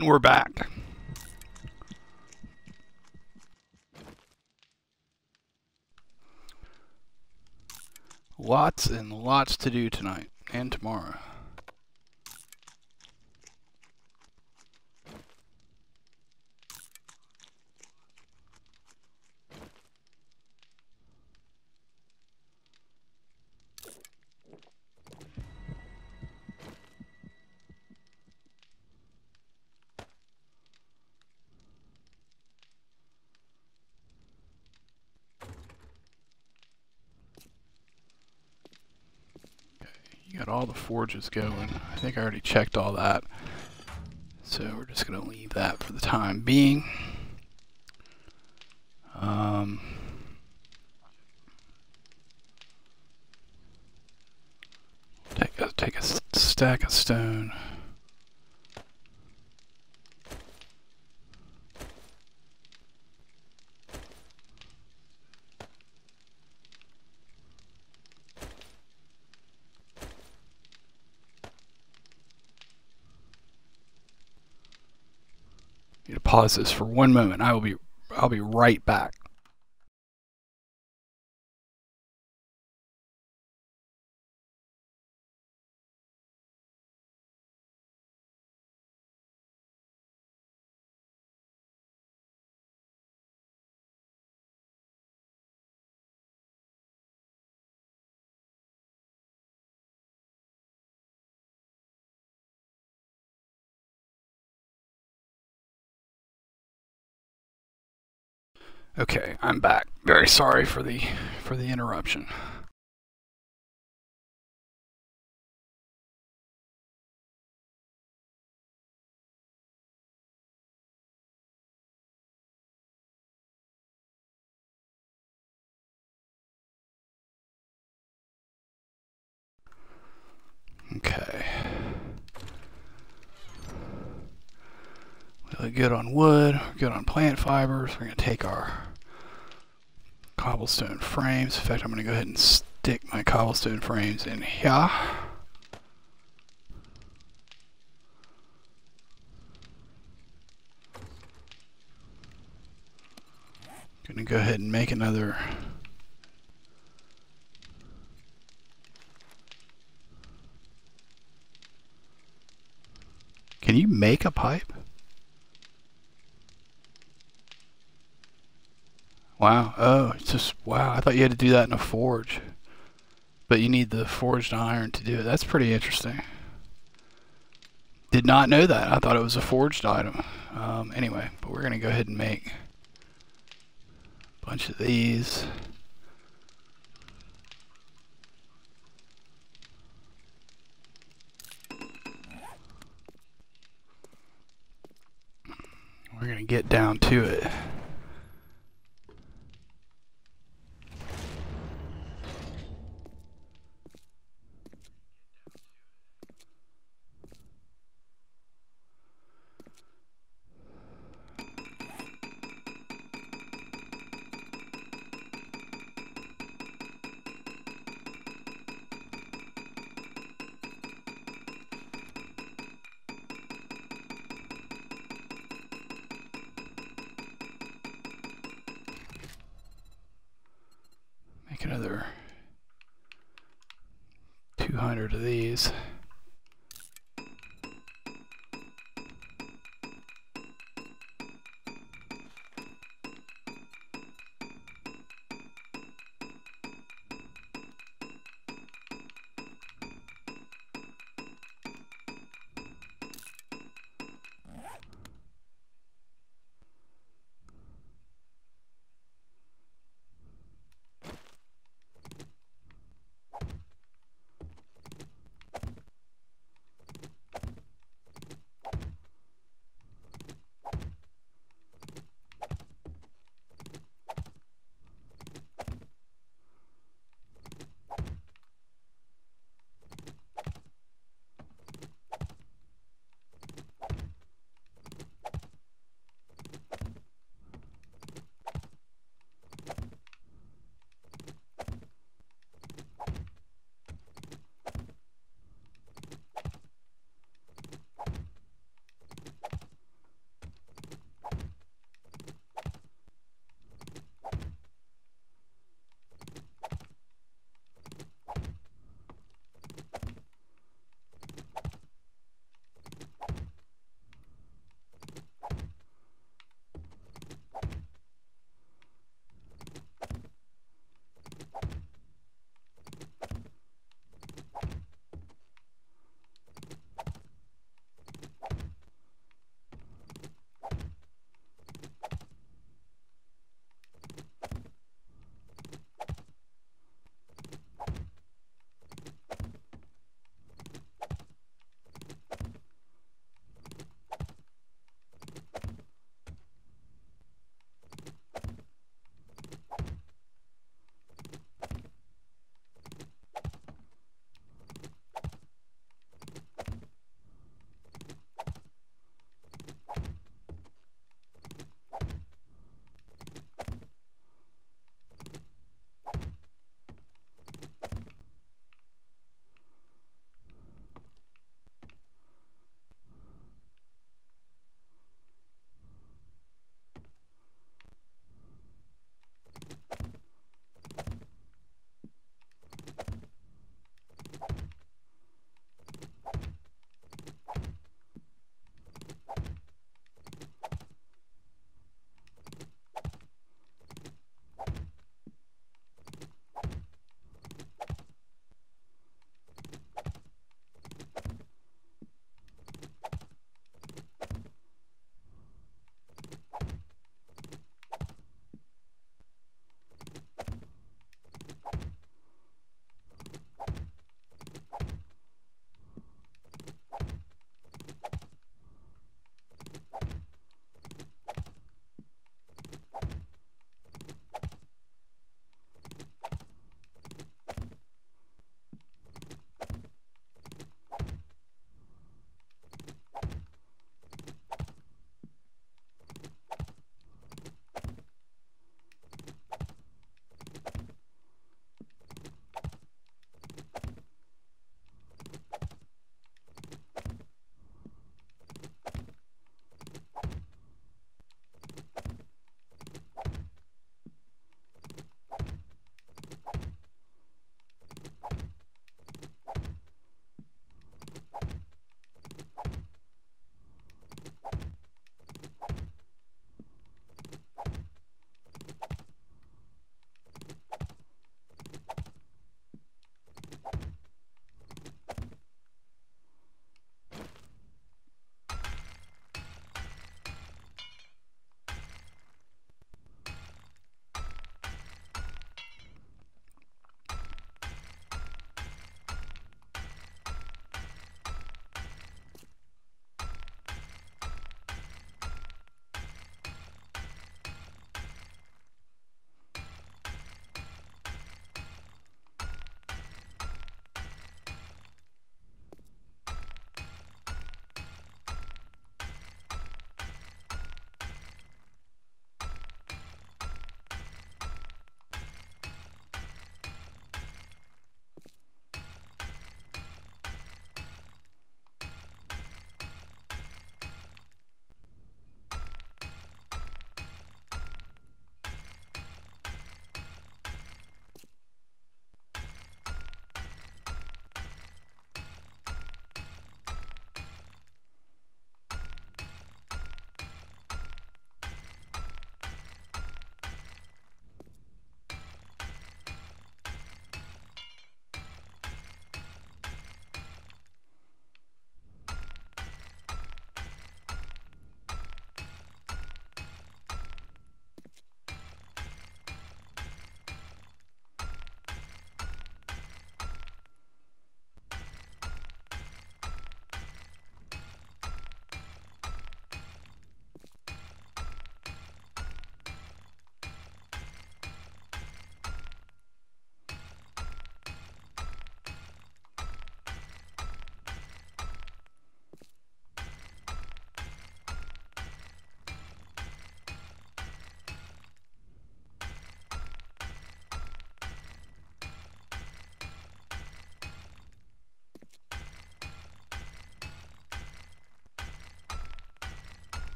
And we're back. Lots and lots to do tonight and tomorrow. You got all the forges going. I think I already checked all that. So we're just going to leave that for the time being. Take a stack of stone. Need to pause this for one moment. I'll be right back. Okay, I'm back. Very sorry for the interruption. Okay. Really good on wood, we're good on plant fibers. We're going to take our cobblestone frames. In fact, I'm going to go ahead and stick my cobblestone frames in here. Going to go ahead and make another. Can you make a pipe? Wow. Oh, it's just, wow. I thought you had to do that in a forge. But you need the forged iron to do it. That's pretty interesting. Did not know that. I thought it was a forged item. Anyway, but we're going to go ahead and make a bunch of these. We're going to get down to it. Make another 200 of these.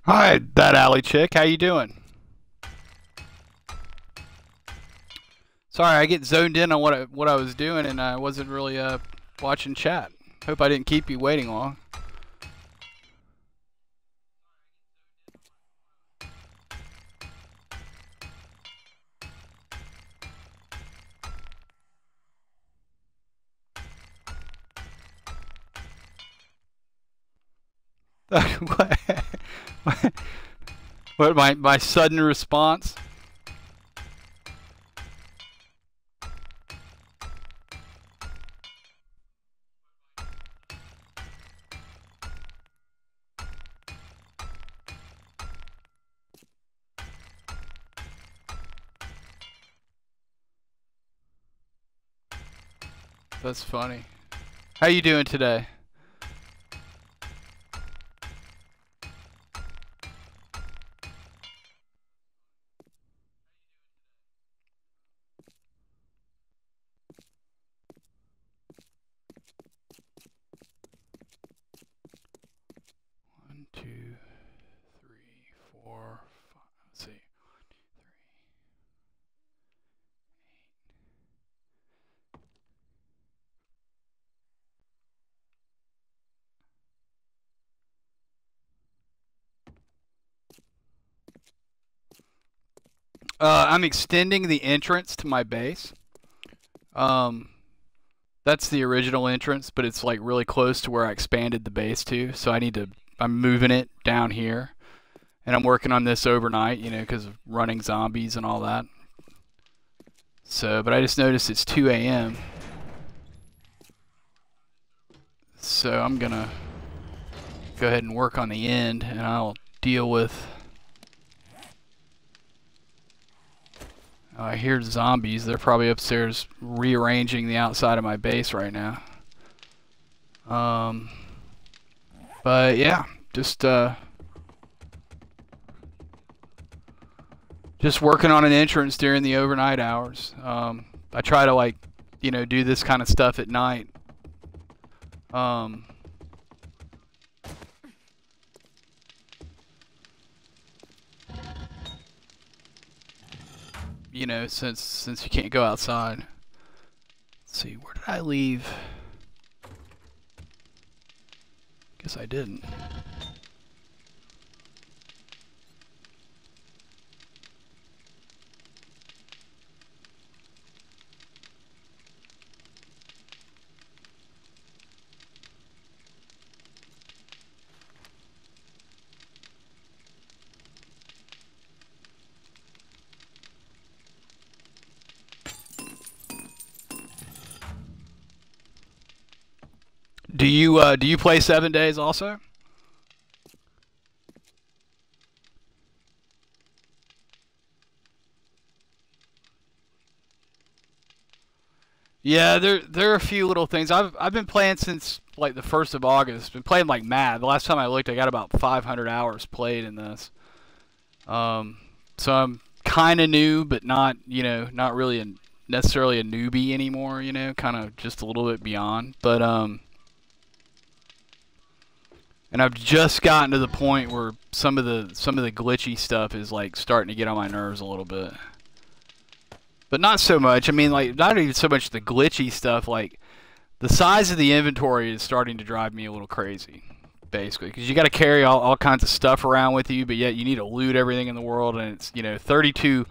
Hi, that alley chick. How you doing? Sorry, I get zoned in on what I was doing, and I wasn't really watching chat. Hope I didn't keep you waiting long. what? What? My sudden response? That's funny. How you doing today? One, two, three, four, five. Let's see. I'm extending the entrance to my base. Um, that's the original entrance, but it's like really close to where I expanded the base to. So I'm moving it down here, and I'm working on this overnight, because of running zombies and all that. So, but I just noticed it's 2 a.m. So I'm gonna go ahead and work on the end, and I'll deal with. I hear zombies. They're probably upstairs rearranging the outside of my base right now. But yeah, just working on an entrance during the overnight hours. I try to do this kind of stuff at night. Since you can't go outside. Let's see, where did I leave? Guess I didn't. Do you play 7 Days also? Yeah, there are a few little things. I've been playing since like the 1st of August. Been playing like mad. The last time I looked, I got about 500 hours played in this. So I'm kind of new, but not really necessarily a newbie anymore. Kind of just a little bit beyond. But and I've just gotten to the point where some of the glitchy stuff is like starting to get on my nerves a little bit. But not so much. I mean, like, not even so much the glitchy stuff. Like, the size of the inventory is starting to drive me a little crazy, basically. Because you got to carry all kinds of stuff around with you, but yet you need to loot everything in the world. And it's, 32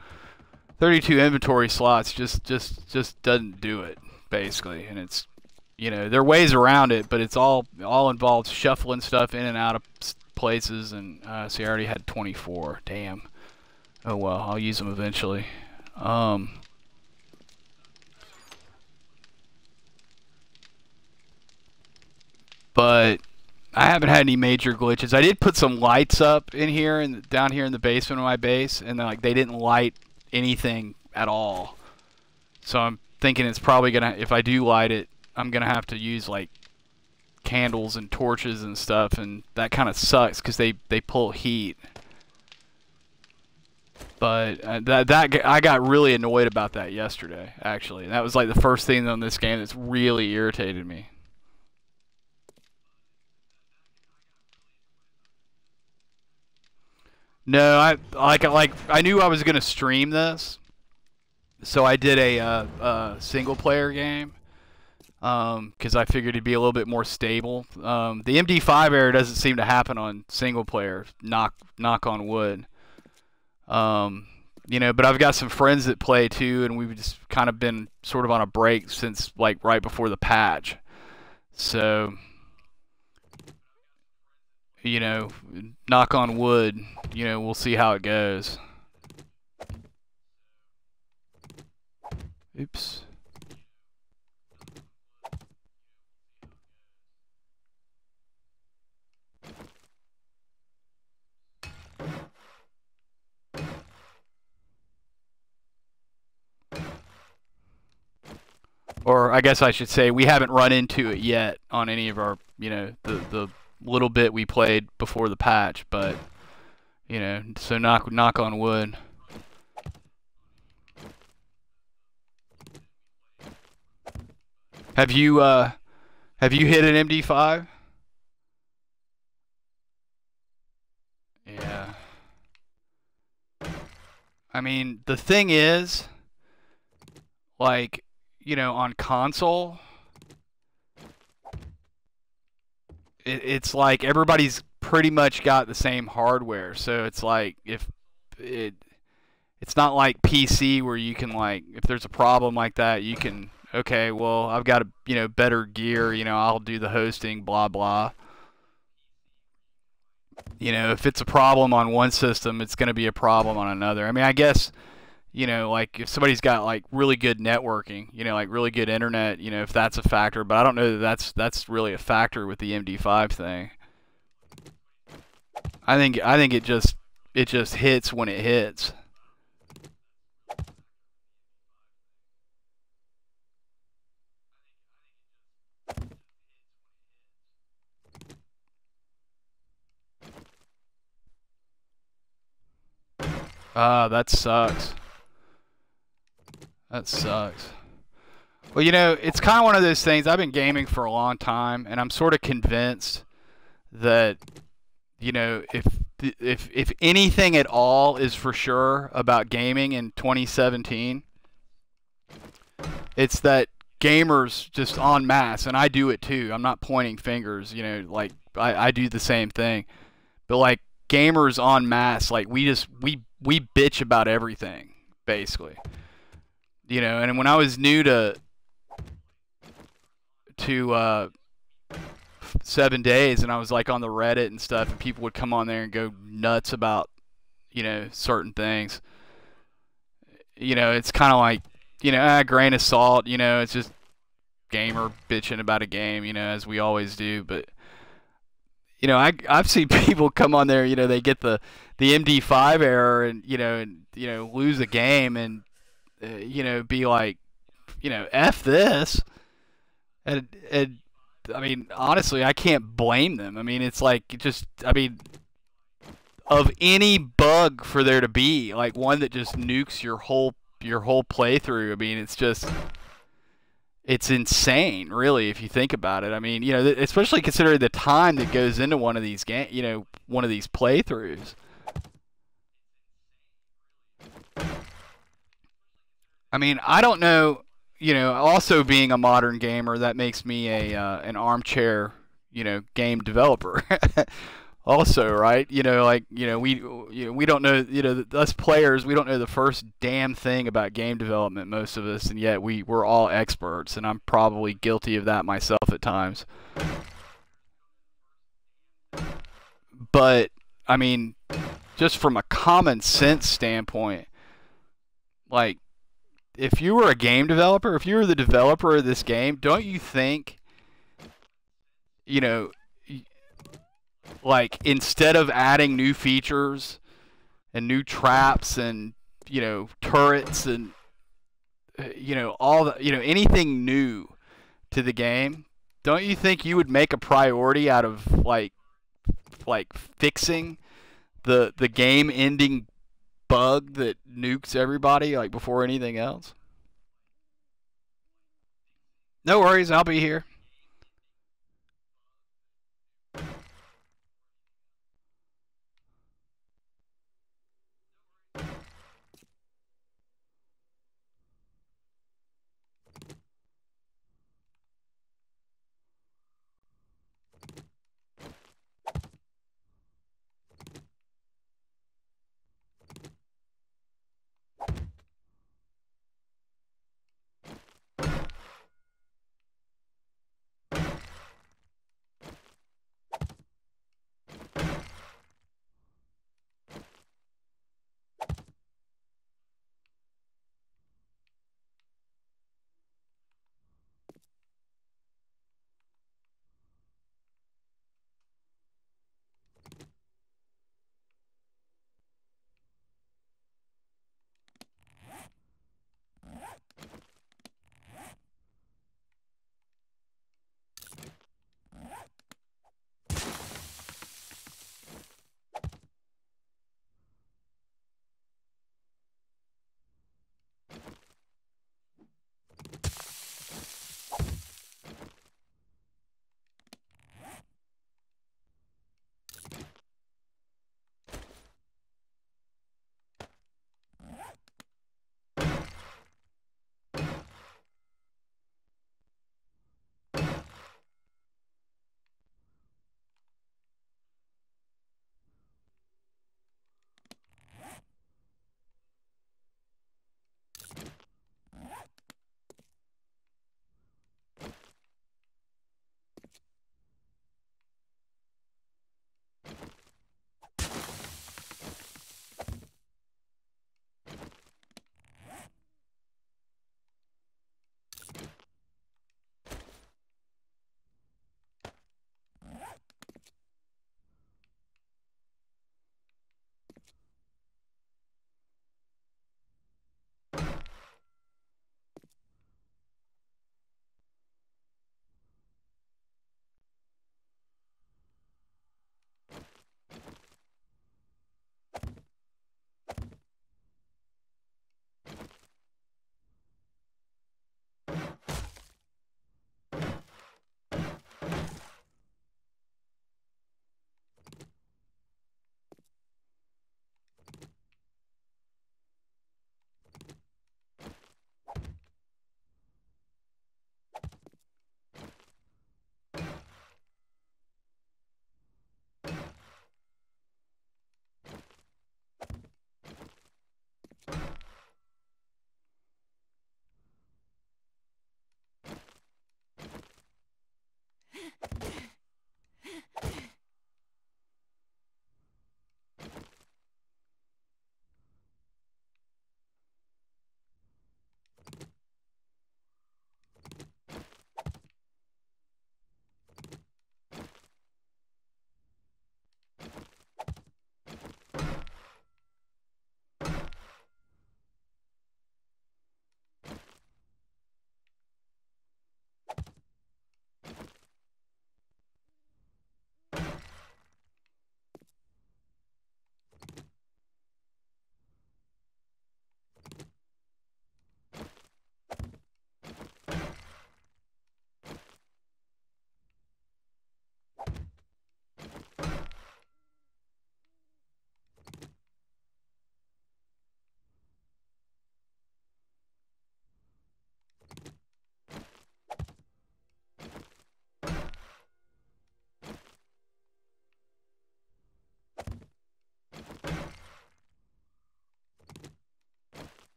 inventory slots just doesn't do it, basically. And it's, there are ways around it, but it's all involves shuffling stuff in and out of places. And, see, I already had 24. Damn. Oh, well, I'll use them eventually. But I haven't had any major glitches. I did put some lights up in here and down here in the basement of my base, and they didn't light anything at all. So I'm thinking it's probably gonna, if I do light it, I'm gonna have to use like candles and torches and stuff, and that kind of sucks because they pull heat. But I got really annoyed about that yesterday, actually. And that was like the first thing on this game that's really irritated me. No, I I knew I was gonna stream this, so I did a single player game. Because I figured it'd be a little bit more stable. The MD5 error doesn't seem to happen on single player. Knock on wood. You know, but I've got some friends that play too, and we've just kind of been sort of on a break since like right before the patch. So, you know, knock on wood. You know, we'll see how it goes. Oops. Or I guess I should say we haven't run into it yet on any of our, you know, the little bit we played before the patch, but you know, so knock on wood. Have you hit an MD5? Yeah. I mean, the thing is, like, you know, on console, it's like everybody's pretty much got the same hardware. So it's like if it it's not like PC where you can like if there's a problem like that, you can okay, well, I've got a, you know, better gear, you know, I'll do the hosting, blah blah. You know, if it's a problem on one system, it's going to be a problem on another. I mean, I guess, you know, like if somebody's got like really good networking, you know, like really good internet, you know, if that's a factor, but I don't know that that's really a factor with the MD5 thing. I think it just hits when it hits. Ah, that sucks. That sucks. Well, you know, it's kind of one of those things. I've been gaming for a long time, and I'm sort of convinced that, you know, if anything at all is for sure about gaming in 2017, it's that gamers just en masse, and I do it too. I'm not pointing fingers, you know, like I do the same thing, but like gamers en masse, like we bitch about everything basically, you know. And when I was new to 7 days, and I was like on the Reddit and stuff, and people would come on there and go nuts about, you know, certain things. You know, it's kind of like, you know, a grain of salt. You know, it's just gamer bitching about a game, you know, as we always do. But you know, I've seen people come on there. You know, they get the MD5 error, and you know lose a game, and you know be like, you know, f this, and I mean, honestly, I can't blame them. I mean, it's like just, I mean, of any bug for there to be, like one that just nukes your whole playthrough. I mean, it's just it's insane, really, if you think about it. I mean, you know, especially considering the time that goes into one of these you know, one of these playthroughs. I mean, I don't know, you know, also being a modern gamer, that makes me a an armchair, you know, game developer. Also, right? You know, like, you know, we don't know, you know, us players, we don't know the first damn thing about game development, most of us, and yet we're all experts, and I'm probably guilty of that myself at times. But I mean, just from a common sense standpoint, like if you were a game developer, if you were the developer of this game, don't you think, you know, like instead of adding new features and new traps and, you know, turrets and, you know, all the, you know, anything new to the game, don't you think you would make a priority out of like fixing the game ending bug that nukes everybody like before anything else? No worries, I'll be here.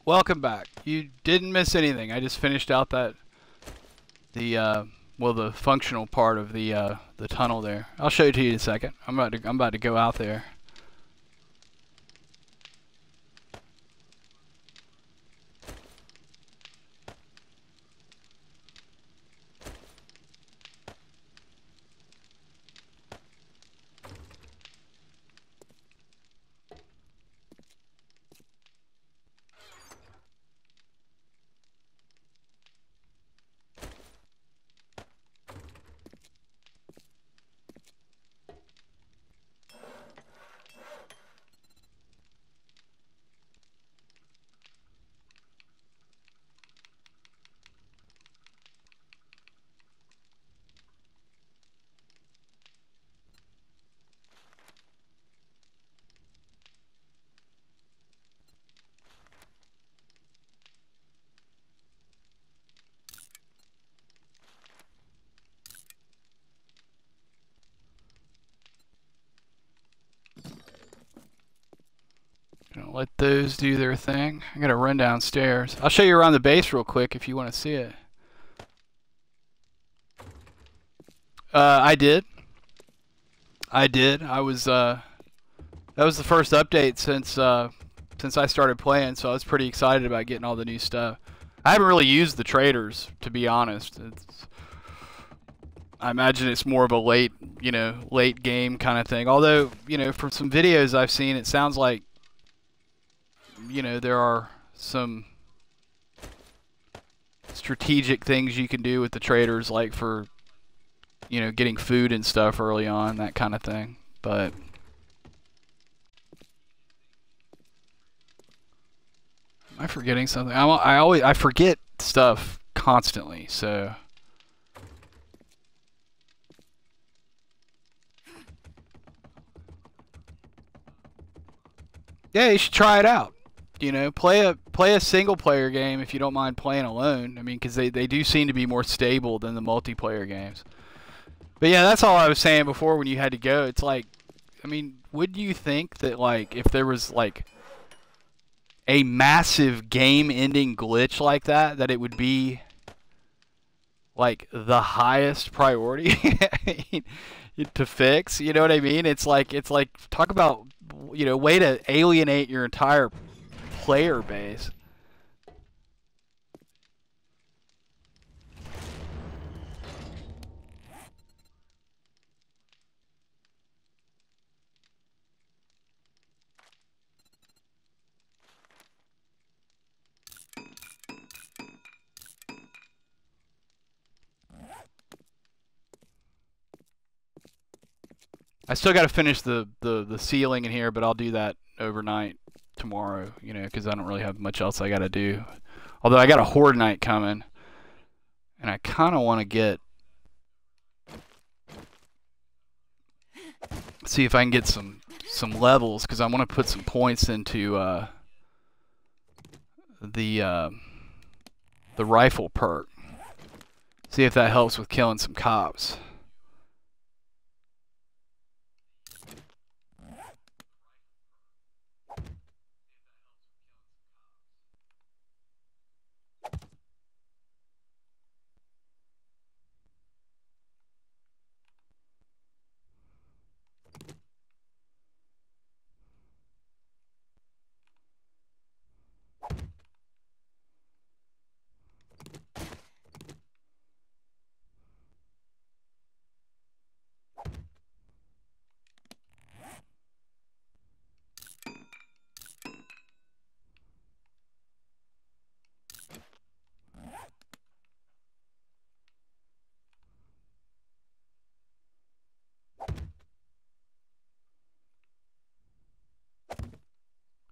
Welcome back. You didn't miss anything. I just finished out that the functional part of the tunnel there. I'll show it to you in a second. I'm about to go out there. Gonna let those do their thing. I'm gonna run downstairs. I'll show you around the base real quick if you want to see it. I did. I did. I was that was the first update since I started playing, so I was pretty excited about getting all the new stuff. I haven't really used the traders, to be honest. I imagine it's more of a late game kind of thing. Although, from some videos I've seen, it sounds like, there are some strategic things you can do with the traders, like for, getting food and stuff early on, that kind of thing. But am I forgetting something? I forget stuff constantly, so. Yeah, you should try it out. Play a single player game if you don't mind playing alone. I mean, because they do seem to be more stable than the multiplayer games. But yeah, that's all I was saying before when you had to go. It's like, I mean, would you think that, like, if there was, like, a massive game-ending glitch like that, that it would be, like, the highest priority to fix? You know what I mean? It's like talk about, way to alienate your entire player base. I still got to finish the ceiling in here, but I'll do that overnight tomorrow, because I don't really have much else I got to do. Although I got a Horde night coming, and I kind of want to see if I can get some levels, because I want to put some points into the rifle perk. See if that helps with killing some cops.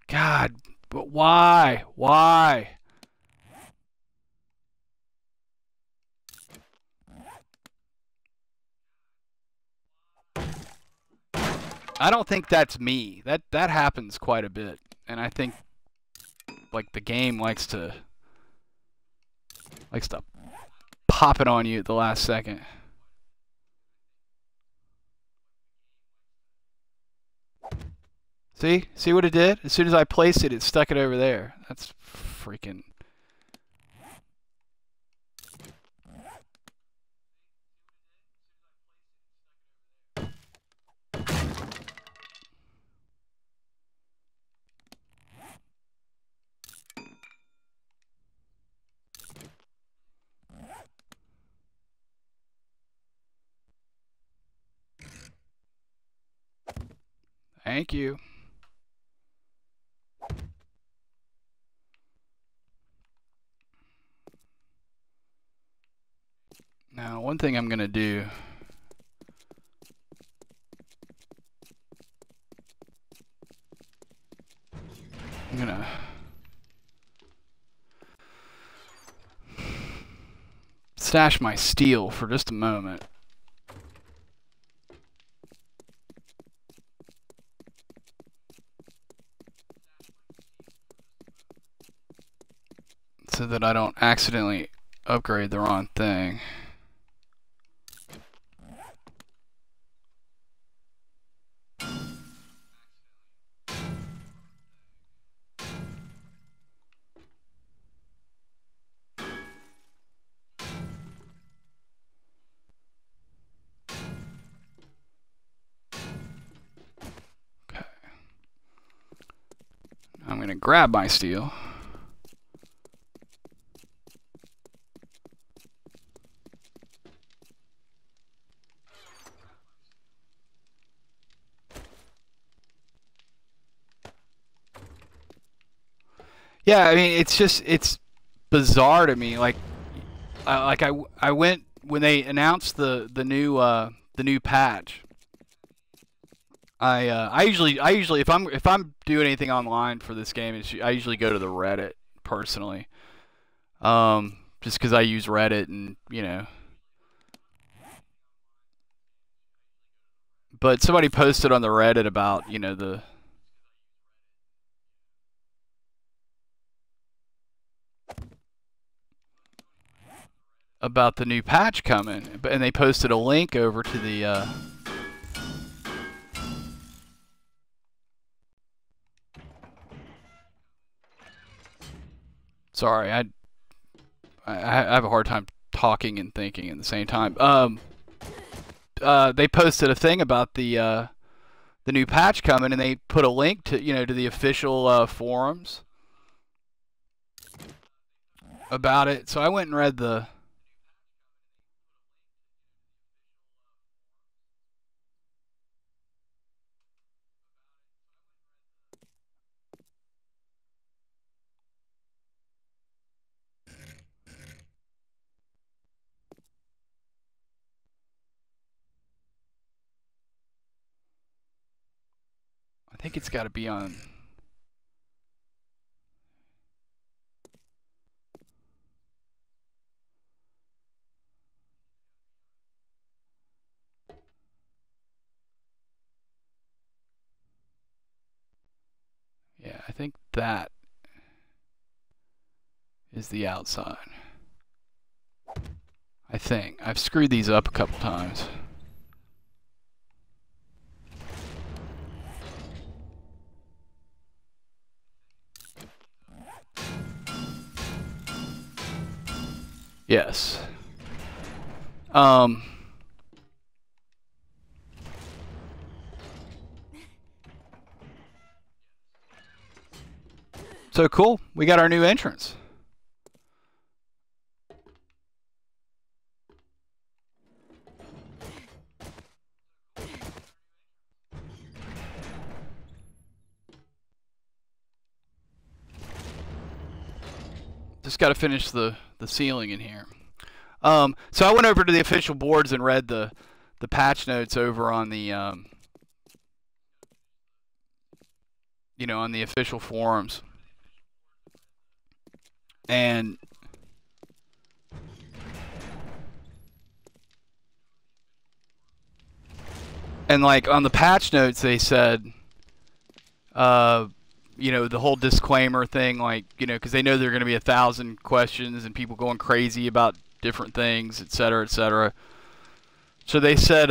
God, but why? Why? I don't think that's me. That happens quite a bit, and I think, like, the game likes to pop it on you at the last second. See what it did? As soon as I placed it, it stuck it over there. That's freaking... Thank you. Now, one thing I'm going to do... I'm going to... stash my steel for just a moment. So that I don't accidentally upgrade the wrong thing. Okay. I'm going to grab my steel. Yeah, I mean, it's bizarre to me. Like I went when they announced the new patch. I usually if I'm doing anything online for this game, I usually go to the Reddit personally. Just because I use Reddit and But somebody posted on the Reddit about about the new patch coming, and they posted a link over to the sorry, I have a hard time talking and thinking at the same time. They posted a thing about the new patch coming, and they put a link to to the official forums about it. So I went and read the I think it's got to be on. Yeah, I think that is the outside. I think. I've screwed these up a couple times. Yes. So cool. We got our new entrance. Just got to finish the ceiling in here. So I went over to the official boards and read the patch notes over on the on the official forums. And like on the patch notes they said the whole disclaimer thing, like, because they know there are going to be 1,000 questions and people going crazy about different things, etc., etc. So they said,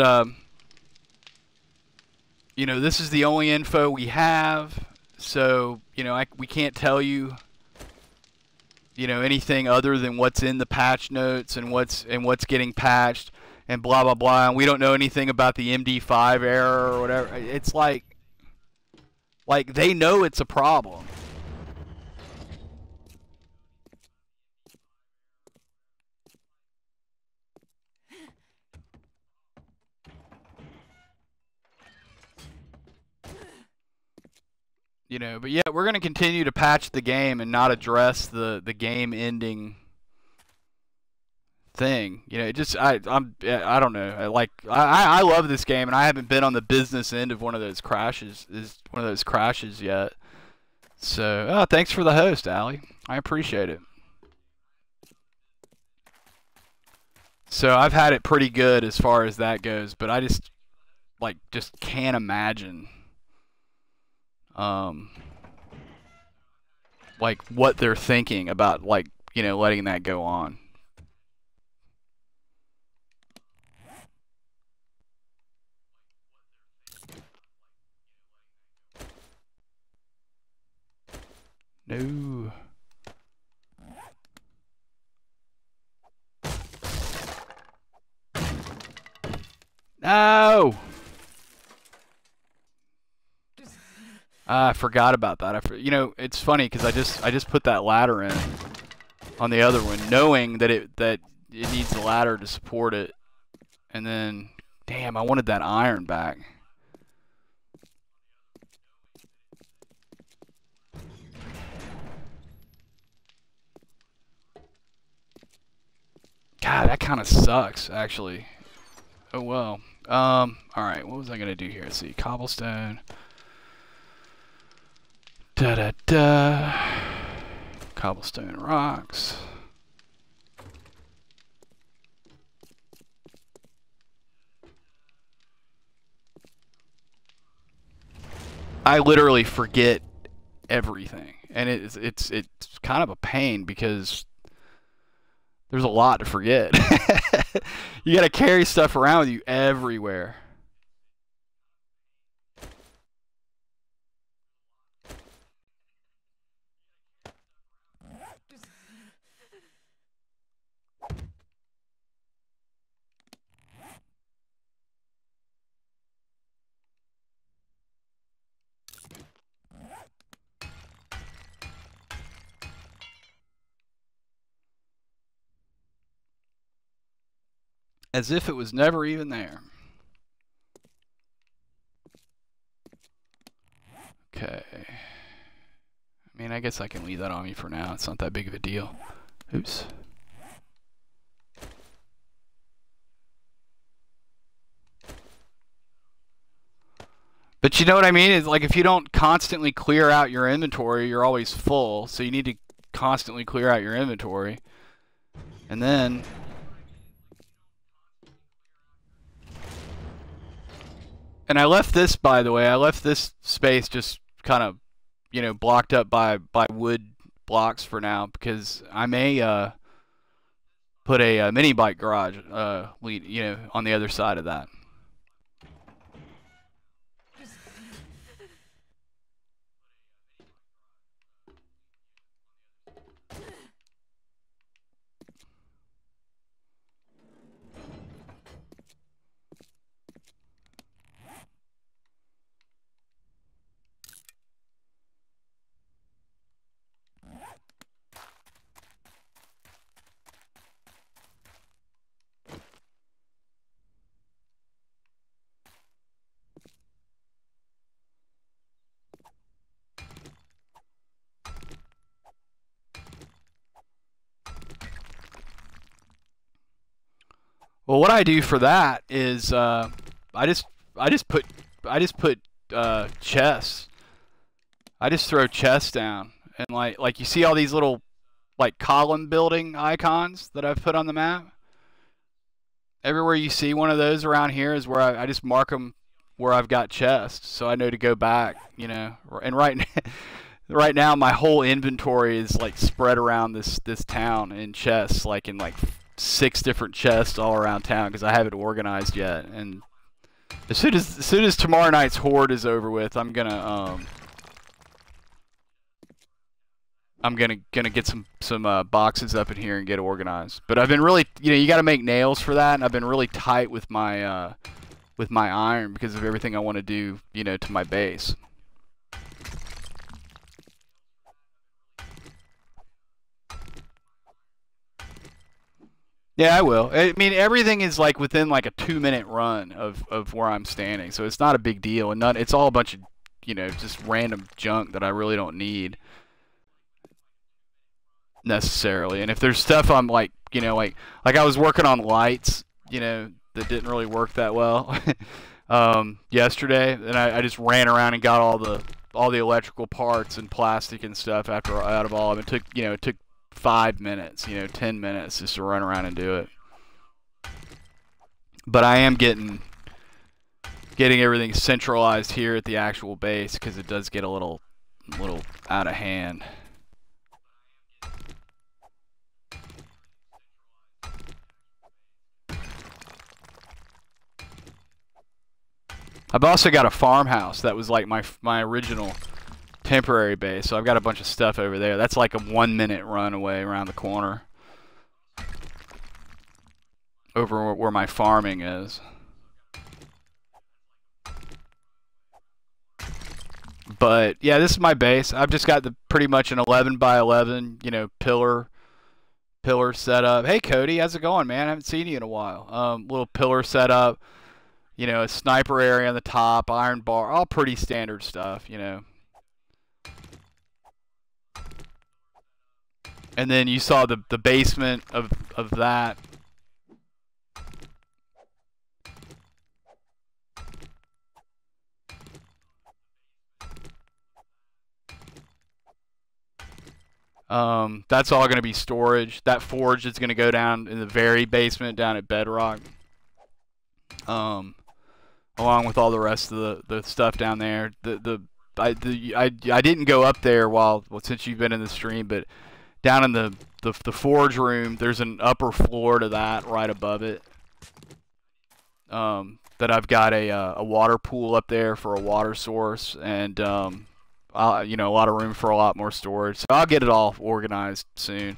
this is the only info we have, so, we can't tell you you know, anything other than what's in the patch notes and what's getting patched and blah blah blah, and we don't know anything about the MD5 error or whatever. It's like they know it's a problem. You know, but yeah, we're going to continue to patch the game and not address the game ending thing. You know, it just I don't know. I love this game, and I haven't been on the business end of one of those crashes yet. So, thanks for the host, Allie. I appreciate it. So I've had it pretty good as far as that goes, but I just can't imagine like what they're thinking about, like, you know, letting that go on. No. No. I forgot about that. You know, it's funny because I just put that ladder in on the other one, knowing that it needs the ladder to support it, and then, damn, I wanted that iron back. God, that kind of sucks, actually. Oh well. All right. What was I gonna do here? Let's see. Cobblestone. Da da da. Cobblestone rocks. I literally forget everything, and it's kind of a pain because there's a lot to forget. You gotta carry stuff around with you everywhere. As if it was never even there. Okay. I mean, I guess I can leave that on me for now. It's not that big of a deal. Oops. But you know what I mean? It's like if you don't constantly clear out your inventory, you're always full. So you need to constantly clear out your inventory. And then... And I left this, by the way, I left this space just kind of, you know, blocked up by wood blocks for now, because I may put a mini bike garage, you know, on the other side of that. Well, what I do for that is I just put chests. I just throw chests down, and like you see all these little like column building icons that I've put on the map. Everywhere you see one of those around here is where I just mark them where I've got chests, so I know to go back. You know, and right now my whole inventory is like spread around this town in chests, like in like 6 different chests all around town, because I haven't organized yet. And as soon as tomorrow night's horde is over with, I'm gonna I'm gonna get some boxes up in here and get organized. But I've been really, you got to make nails for that, and I've been really tight with my iron because of everything I want to do, to my base. Yeah, I will. I mean, everything is like within like a 2-minute run of where I'm standing, so it's not a big deal, and it's all a bunch of, just random junk that I really don't need necessarily. And if there's stuff I'm like, like I was working on lights, that didn't really work that well yesterday, and I just ran around and got all the electrical parts and plastic and stuff after out of all of it. It took 5 minutes, 10 minutes just to run around and do it. But I am getting everything centralized here at the actual base because it does get a little out of hand. I've also got a farmhouse that was like my original temporary base, so I've got a bunch of stuff over there. That's like a 1-minute run away around the corner over where my farming is. But yeah, this is my base. I've just got pretty much an 11 by 11, pillar setup. Hey Cody, how's it going, man? I haven't seen you in a while. Little pillar setup, a sniper area on the top, iron bar, all pretty standard stuff, And then you saw the basement of that. That's all going to be storage. That forge is going to go down in the very basement down at Bedrock. Along with all the rest of the stuff down there. I didn't go up there since you've been in the stream, but down in the forge room, there's an upper floor to that right above it. That I've got a water pool up there for a water source, and a lot of room for a lot more storage. So I'll get it all organized soon.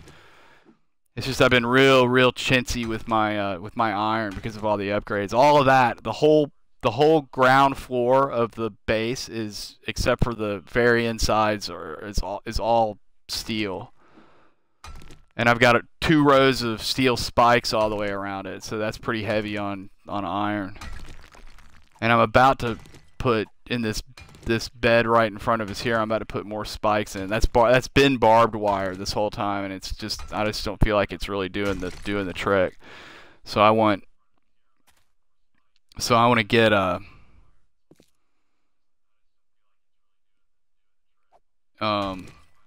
It's just I've been real chintzy with my iron because of all the upgrades. All of that, the whole ground floor of the base is, except for the very insides, is all steel. And I've got 2 rows of steel spikes all the way around it, so that's pretty heavy on iron. And I'm about to put in this bed right in front of us here. I'm about to put more spikes in. That's been barbed wire this whole time, and I just don't feel like it's really doing the trick. So I want to get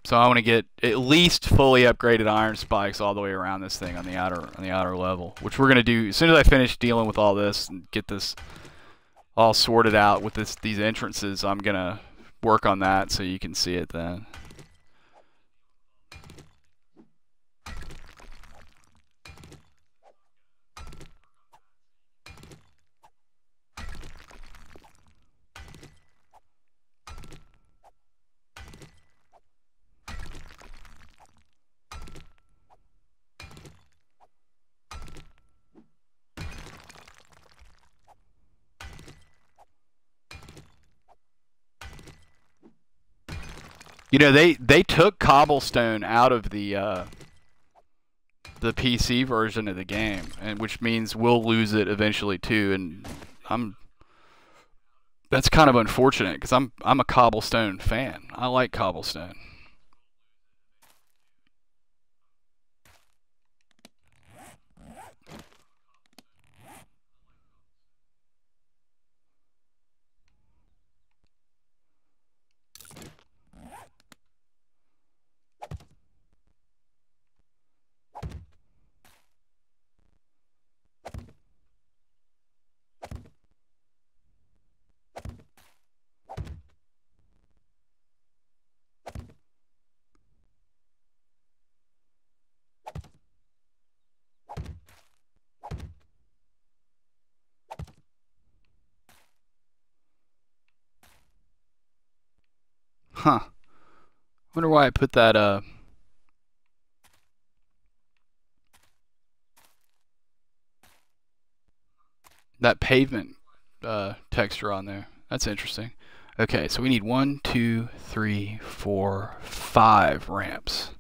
So I want to get at least fully upgraded iron spikes all the way around this thing on the outer level, which we're gonna do as soon as I finish dealing with all this and get this all sorted out with these entrances. I'm gonna work on that so you can see it then. They took cobblestone out of the PC version of the game, and which means we'll lose it eventually too. And that's kind of unfortunate because I'm a cobblestone fan. I like cobblestone. Huh. Wonder why I put that that pavement texture on there. That's interesting. Okay, so we need 1, 2, 3, 4, 5 ramps.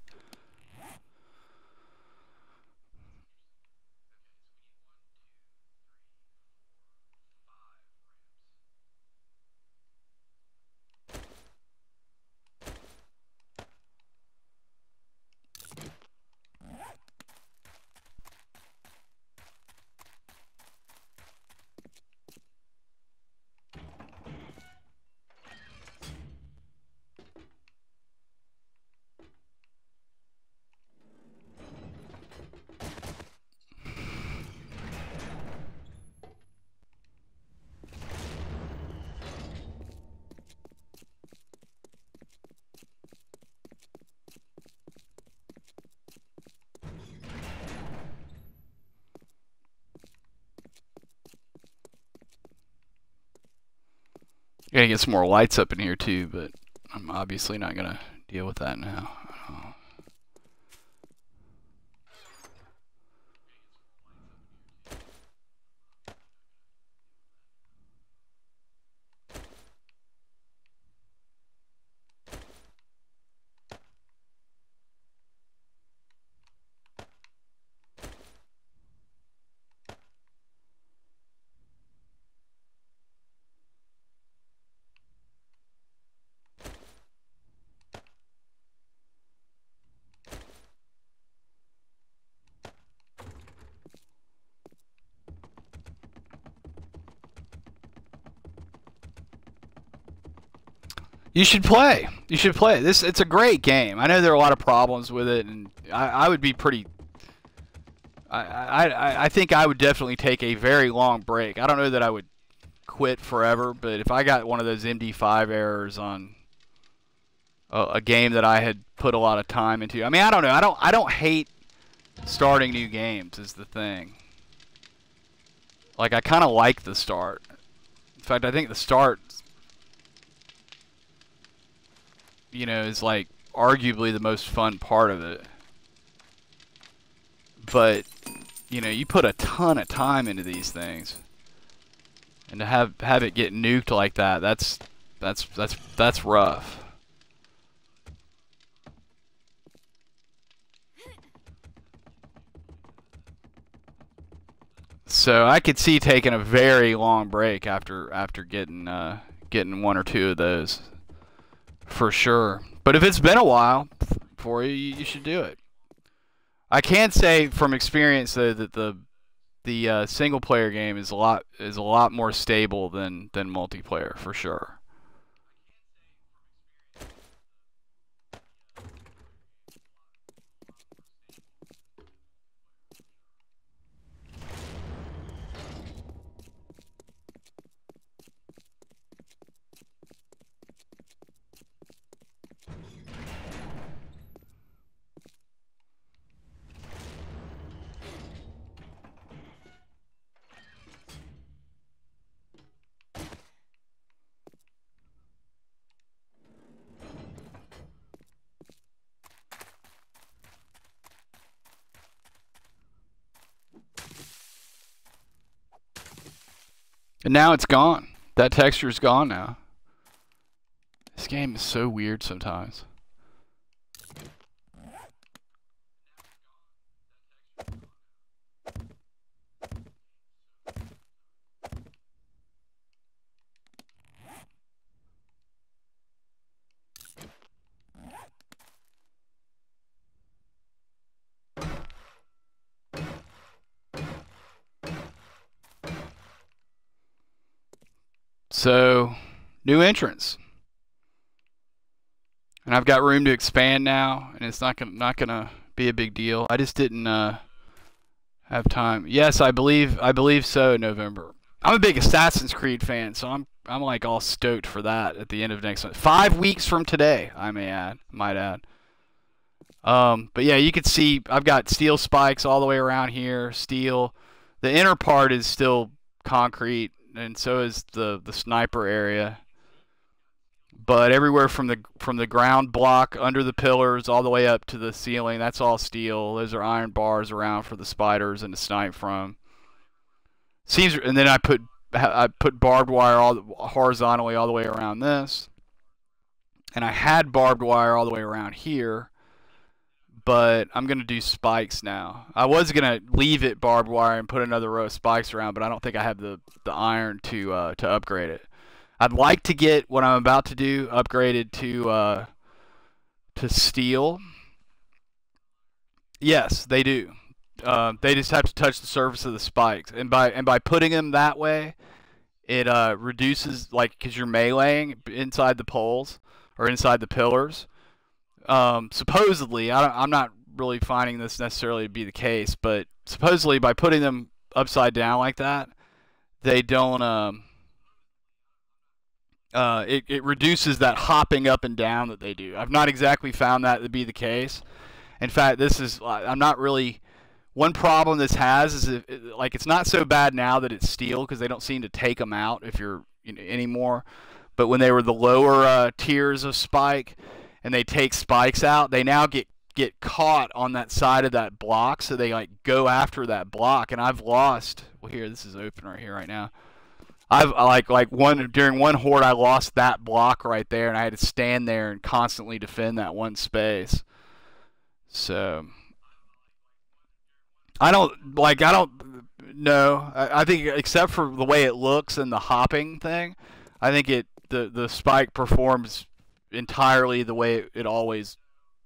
Gonna get some more lights up in here too, but I'm obviously not gonna deal with that now. You should play. You should play this. It's a great game. I know there are a lot of problems with it, and I would be pretty. I think I would definitely take a very long break. I don't know that I would quit forever, but if I got one of those MD5 errors on a game that I had put a lot of time into, I mean, I don't know. I don't hate starting new games. Is the thing. Like, I kind of like the start. In fact, I think the start, you know, is like arguably the most fun part of it. But, you know, you put a ton of time into these things, and to have it get nuked like that, that's rough. So I could see taking a very long break after getting one or two of those, for sure. But if it's been a while for you, you should do it. I can say from experience though that the single player game is a lot more stable than multiplayer, for sure. And now it's gone. That texture's gone now. This game is so weird sometimes. So, new entrance. And I've got room to expand now, and it's not gonna be a big deal. I just didn't have time. Yes, I believe so. November. I'm a big Assassin's Creed fan, so I'm like all stoked for that at the end of next month. 5 weeks from today, I might add. But yeah, you can see I've got steel spikes all the way around here. Steel. The inner part is still concrete, and so is the sniper area. But everywhere from the ground block under the pillars all the way up to the ceiling, that's all steel. Those are iron bars around for the spiders and to snipe from. Seems, and then I put barbed wire horizontally all the way around this, and I had barbed wire all the way around here, but I'm gonna do spikes now. I was gonna leave it barbed wire and put another row of spikes around, but I don't think I have the iron to upgrade it. I'd like to get what I'm about to do upgraded to steel. Yes, they do. They just have to touch the surface of the spikes, and by putting them that way, it reduces, like, because you're meleeing inside the poles or inside the pillars. Supposedly, I'm not really finding this necessarily to be the case, but supposedly by putting them upside down like that, they don't. It reduces that hopping up and down that they do. I've not exactly found that to be the case. In fact, I'm not really. One problem this has is like it's not so bad now that it's steel because they don't seem to take them out if you're anymore. But when they were the lower tiers of spike and they take spikes out, they now get caught on that side of that block, so they like go after that block. And I've lost. Well, here, this is open right here right now. I've during one horde I lost that block right there, and I had to stand there and constantly defend that one space. So I don't know. I think except for the way it looks and the hopping thing, I think the spike performs entirely the way it always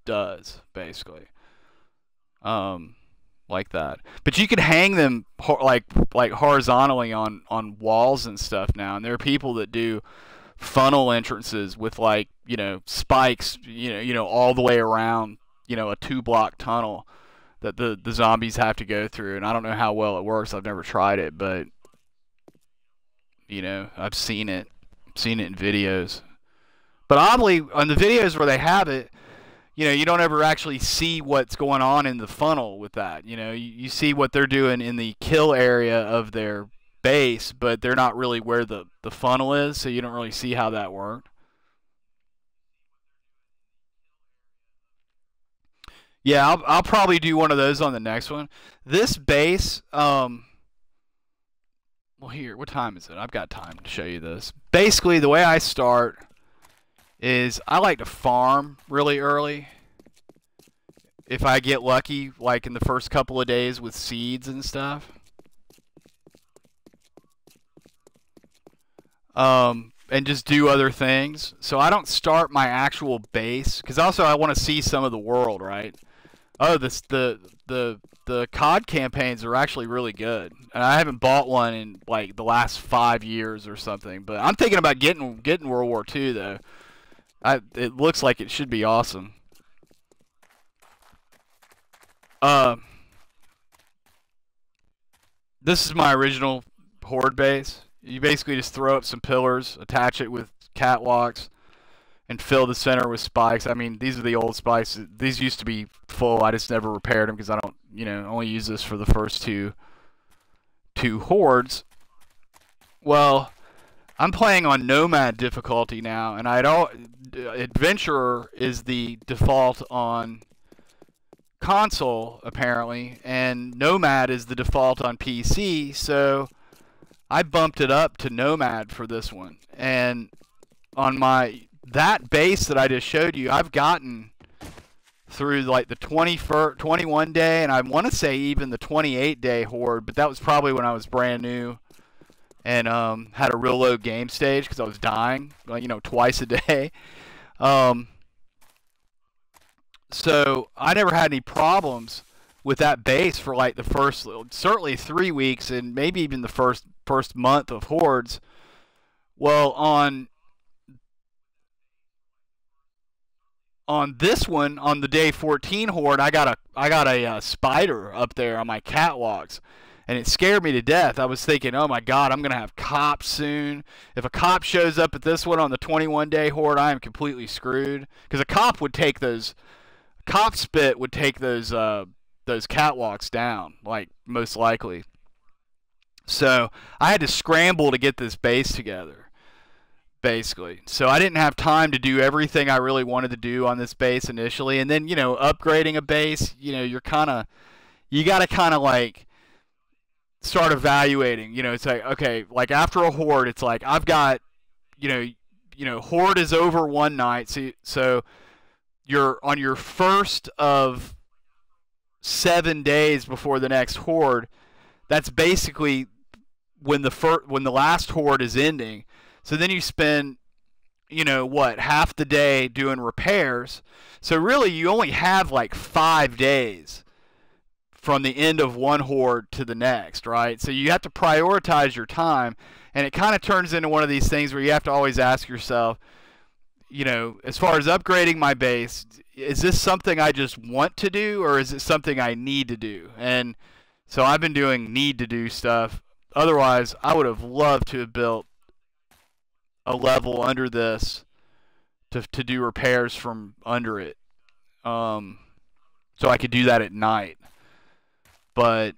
does, basically. Like that. But you can hang them like horizontally on walls and stuff now, and there are people that do funnel entrances with like spikes all the way around a 2-block tunnel that the zombies have to go through, and I don't know how well it works. I've never tried it, but I've seen it in videos. But oddly, on the videos where they have it, you don't ever actually see what's going on in the funnel with that. You see what they're doing in the kill area of their base, but they're not really where the funnel is, so you don't really see how that worked. Yeah, I'll probably do one of those on the next one. This base, well, here, what time is it? I've got time to show you this. Basically, the way I start is I like to farm really early. If I get lucky, like in the first couple of days with seeds and stuff. And just do other things. So I don't start my actual base, because also I want to see some of the world, right? Oh, the COD campaigns are actually really good, and I haven't bought one in like the last 5 years or something. But I'm thinking about getting World War II though. It looks like it should be awesome. This is my original horde base. You basically just throw up some pillars, attach it with catwalks, and fill the center with spikes. I mean, these are the old spikes. These used to be full. I just never repaired them because I don't, only use this for the first two hordes. Well, I'm playing on Nomad difficulty now, and Adventurer is the default on console apparently, and Nomad is the default on PC. So I bumped it up to Nomad for this one, and on that base that I just showed you, I've gotten through like the 21 day, and I want to say even the 28-day horde, but that was probably when I was brand new and had a real low game stage because I was dying, twice a day. So I never had any problems with that base for like the first, certainly 3 weeks, and maybe even the first month of hordes. Well, on this one, on the day 14 horde, I got a spider up there on my catwalks, and it scared me to death. I was thinking, oh my god, I'm gonna have cops soon. If a cop shows up at this one on the 21-day horde, I am completely screwed, because a cop would take those. Cop spit would take those catwalks down, like, most likely. So I had to scramble to get this base together, basically. So I didn't have time to do everything I really wanted to do on this base initially. And then, upgrading a base, you gotta kind of like start evaluating. It's like, okay, like after a horde, it's like I've got, you know, horde is over one night, so you're on your first of 7 days before the next horde. That's basically when the last horde is ending. So then you spend, half the day doing repairs. So really, you only have like 5 days from the end of one horde to the next, right? So you have to prioritize your time, and it kind of turns into one of these things where you have to always ask yourself, as far as upgrading my base, is this something I just want to do, or is it something I need to do? And so I've been doing need to do stuff. Otherwise, I would have loved to have built a level under this to do repairs from under it, so I could do that at night. But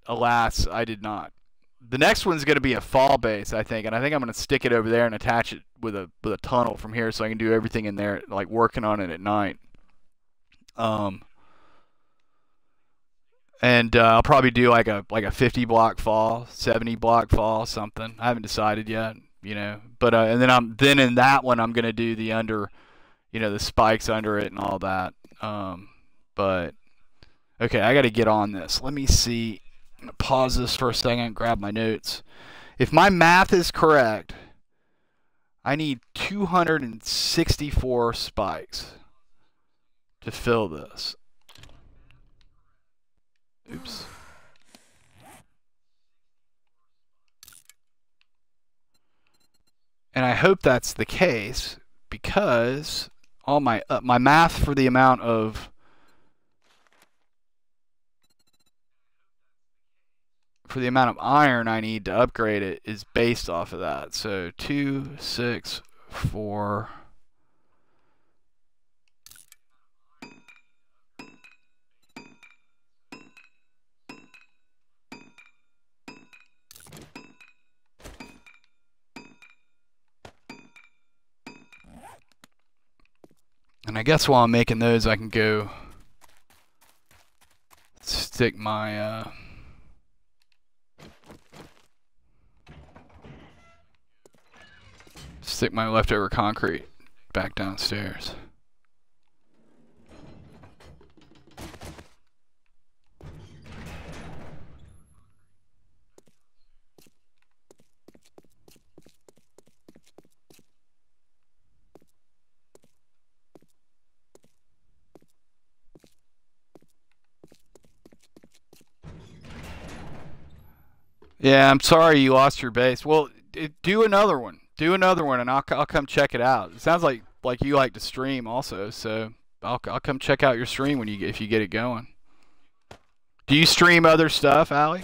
alas, I did not. The next one's going to be a fall base, I think, and I think I'm going to stick it over there and attach it with a tunnel from here, so I can do everything in there, like working on it at night. And I'll probably do like a 50 block fall, 70 block fall, something. I haven't decided yet, But and then in that one I'm going to do the under, the spikes under it and all that. But okay, I got to get on this. Let me see. I'm going to pause this for a second, grab my notes. If my math is correct, I need 264 spikes to fill this. Oops. And I hope that's the case, because all my math for the amount of iron I need to upgrade it is based off of that. So 2, 6, 4. And I guess while I'm making those, I can go stick my leftover concrete back downstairs. Yeah, I'm sorry you lost your base. Well, do another one. Do another one, and I'll come check it out. It sounds like you like to stream also, so I'll come check out your stream if you get it going. Do you stream other stuff, Allie?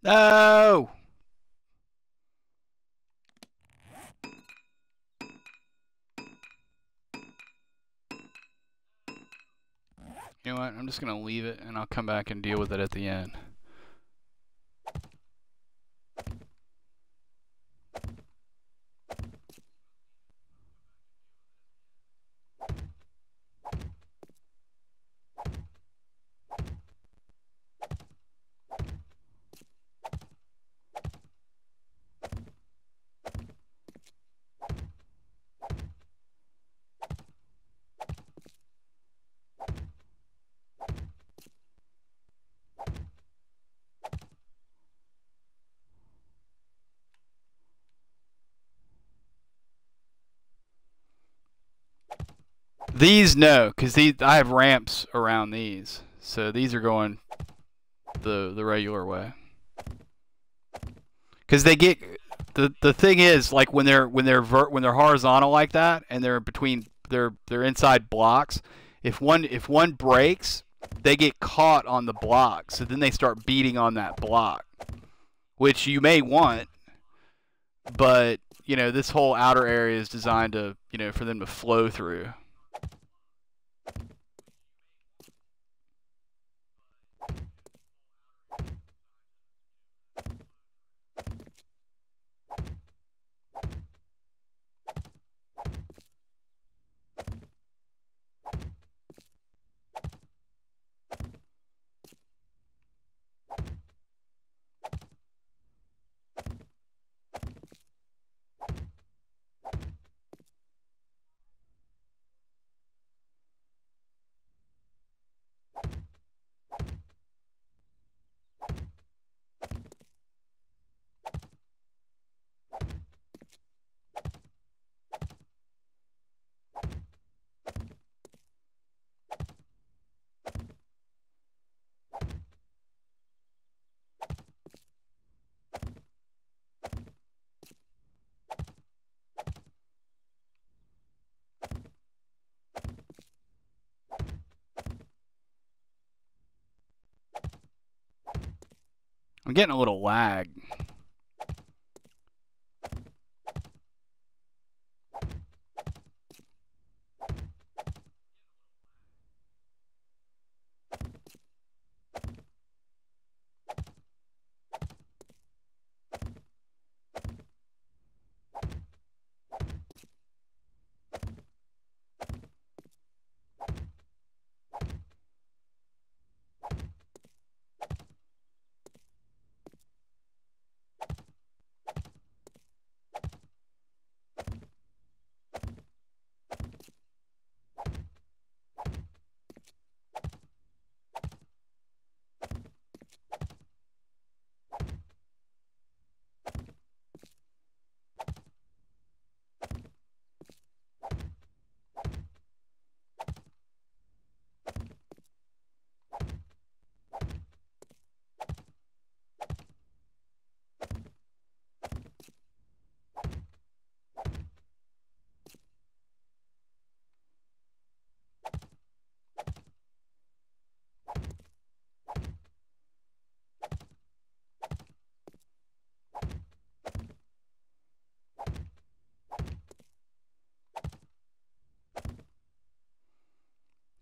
No! You know what? I'm just going to leave it, and I'll come back and deal with it at the end. These, no, because I have ramps around these. So these are going the regular way. Because they get the thing is, like when they're horizontal like that and they're between they're inside blocks, if one breaks, they get caught on the block. So then they start beating on that block, which you may want, but you know, this whole outer area is designed to, you know, for them to flow through. I'm getting a little lag.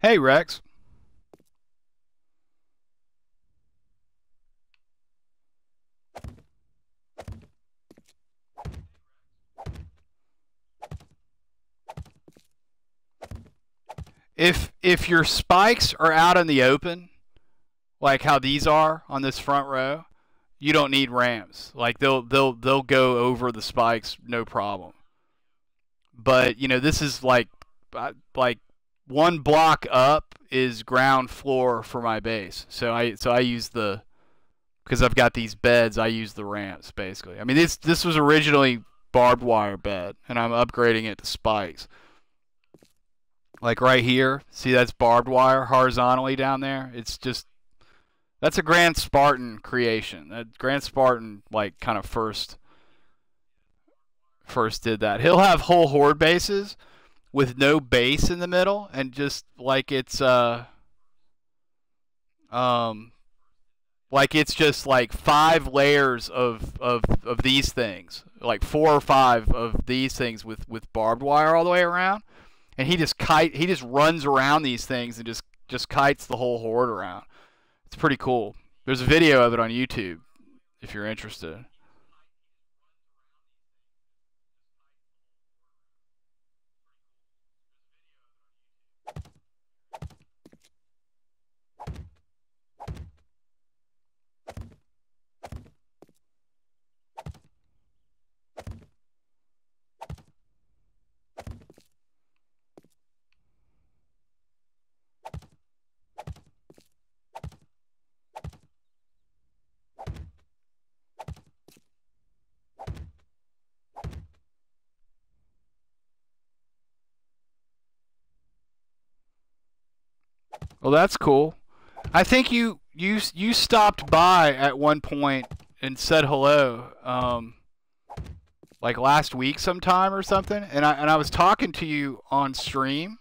Hey, Rex. If your spikes are out in the open, like how these are on this front row, you don't need ramps. Like they'll go over the spikes no problem. But you know, this is like one block up is ground floor for my base. So I use the, because I've got these beds, I use the ramps basically. I mean, this was originally barbed wire bed, and I'm upgrading it to spikes. Like right here, see that's barbed wire horizontally down there. It's just, that's a Grand Spartan creation. That Grand Spartan like kind of first did that. He'll have whole horde bases with no base in the middle, and just like it's um Like it's just like 5 layers of these things, like 4 or 5 of these things with barbed wire all the way around, and he just runs around these things and just kites the whole horde around. It's pretty cool. There's a video of it on YouTube if you're interested. Well, that's cool. I think you stopped by at one point and said hello, like last week sometime or something, and I was talking to you on stream,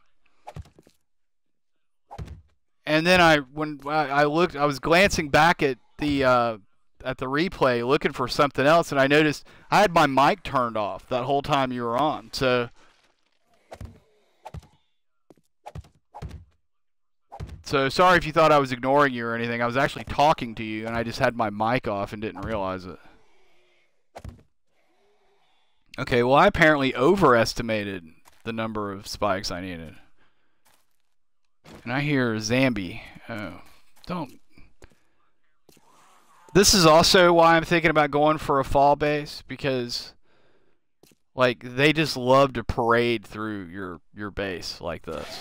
and then when I looked, I was glancing back at the replay looking for something else, and I noticed I had my mic turned off that whole time you were on. So sorry if you thought I was ignoring you or anything. I was actually talking to you, and I just had my mic off and didn't realize it. Okay, well, I apparently overestimated the number of spikes I needed. And I hear Zambi. Oh, don't. This is also why I'm thinking about going for a fall base, because like they just love to parade through your base like this.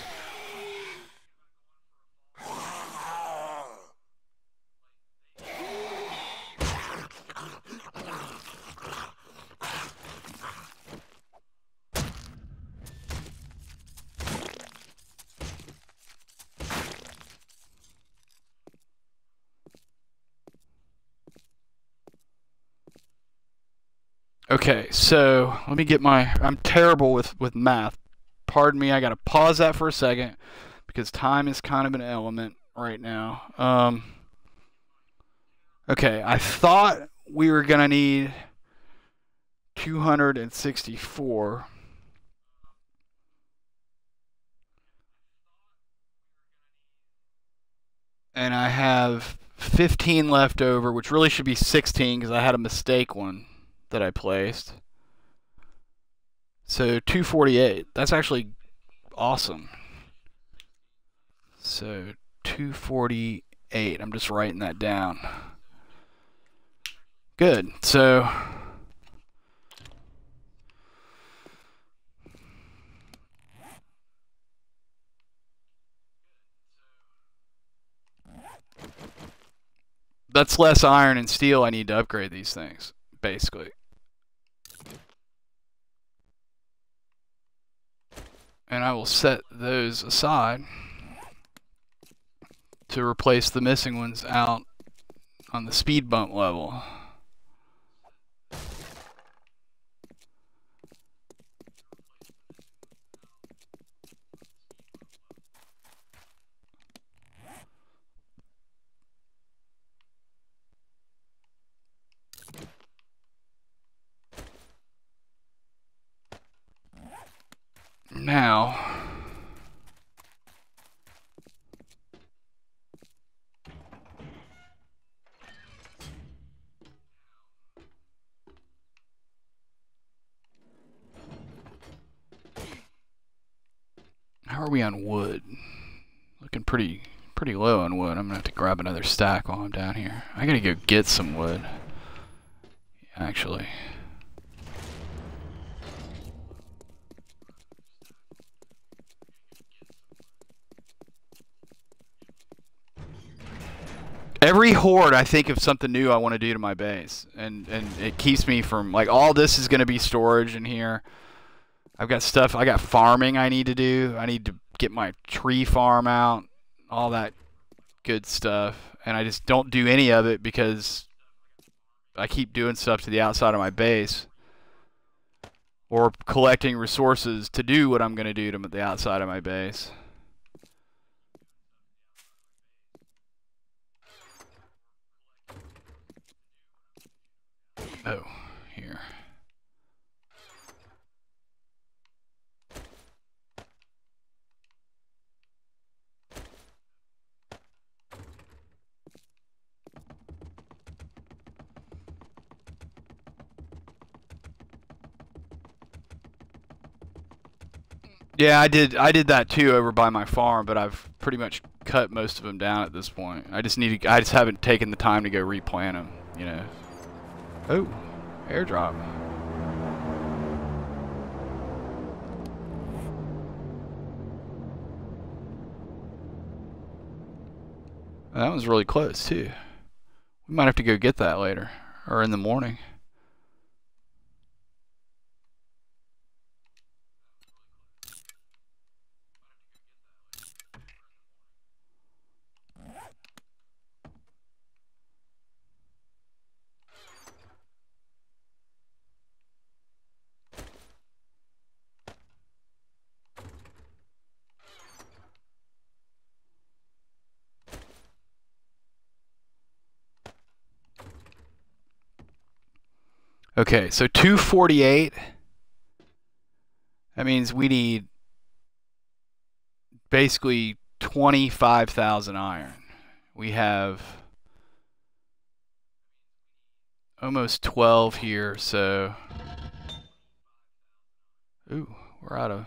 Okay, so let me get I'm terrible with math. Pardon me, I gotta pause that for a second because time is kind of an element right now. Okay, I thought we were gonna need 264. And I have 15 left over, which really should be 16 because I had a mistake one that I placed. So 248. That's actually awesome. So 248. I'm just writing that down. Good. So that's less iron and steel I need to upgrade these things, basically. And I will set those aside to replace the missing ones out on the speed bump level. Now, how are we on wood? Looking pretty low on wood. I'm gonna have to grab another stack while I'm down here. I gotta go get some wood, actually. Every horde, I think of something new I want to do to my base, and it keeps me from, like, all this is going to be storage in here. I've got stuff, I got farming I need to do. I need to get my tree farm out, all that good stuff, and I just don't do any of it because I keep doing stuff to the outside of my base, or collecting resources to do what I'm going to do to the outside of my base. Oh, here. Yeah, I did that too over by my farm, but I've pretty much cut most of them down at this point. I just haven't taken the time to go replant them, you know. Oh, airdrop. That was really close too. We might have to go get that later or in the morning. Okay, so 248. That means we need basically 25,000 iron. We have almost 12 here, so ooh, we're out of.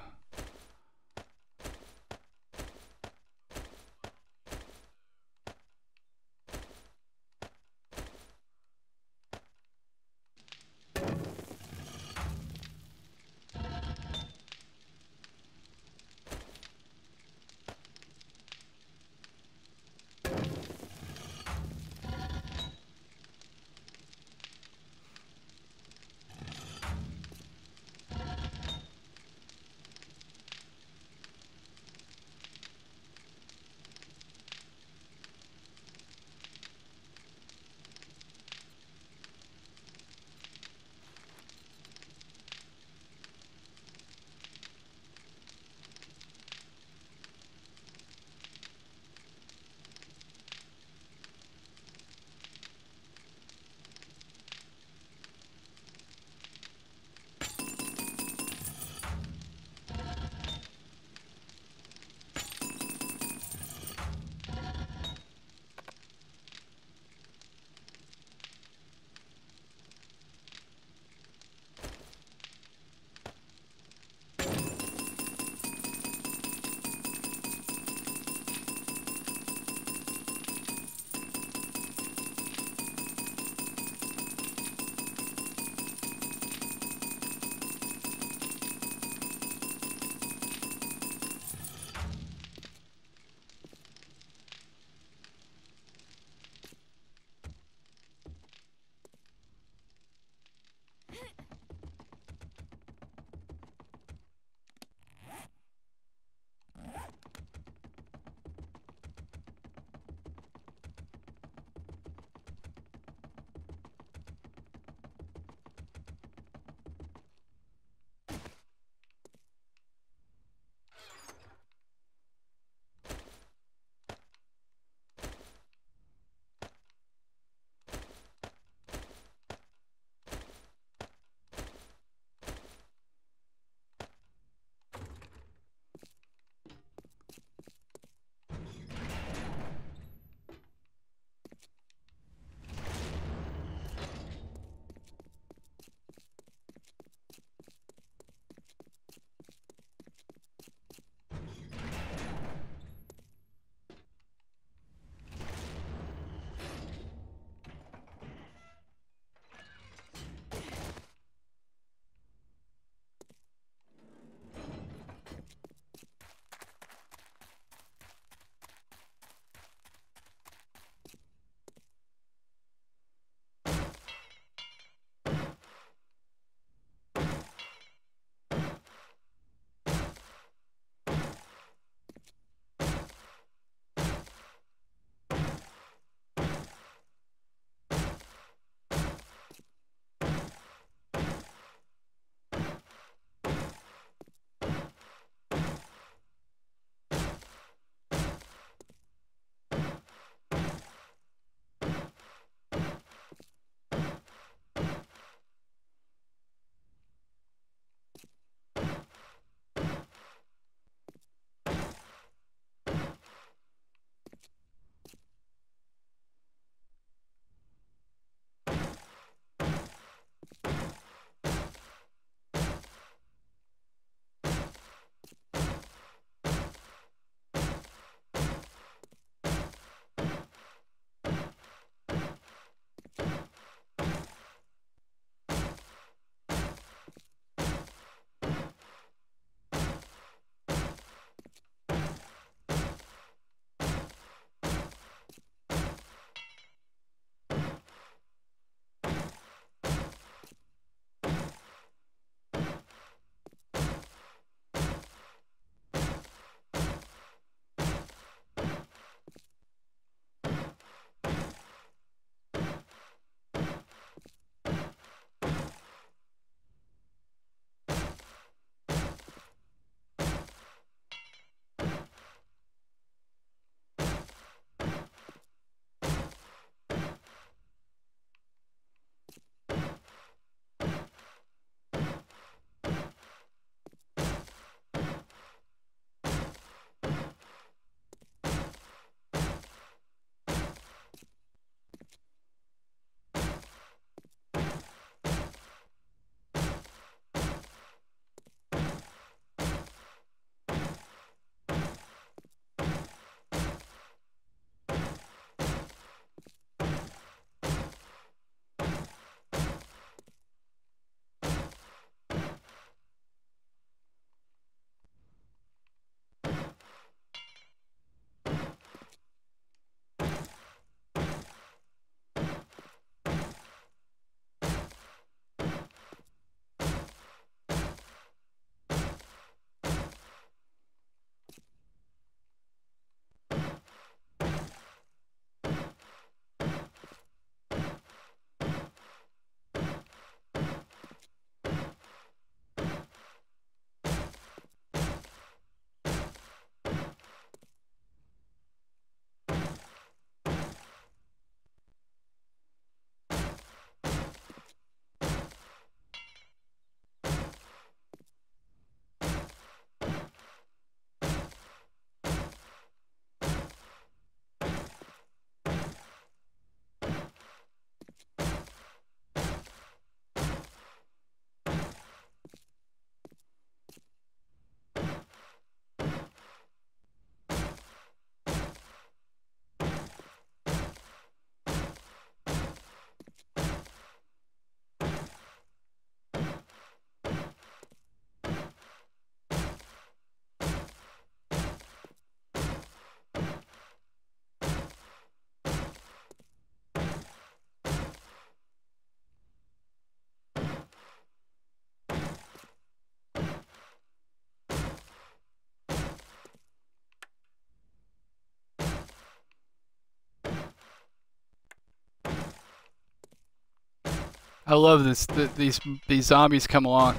I love this. These zombies come along.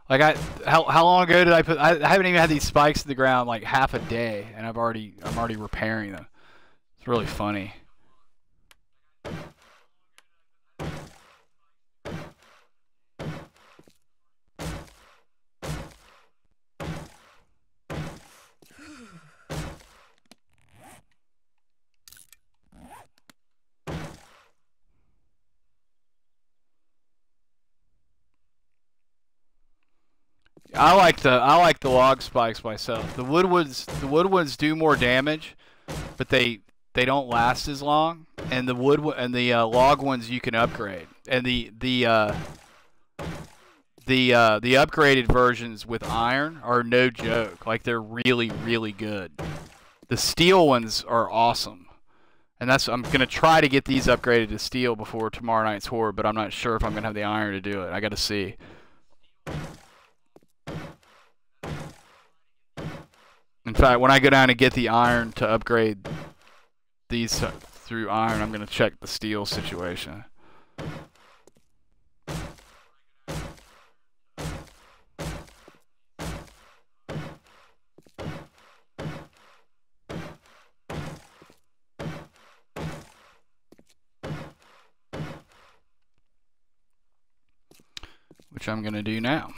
Like how long ago did I put? I haven't even had these spikes in the ground like half a day, and I'm already repairing them. It's really funny. I like the log spikes myself. The wood ones do more damage, but they don't last as long. And the log ones you can upgrade. And the upgraded versions with iron are no joke. Like they're really good. The steel ones are awesome. And I'm gonna try to get these upgraded to steel before tomorrow night's horde, but I'm not sure if I'm gonna have the iron to do it. I gotta see. In fact, when I go down and get the iron to upgrade these through iron, I'm going to check the steel situation. Which I'm going to do now.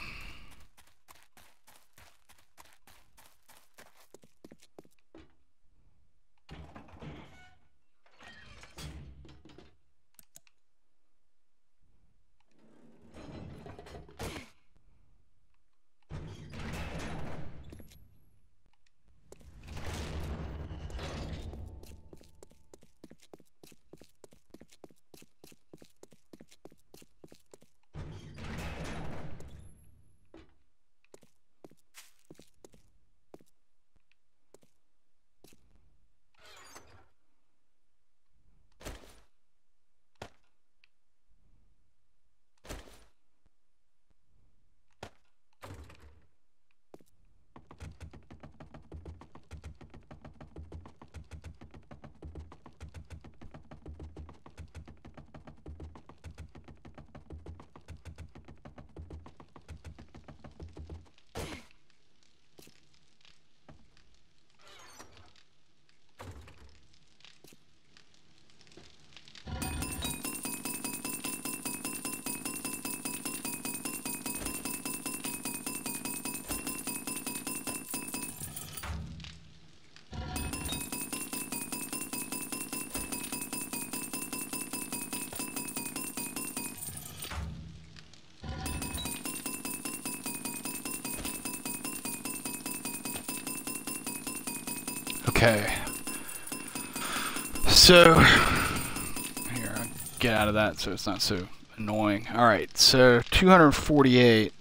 Okay. So, here, I'll get out of that so it's not so annoying. Alright, so 248.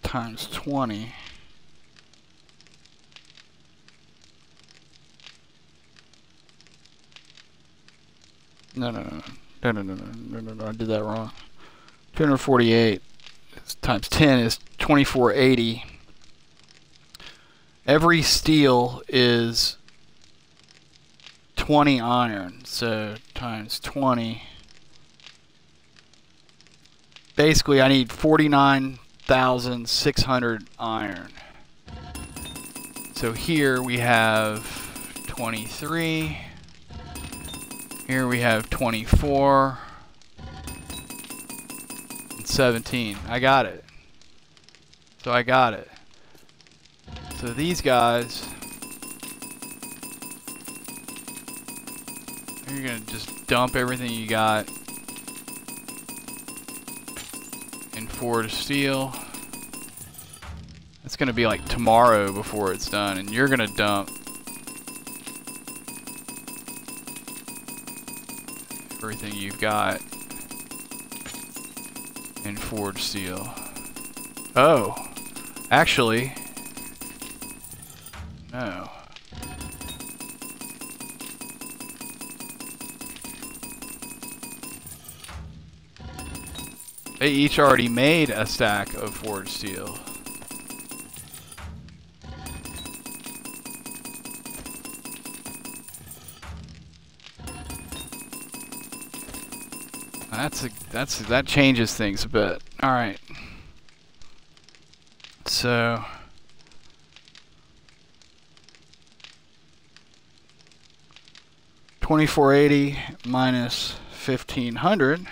Times 20. No, I did that wrong. 248 times 10 is 2480. Every steel is 20 iron, so times 20. Basically, I need 49,600 iron. So here we have 23. Here we have 24 and 17. I got it. So I got it. So these guys, you're gonna just dump everything you got in forged steel. It's gonna be like tomorrow before it's done, and you're gonna dump everything you've got in forged steel. Oh, actually, no. They each already made a stack of forged steel. that changes things a bit. All right. So 2480 minus 1500.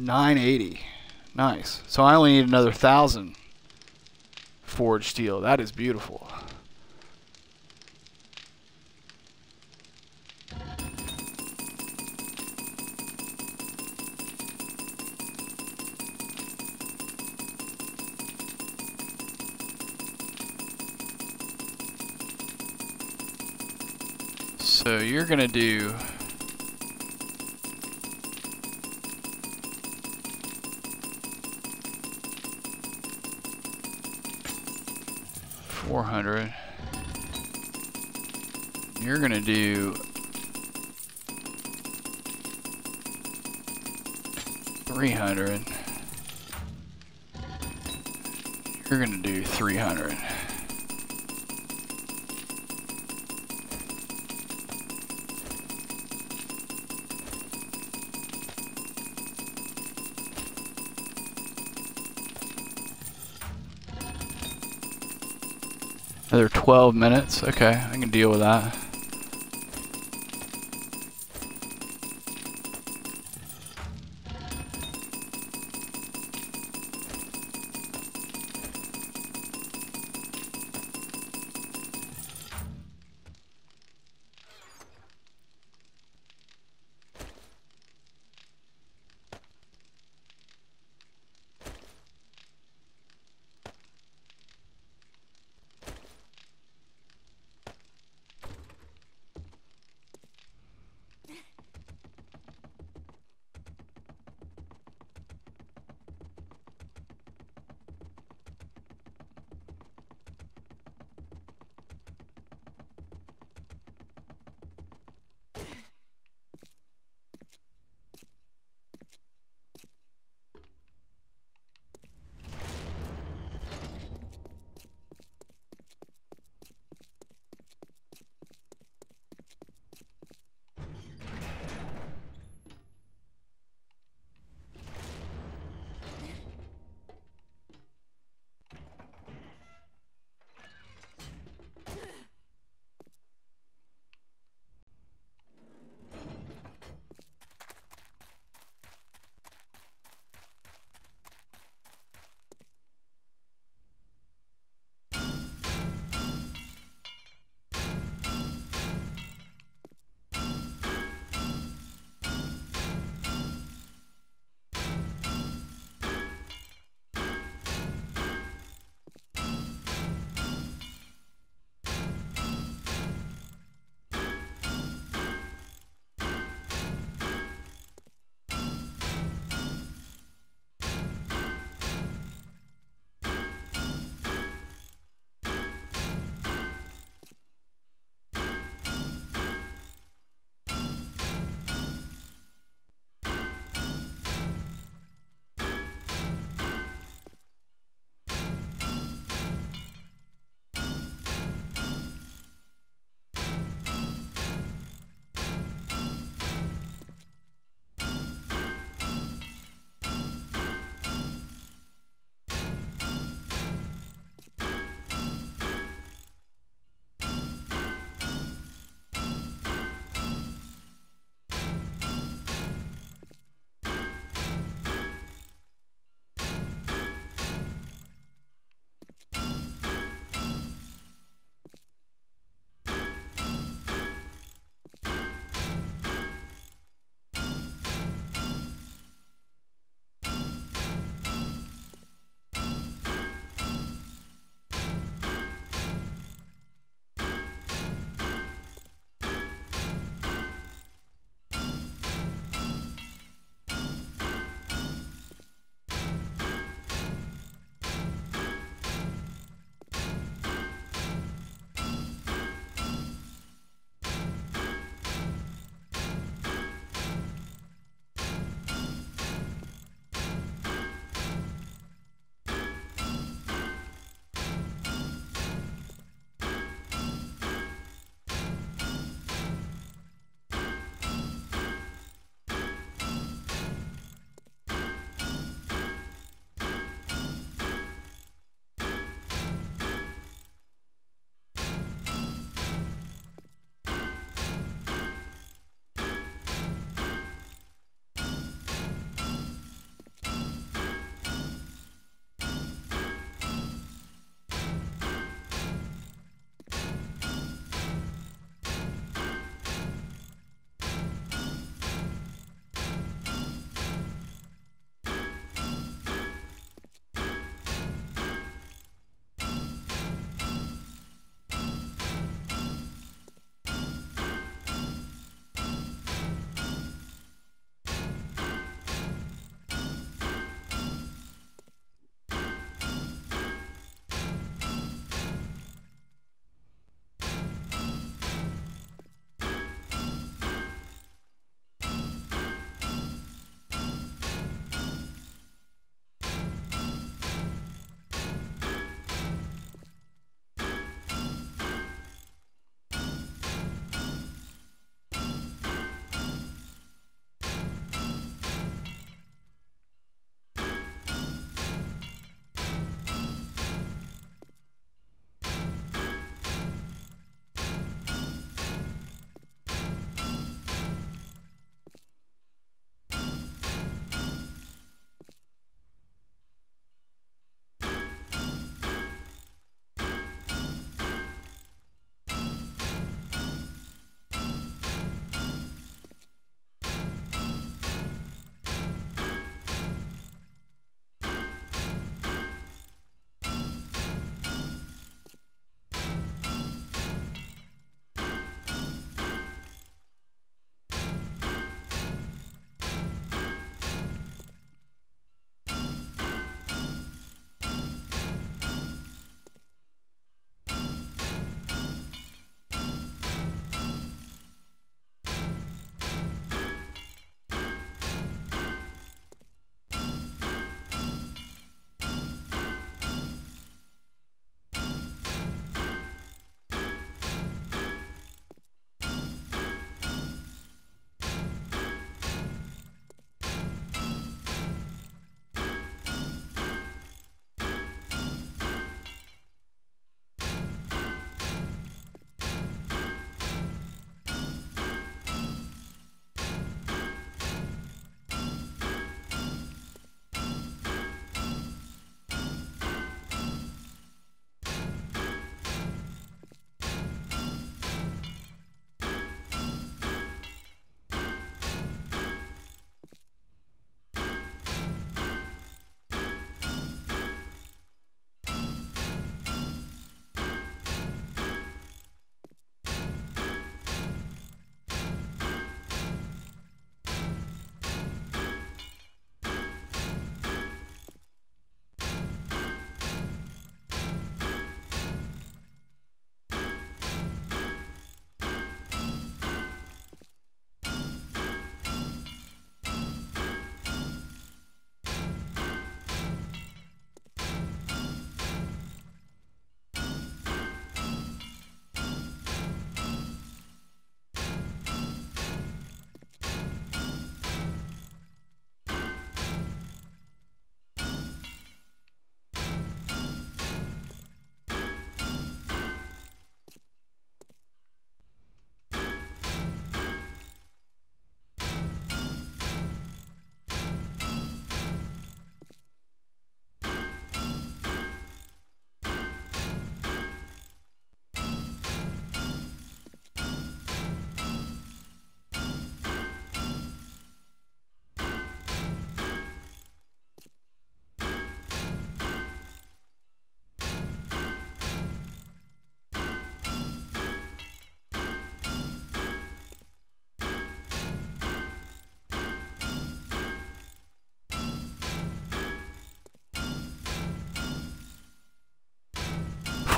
$980. Nice. So I only need another 1,000 forged steel. That is beautiful. So you're going to do 400. You're going to do 300. You're going to do 300. Another 12 minutes. Okay, I can deal with that.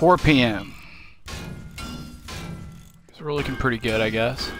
4 p.m. So we're looking pretty good, I guess.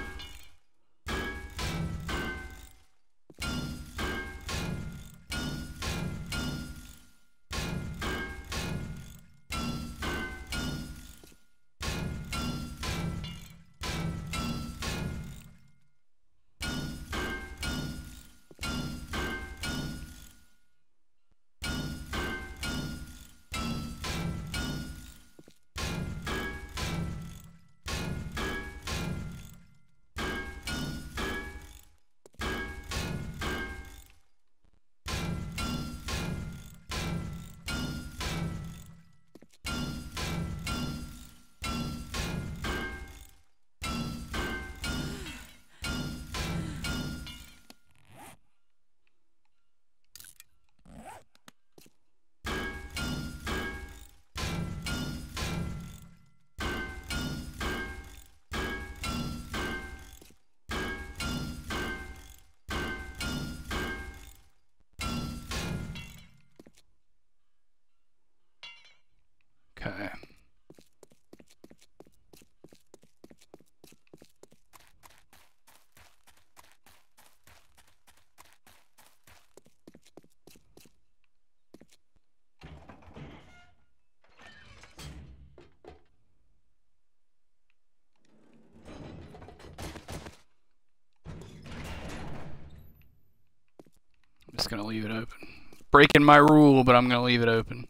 Okay. I'm just gonna leave it open. Breaking my rule, but I'm gonna leave it open.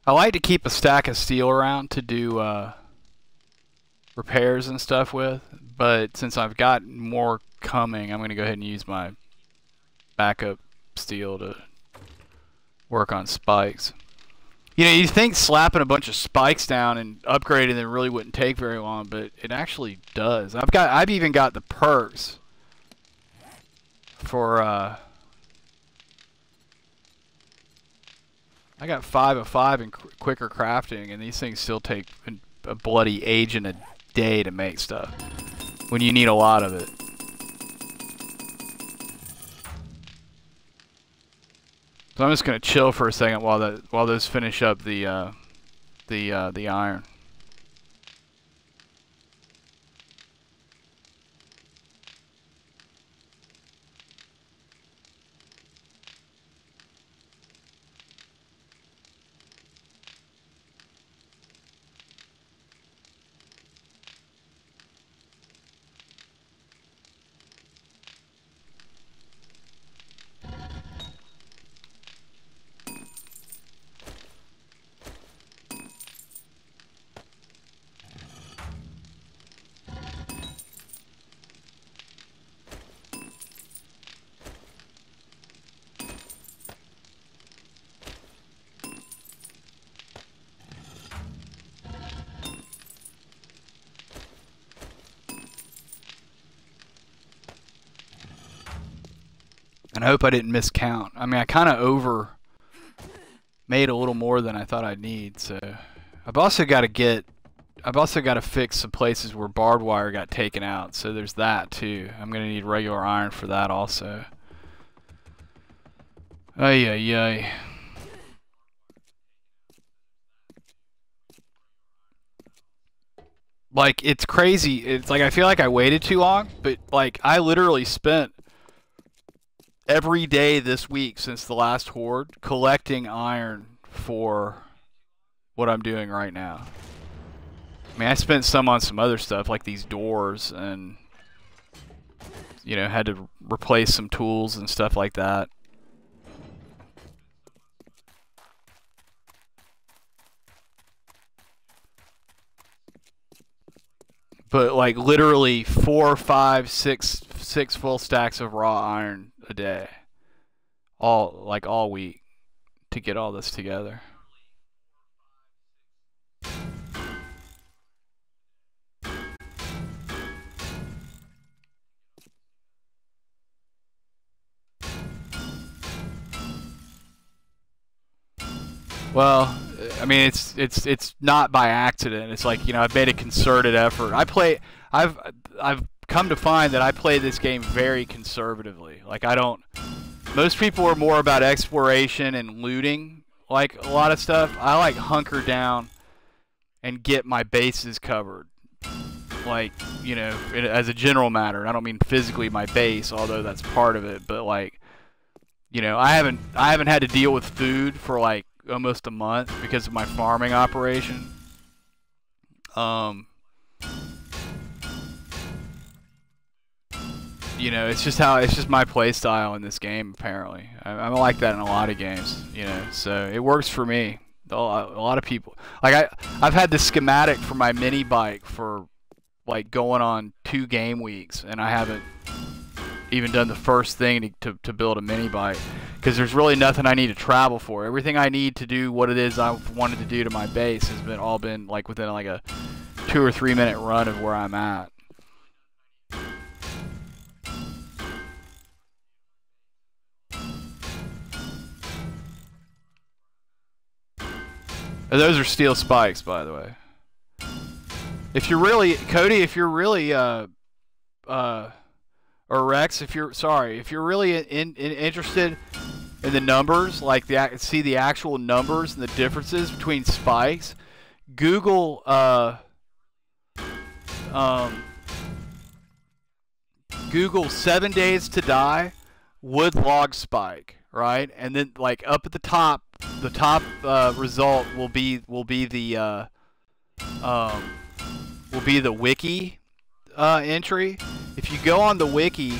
I like to keep a stack of steel around to do repairs and stuff with, but since I've got more coming, I'm going to go ahead and use my backup steel to work on spikes. You know, you think slapping a bunch of spikes down and upgrading them really wouldn't take very long, but it actually does. I've even got the perks for I got 5 of 5 in quicker crafting, and these things still take a bloody age and a day to make stuff when you need a lot of it. So I'm just gonna chill for a second while those finish up the iron. And I hope I didn't miscount. I mean, I kind of over made a little more than I thought I'd need. So I've also got to fix some places where barbed wire got taken out. So there's that too. I'm gonna need regular iron for that also. Ay ay ay. Like, it's crazy. It's like I feel like I waited too long, but like I literally spent every day this week since the last horde collecting iron for what I'm doing right now. I mean, I spent some on some other stuff like these doors and, you know, had to replace some tools and stuff like that. But like literally 4, 5, 6 full stacks of raw iron a day, all week to get all this together. Well, I mean, it's not by accident. It's like, you know, I've made a concerted effort. I've come to find that I play this game very conservatively. Like, I don't. Most people are more about exploration and looting, like a lot of stuff. I like hunker down and get my bases covered. Like, you know, as a general matter. I don't mean physically my base, although that's part of it. But like, you know, I haven't had to deal with food for like almost a month because of my farming operation. You know, it's just my play style in this game. Apparently, I'm like that in a lot of games. You know, so it works for me. A lot of people, like I've had the schematic for my mini bike for like going on 2 game weeks, and I haven't even done the first thing to build a mini bike, because there's really nothing I need to travel for. Everything I need to do what it is I wanted to do to my base has been like within like a 2 or 3 minute run of where I'm at. Those are steel spikes, by the way. If you're really, Cody, if you're really or Rex, if you're really interested in the numbers, like see the actual numbers and the differences between spikes, Google Google 7 Days to Die wood log spike, right? And then like up at the top result will be the wiki entry. If you go on the wiki,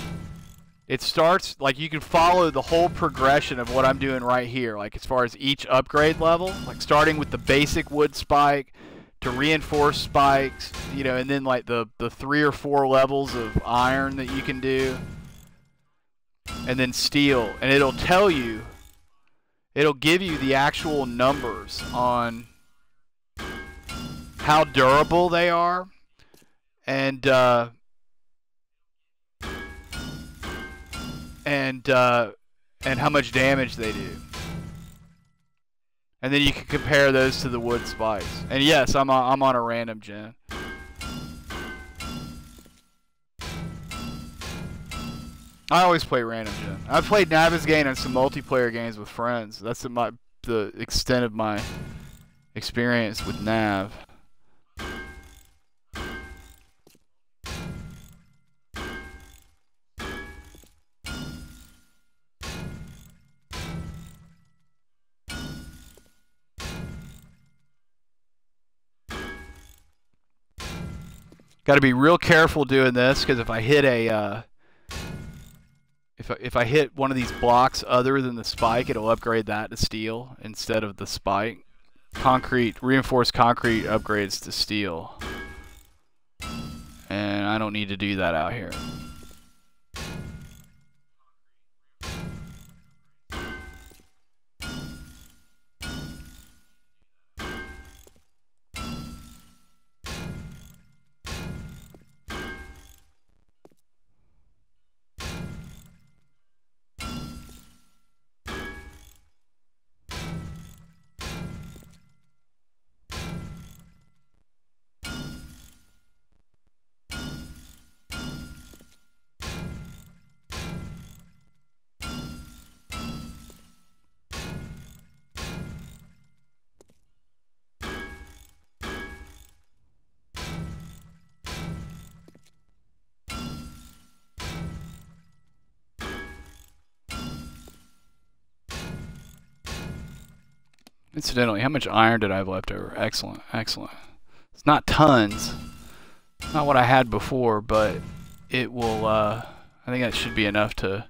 it starts like you can follow the whole progression of what I'm doing right here, like as far as each upgrade level, like starting with the basic wood spike to reinforced spikes, you know, and then like the 3 or 4 levels of iron that you can do, and then steel, and it'll give you the actual numbers on how durable they are, and how much damage they do. And then you can compare those to the wood spikes. And yes, I'm on a random gen. I always play random gen. I've played Navezgane and some multiplayer games with friends. That's the extent of my experience with Nav. Got to be real careful doing this, because if I hit a if I hit one of these blocks other than the spike, it'll upgrade that to steel instead of the spike. Reinforced concrete upgrades to steel, and I don't need to do that out here. Incidentally, how much iron did I have left over? Excellent, excellent. It's not tons. Not what I had before, but it will, I think that should be enough to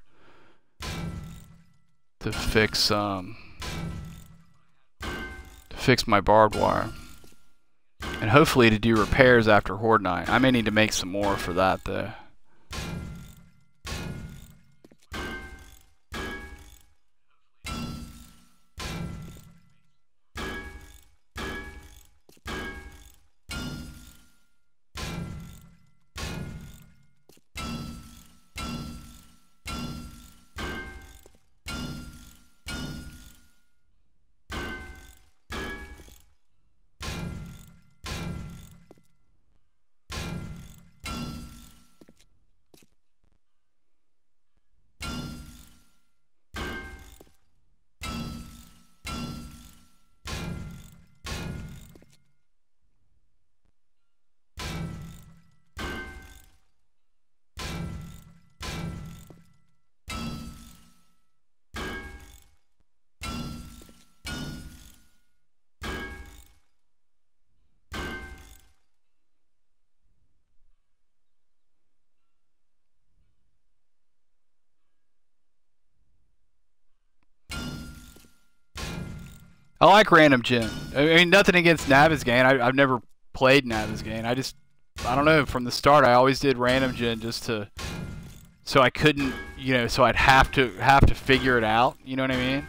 fix, my barbed wire. And hopefully to do repairs after Horde Night. I may need to make some more for that, though. I like random gen. I mean, nothing against Navezgane. I've never played Navezgane. I don't know. From the start, I always did random gen just to, so I couldn't, so I'd have to figure it out. You know what I mean?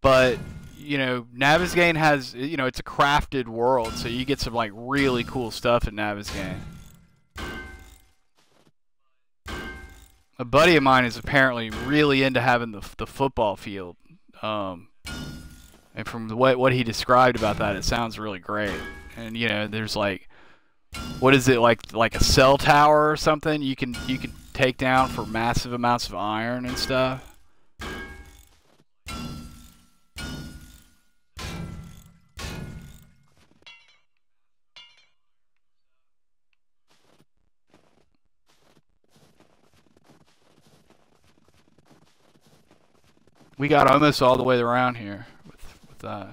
But Navezgane has, it's a crafted world, so you get some like really cool stuff in Navezgane. A buddy of mine is apparently really into having the football field, and from what he described about that, it sounds really great. And there's like, what is it, like a cell tower or something you can take down for massive amounts of iron and stuff. We got almost all the way around here with that.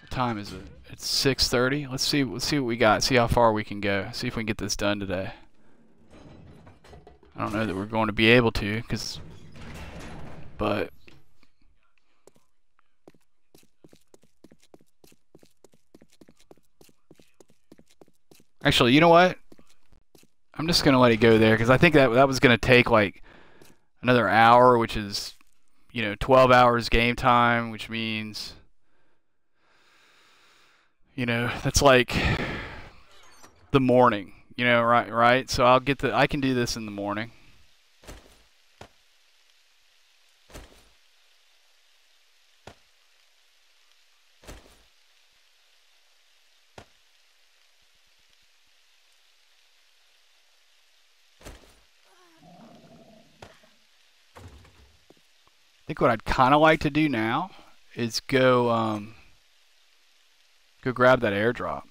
What time is it? It's 6:30. Let's see what we got. See how far we can go. See if we can get this done today. I don't know that we're going to be able to, but actually, you know what? I'm just gonna let it go there because I think that was gonna take like another hour, which is 12 hours game time, which means that's like the morning. Right? So I can do this in the morning. I think what I'd kind of like to do now is go grab that airdrop.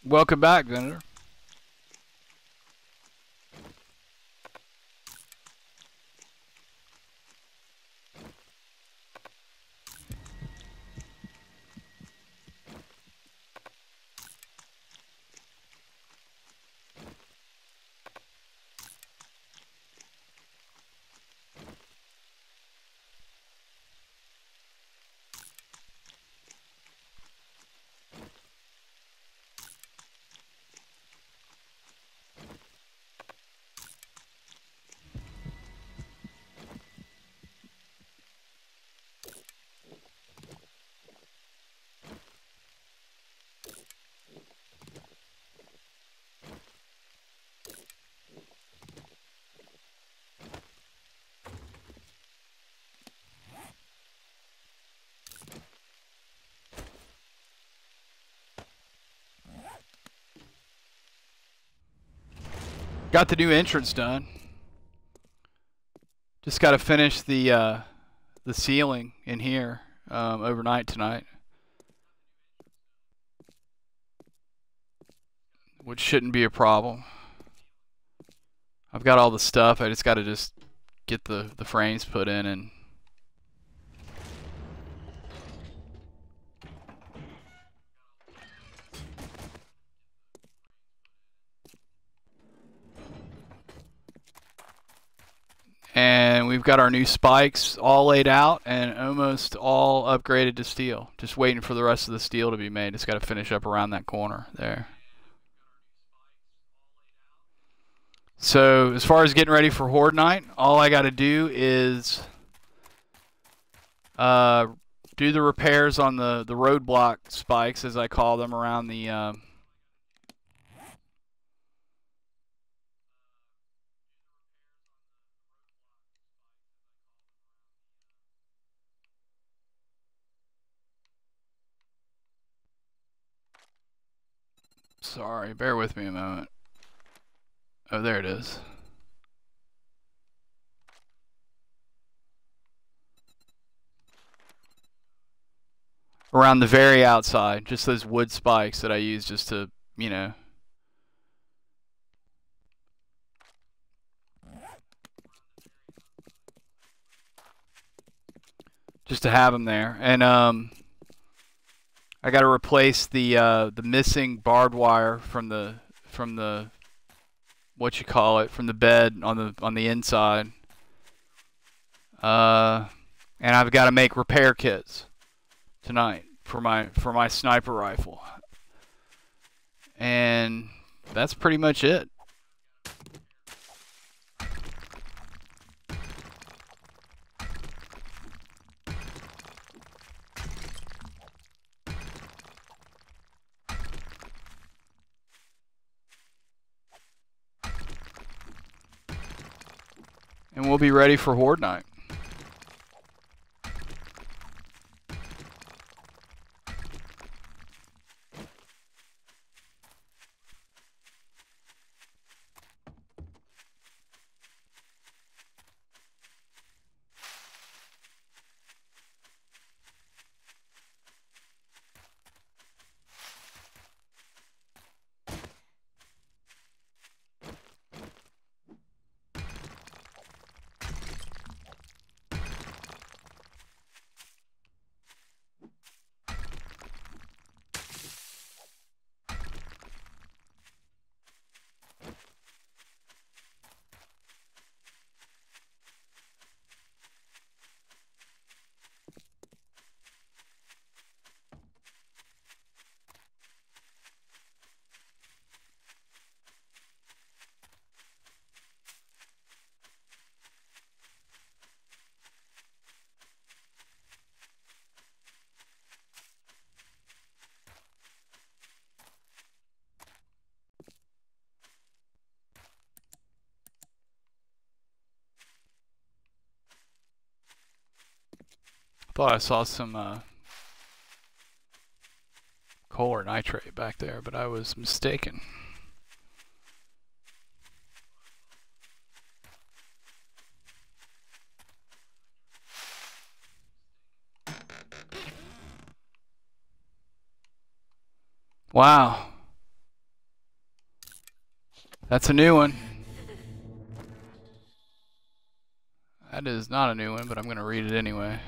Welcome back, Venator. Got the new entrance done. Just got to finish the ceiling in here overnight tonight, which shouldn't be a problem. I've got all the stuff. I just got to get the frames put in and we've got our new spikes all laid out and almost all upgraded to steel. Just waiting for the rest of the steel to be made. Just got to finish up around that corner there. So as far as getting ready for Horde Night, all I got to do is do the repairs on the roadblock spikes, as I call them, around the sorry, bear with me a moment. Oh, there it is. Around the very outside, just those wood spikes that I use just to, you know, just to have them there. And I got to replace the missing barbed wire from the what you call it, from the bed on the inside. And I've got to make repair kits tonight for my sniper rifle. And that's pretty much it. And we'll be ready for Horde Night. Thought I saw some coal or nitrate back there, but I was mistaken. Wow. That's a new one. That is not a new one, but I'm going to read it anyway.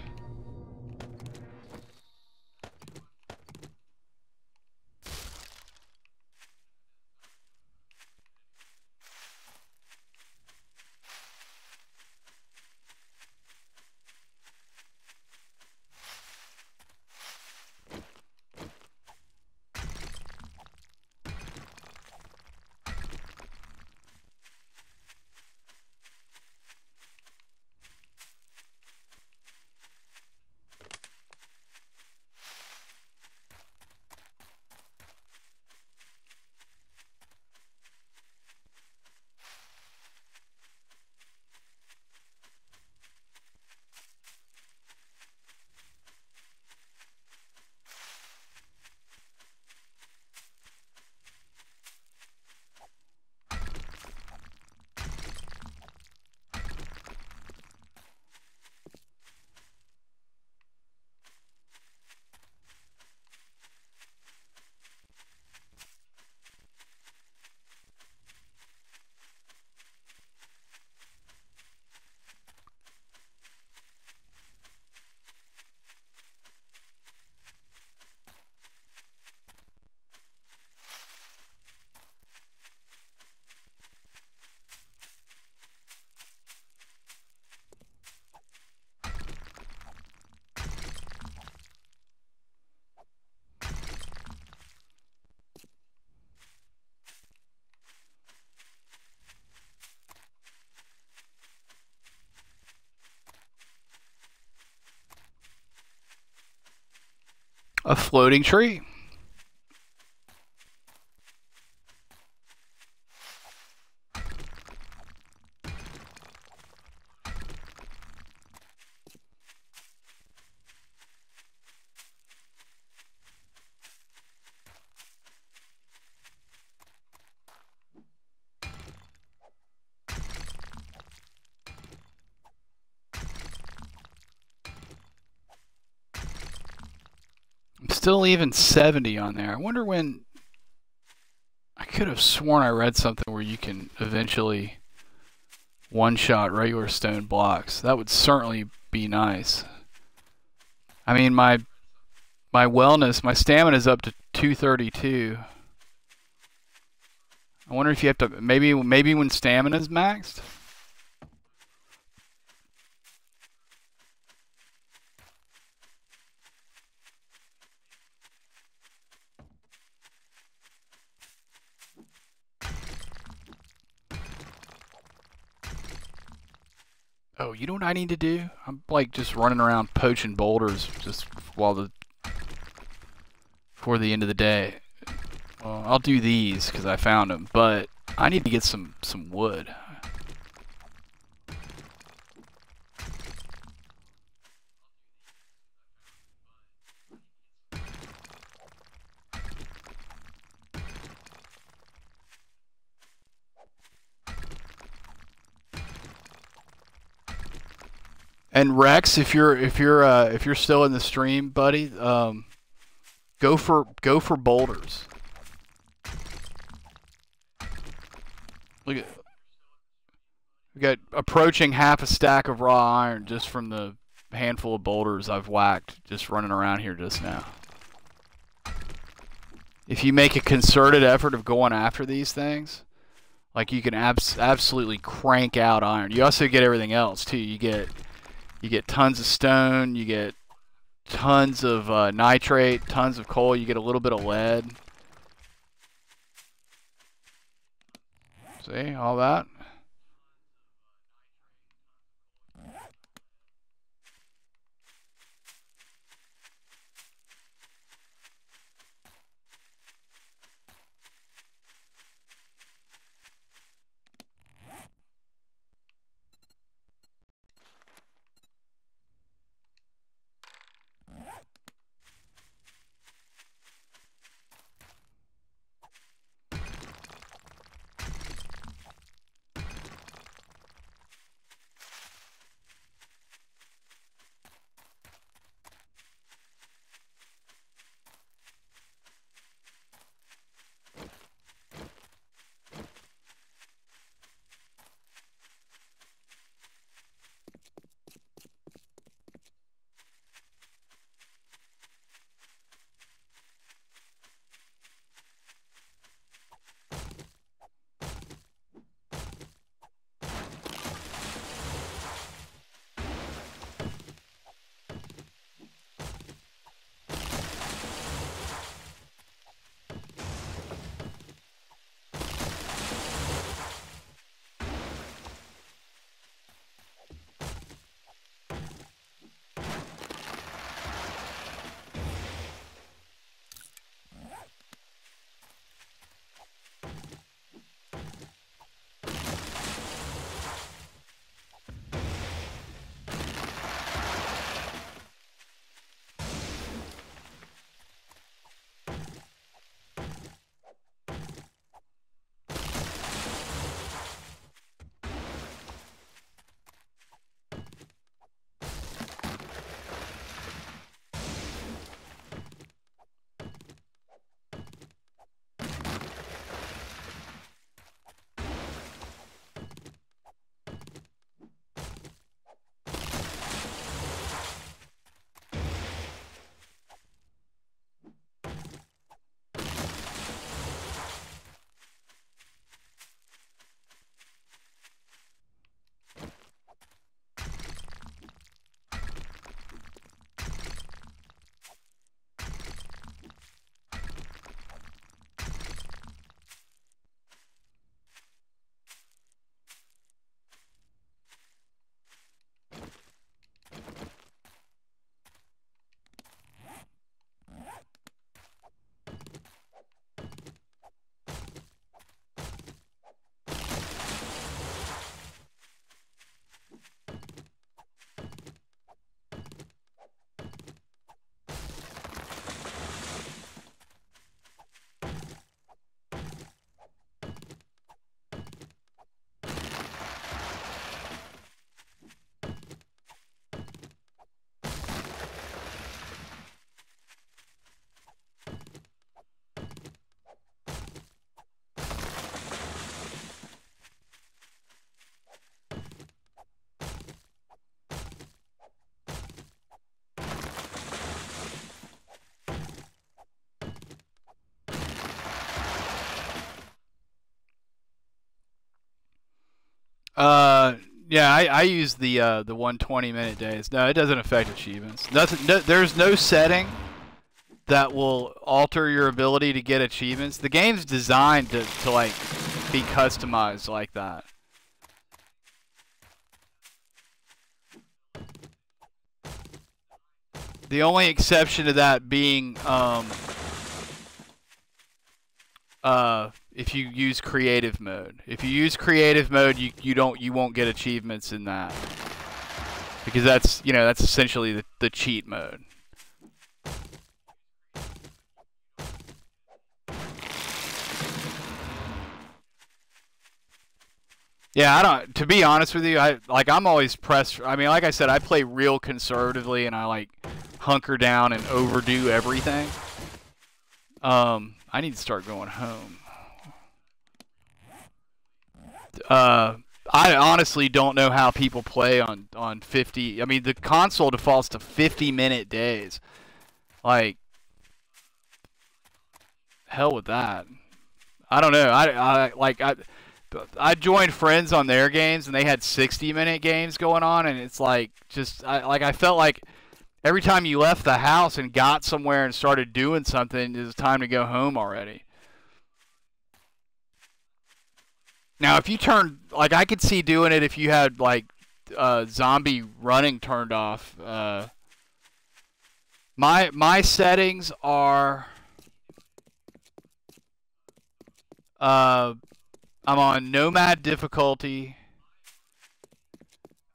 A floating tree. I'm still even 70 on there. I wonder when. I could have sworn I read something where you can eventually one-shot regular stone blocks. That would certainly be nice. I mean, my wellness, my stamina is up to 232. I wonder if you have to maybe when stamina is maxed. Oh, you know what I need to do? I'm like just running around poaching boulders just while before the end of the day. Well, I'll do these because I found them, but I need to get some wood. And Rex, if you're still in the stream, buddy, go for boulders. Look at we got approaching half a stack of raw iron just from the handful of boulders I've whacked just running around here just now. If you make a concerted effort of going after these things, like you can absolutely crank out iron. You also get everything else too. You get tons of stone. You get tons of nitrate, tons of coal. You get a little bit of lead. See all that? Uh, yeah, I use the 120-minute days. No, it doesn't affect achievements. Nothing. No, there's no setting that will alter your ability to get achievements. The game's designed to like be customized like that. The only exception to that being if you use creative mode. If you use creative mode, you won't get achievements in that, because that's essentially the cheat mode. Yeah, I don't. To be honest with you, I'm always pressed. I mean, like I said, I play real conservatively, and I like hunker down and overdo everything. I need to start going home. I honestly don't know how people play on 50. I mean, the console defaults to 50-minute days. Like, hell with that. I don't know. I joined friends on their games, and they had 60-minute games going on, and it's like I felt like every time you left the house and got somewhere and started doing something, it was time to go home already. Now, if you turn, like, I could see doing it if you had like zombie running turned off. My settings are I'm on Nomad difficulty.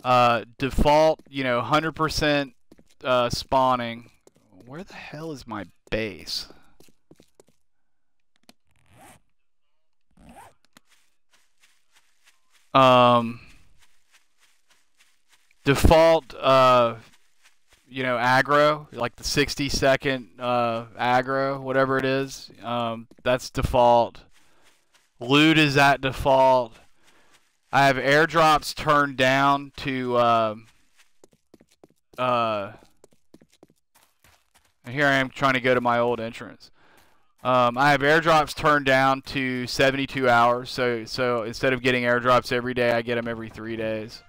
Default, 100% spawning. Where the hell is my base? Default, aggro, like the 60-second aggro, whatever it is. That's default. Loot is at default. I have airdrops turned down to here I am trying to go to my old entrance. I have airdrops turned down to 72 hours, so instead of getting airdrops every day, I get them every 3 days.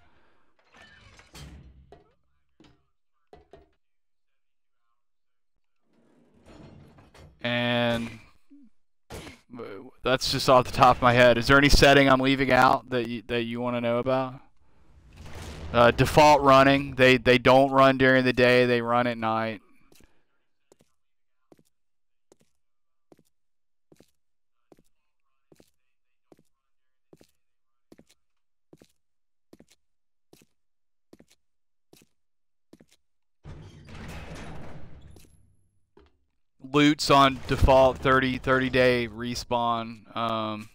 And that's just off the top of my head. Is there any setting I'm leaving out that you want to know about? Default running. They don't run during the day. They run at night. Loot's on default 30-day respawn.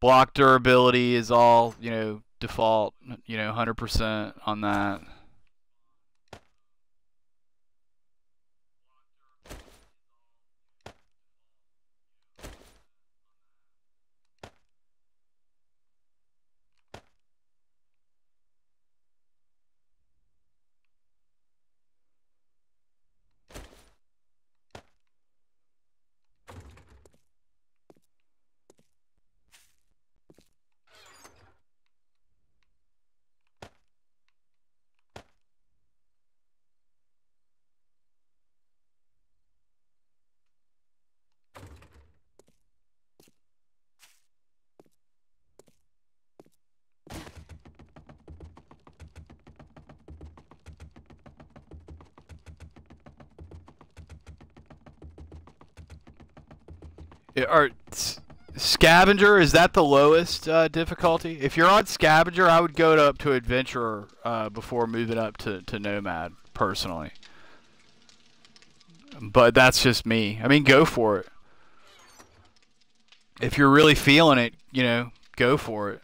Block durability is all, default, 100% on that. Scavenger, is that the lowest difficulty? If you're on Scavenger, I would go up to Adventurer before moving up to Nomad, personally. But that's just me. I mean, go for it. If you're really feeling it, go for it.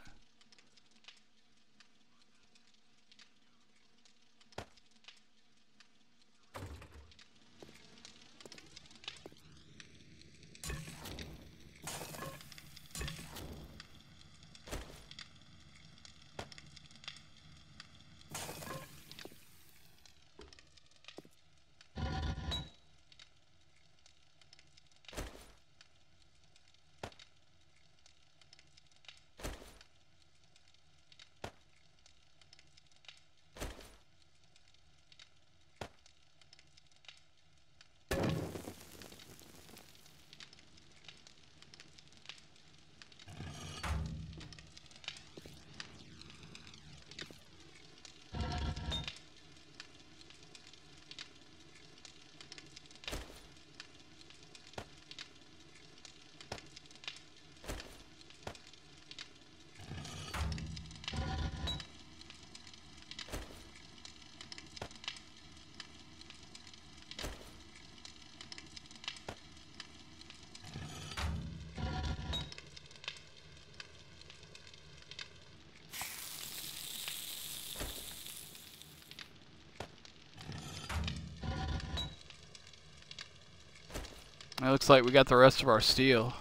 It looks like we got the rest of our steel.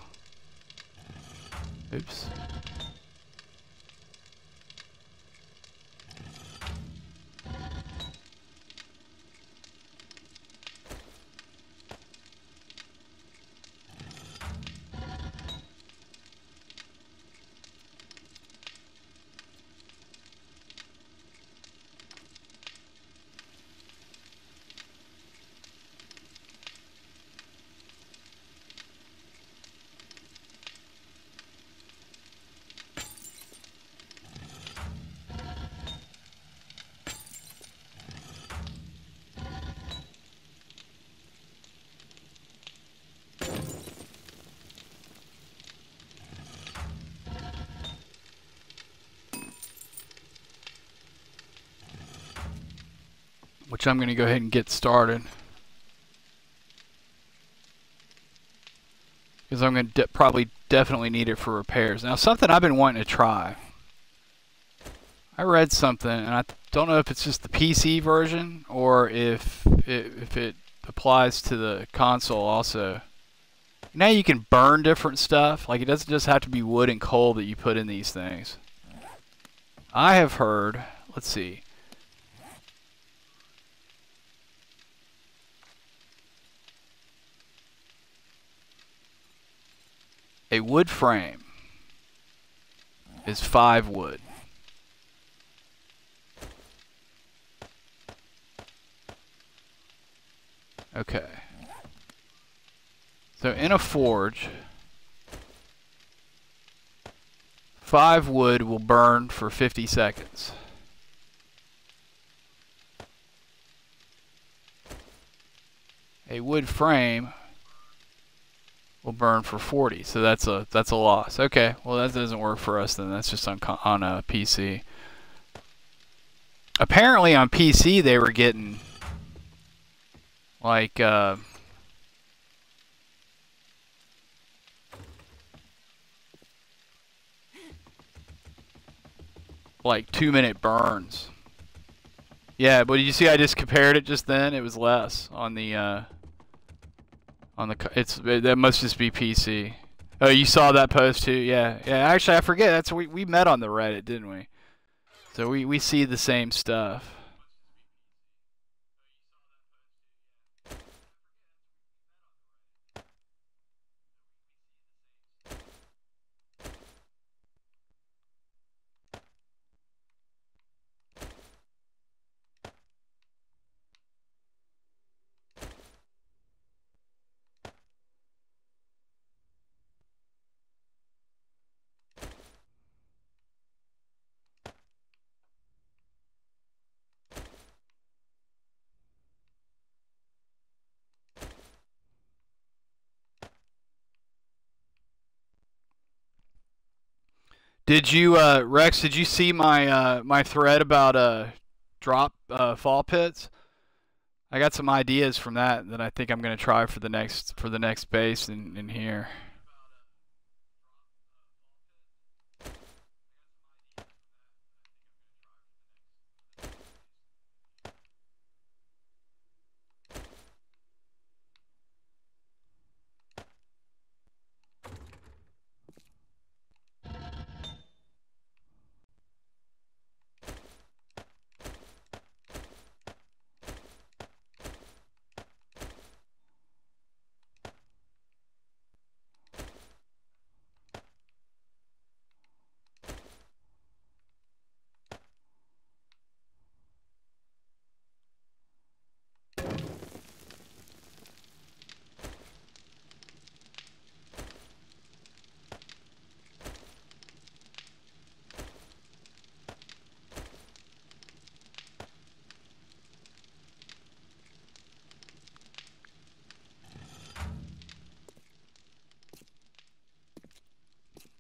Oops. Which I'm going to go ahead and get started. Because I'm going to probably definitely need it for repairs. Now, something I've been wanting to try. I read something, and I don't know if it's just the PC version or if it applies to the console also. Now you can burn different stuff. Like, it doesn't just have to be wood and coal that you put in these things. I have heard, let's see. A wood frame is 5 wood. Okay. So in a forge, 5 wood will burn for 50 seconds. A wood frame will burn for 40, so that's a loss. Okay, well that doesn't work for us then. That's just on a PC. Apparently on PC they were getting like like 2-minute burns. Yeah, but you see I just compared it just then. It was less on the that must just be PC. Oh, you saw that post too? Yeah. Yeah, actually I forget. That's we met on the Reddit, didn't we? So we see the same stuff. Did you, Rex? Did you see my my thread about drop fall pits? I got some ideas from that I think I'm gonna try for the next base in here.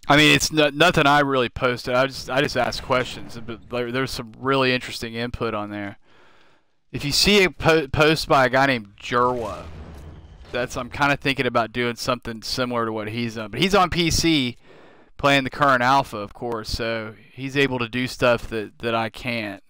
I mean, it's nothing I really posted. I just asked questions, but there's some really interesting input on there. If you see a post by a guy named Jerwa, I'm kind of thinking about doing something similar to what he's on. But he's on PC, playing the current alpha, of course, so he's able to do stuff that I can't.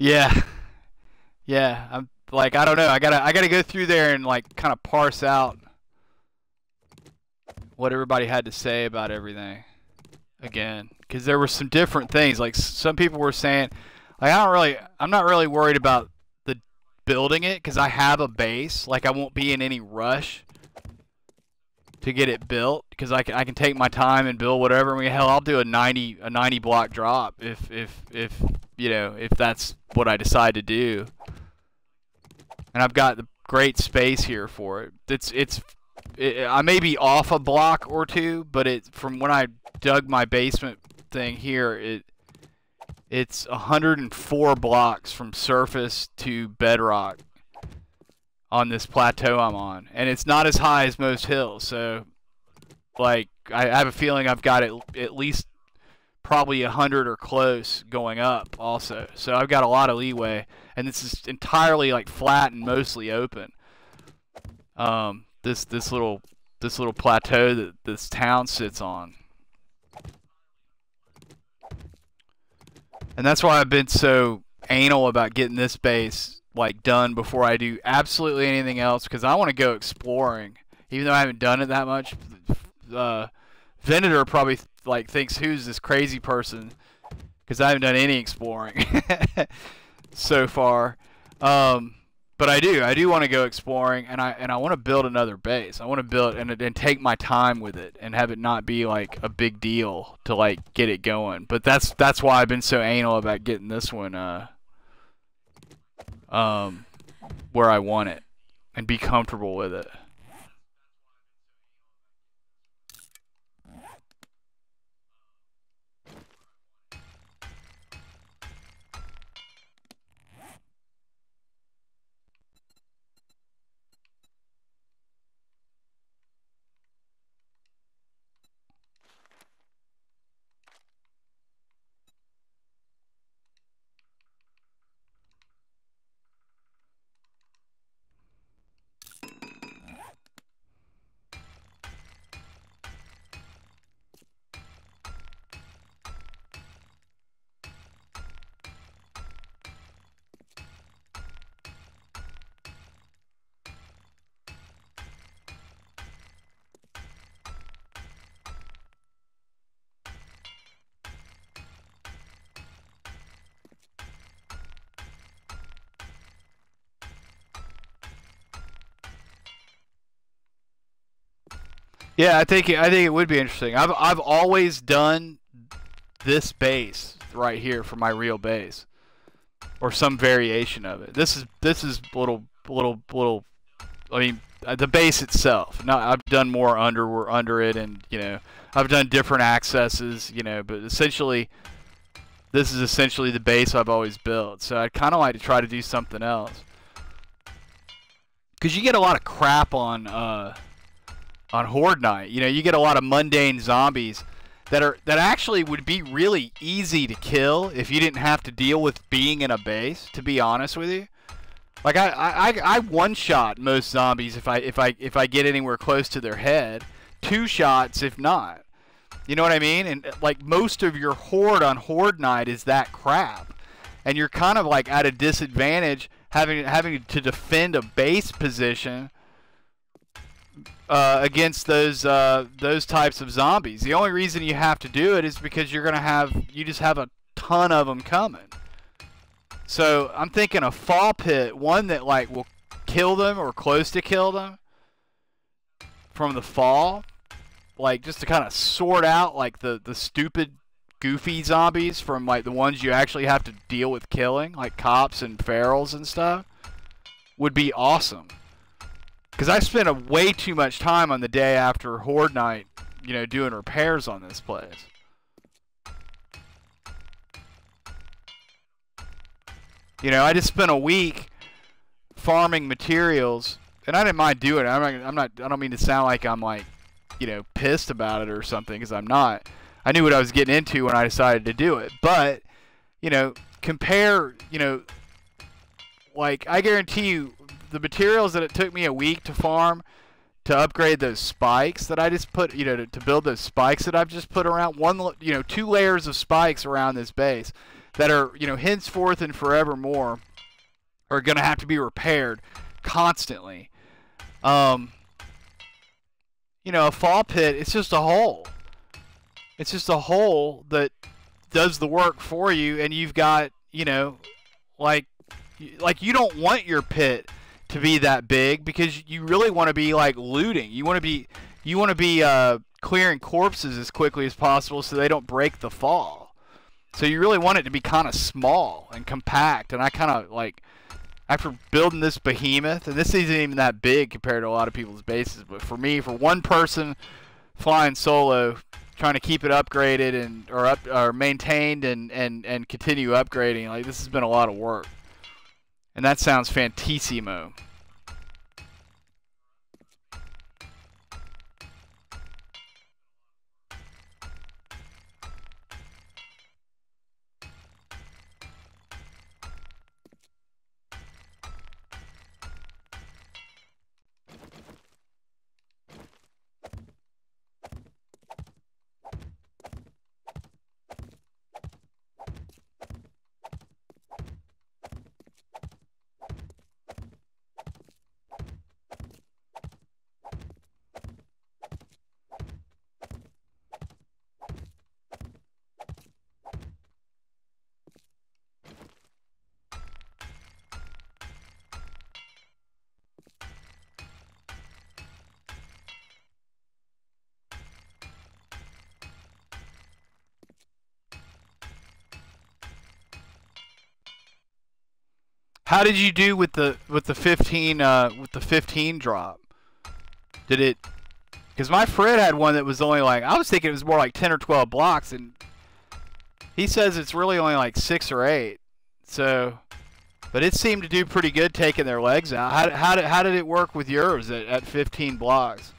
Yeah, yeah. I'm like, I don't know. I gotta go through there and like kind of parse out what everybody had to say about everything again, because there were some different things. Like some people were saying, like I'm not really worried about the building it because I have a base. Like I won't be in any rush to get it built because I can take my time and build whatever. I mean, hell, I'll do a 90 block drop if you know, if that's what I decide to do. And I've got the great space here for it. I may be off a block or two, but from when I dug my basement thing here, it's 104 blocks from surface to bedrock on this plateau I'm on, and it's not as high as most hills. So, like, I have a feeling I've got it at least probably 100 or close going up also. So I've got a lot of leeway, and this is entirely like flat and mostly open. This little plateau that this town sits on. And that's why I've been so anal about getting this base like done before I do absolutely anything else, because I want to go exploring. Even though I haven't done it that much, Venator probably like thinks, who's this crazy person, because I haven't done any exploring so far. But I do want to go exploring, and I want to build another base. I want to build and take my time with it and have it not be like a big deal to like get it going. But that's why I've been so anal about getting this one where I want it and be comfortable with it. Yeah, I think it would be interesting. I've always done this base right here for my real base, or some variation of it. This is little. I mean, the base itself. No, I've done more under it, and you know, I've done different accesses. You know, but essentially, this is essentially the base I've always built. So I'd kind of like to try to do something else, because you get a lot of crap on Horde Night. You know, you get a lot of mundane zombies that actually would be really easy to kill if you didn't have to deal with being in a base, to be honest with you. Like I one shot most zombies if I get anywhere close to their head. 2 shots if not. You know what I mean? And like most of your horde on Horde Night is that crap. And you're kind of like at a disadvantage having to defend a base position against those types of zombies. The only reason you have to do it is because you just have a ton of them coming. So I'm thinking a fall pit, one that like will kill them or close to kill them from the fall, like just to kind of sort out like the stupid goofy zombies from like the ones you actually have to deal with killing, like cops and ferals and stuff, would be awesome. Because I spent a way too much time on the day after Horde Night, you know, doing repairs on this place. You know, I just spent a week farming materials, and I didn't mind doing it. I don't mean to sound like I'm like, you know, pissed about it or something, because I'm not. I knew what I was getting into when I decided to do it. But, you know, compare, you know, like I guarantee you, the materials that it took me a week to farm to upgrade those spikes that I just put, you know, to build those spikes that I've just put around 2 layers of spikes around this base. that are, you know, henceforth and forevermore are going to have to be repaired constantly. You know, a fall pit, it's just a hole. It's just a hole that does the work for you, and you've got, you know, like you don't want your pit to be that big because you really want to be like looting. You want to be clearing corpses as quickly as possible so they don't break the fall. So you really want it to be kind of small and compact. And I kind of like, after building this behemoth, and this isn't even that big compared to a lot of people's bases, but for me, for one person flying solo, trying to keep it upgraded and or maintained and continue upgrading, like, this has been a lot of work. And that sounds fantissimo. How did you do with the 15 drop? Did it? Because my Fred had one that was only like, I was thinking it was more like 10 or 12 blocks, and he says it's really only like 6 or 8. So, but it seemed to do pretty good taking their legs out. How did it work with yours at 15 blocks?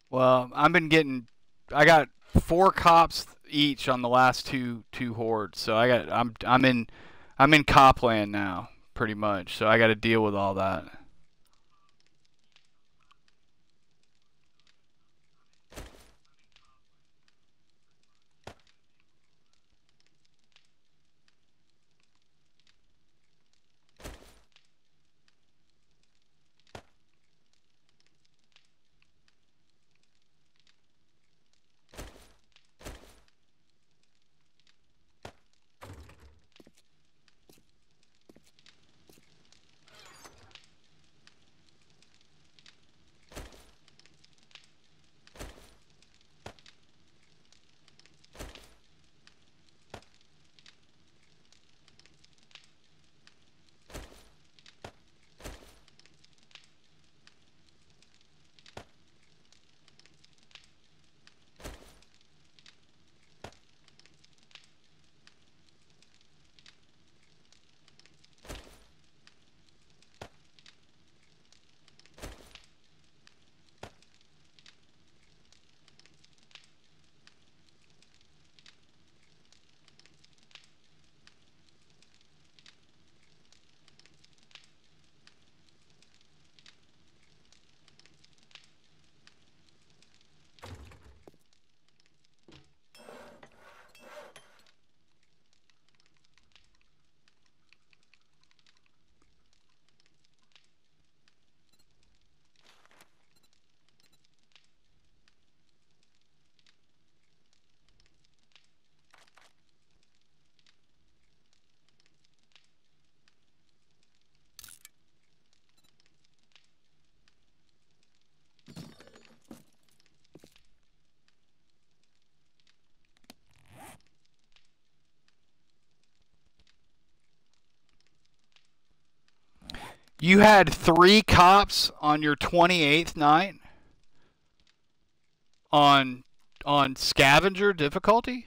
Well, I got 4 cops each on the last two hordes, so I'm in copland now, pretty much. So I got to deal with all that. You had 3 cops on your 28th night on scavenger difficulty?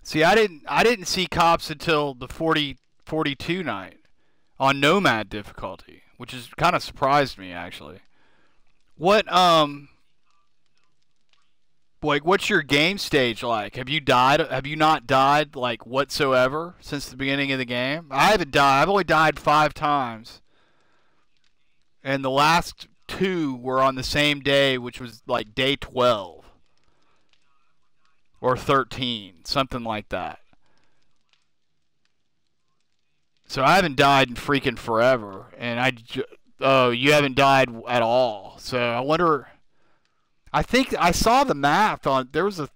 See, I didn't see cops until the 42 night on nomad difficulty, which is kind of surprised me actually. What like what's your game stage like? Have you not died like whatsoever since the beginning of the game? I haven't died. I've only died 5 times. And the last 2 were on the same day, which was like day 12 or 13, something like that. So I haven't died in freaking forever, and oh, you haven't died at all. So I wonder. I think I saw the math on. There was a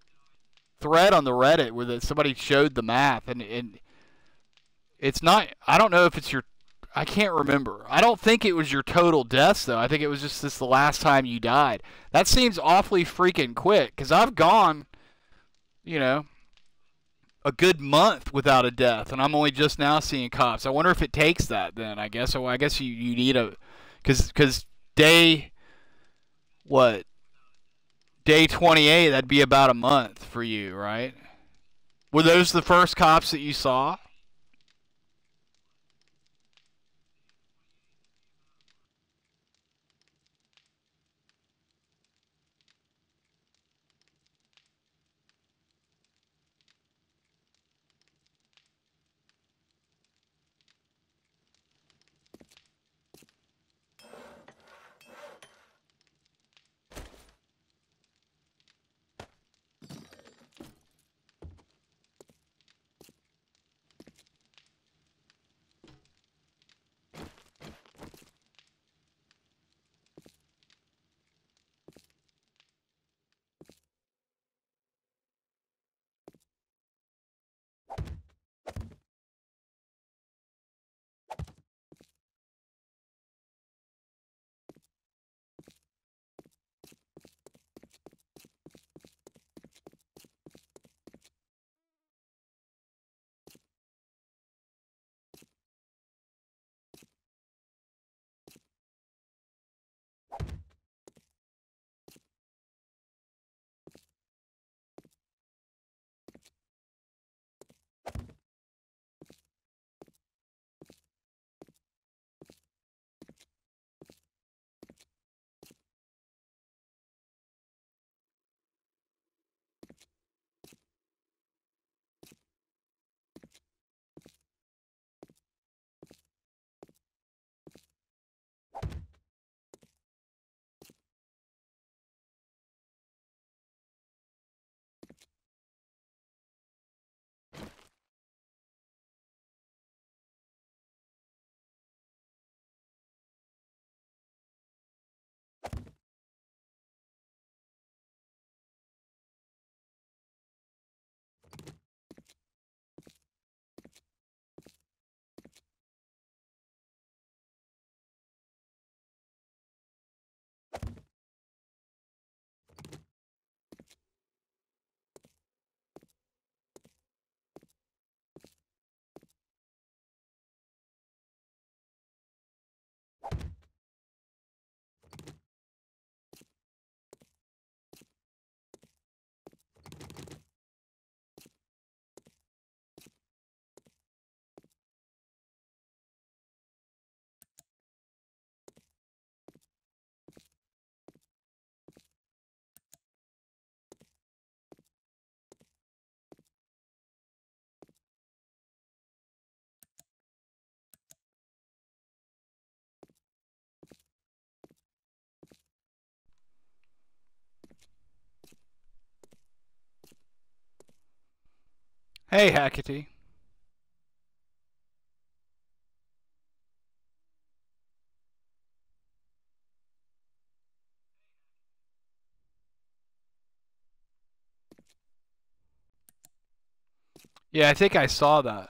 thread on the Reddit where somebody showed the math, and it's not. I don't know if it's your. I can't remember. I don't think it was your total deaths though. I think it was just this the last time you died. That seems awfully freaking quick because I've gone, you know, a good month without a death, and I'm only just now seeing cops. I wonder if it takes that then. I guess. So I guess you need a, because day what day 28, that'd be about a month for you, right? Were those the first cops that you saw? Hey, Hackety. Yeah, I think I saw that.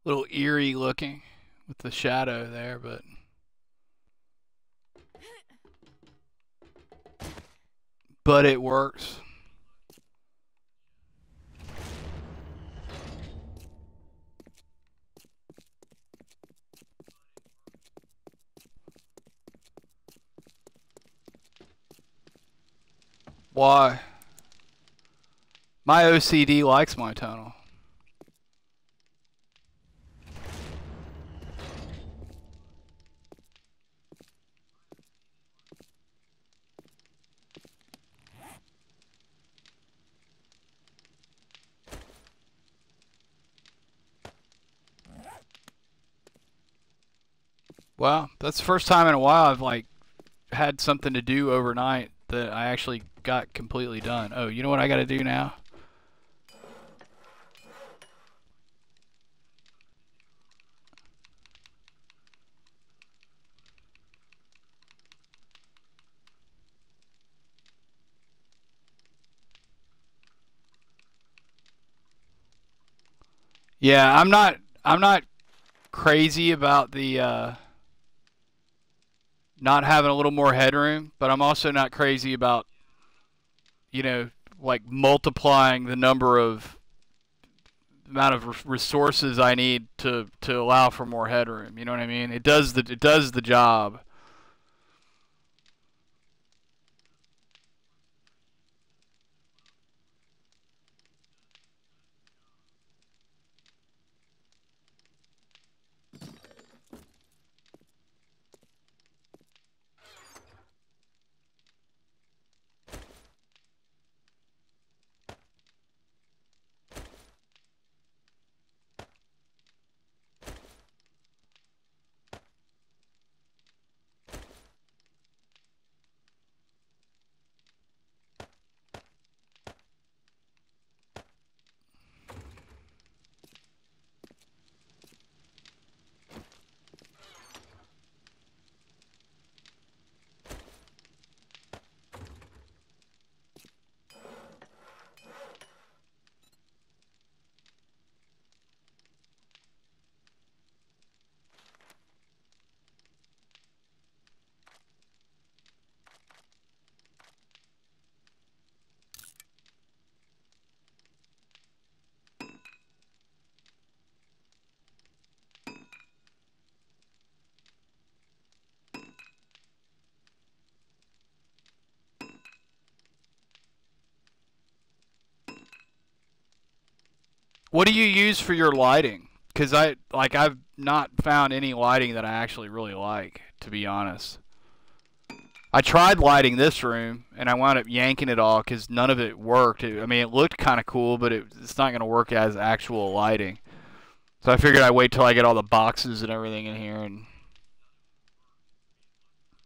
A little eerie looking with the shadow there, but it works. Why? My OCD likes my tunnel. Wow, that's the first time in a while I've like had something to do overnight that I actually got completely done. Oh, you know what I got to do now? Yeah, I'm not crazy about the not having a little more headroom, but I'm also not crazy about, you know, like multiplying the number of amount of resources I need to allow for more headroom. You know what I mean? It does the job. What do you use for your lighting? Because I've not found any lighting that I actually really like, to be honest. I tried lighting this room, and I wound up yanking it all because none of it worked. I mean, it looked kind of cool, but it's not going to work as actual lighting. So I figured I'd wait till I get all the boxes and everything in here and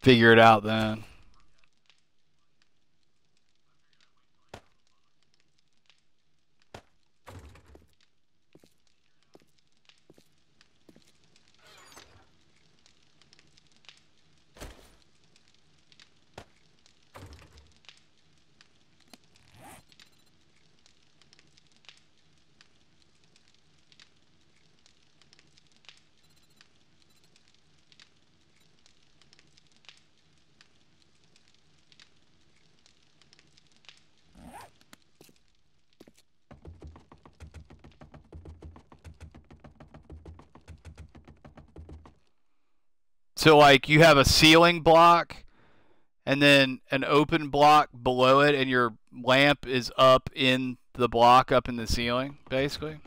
figure it out then. So like you have a ceiling block and then an open block below it, and your lamp is up in the block up in the ceiling, basically.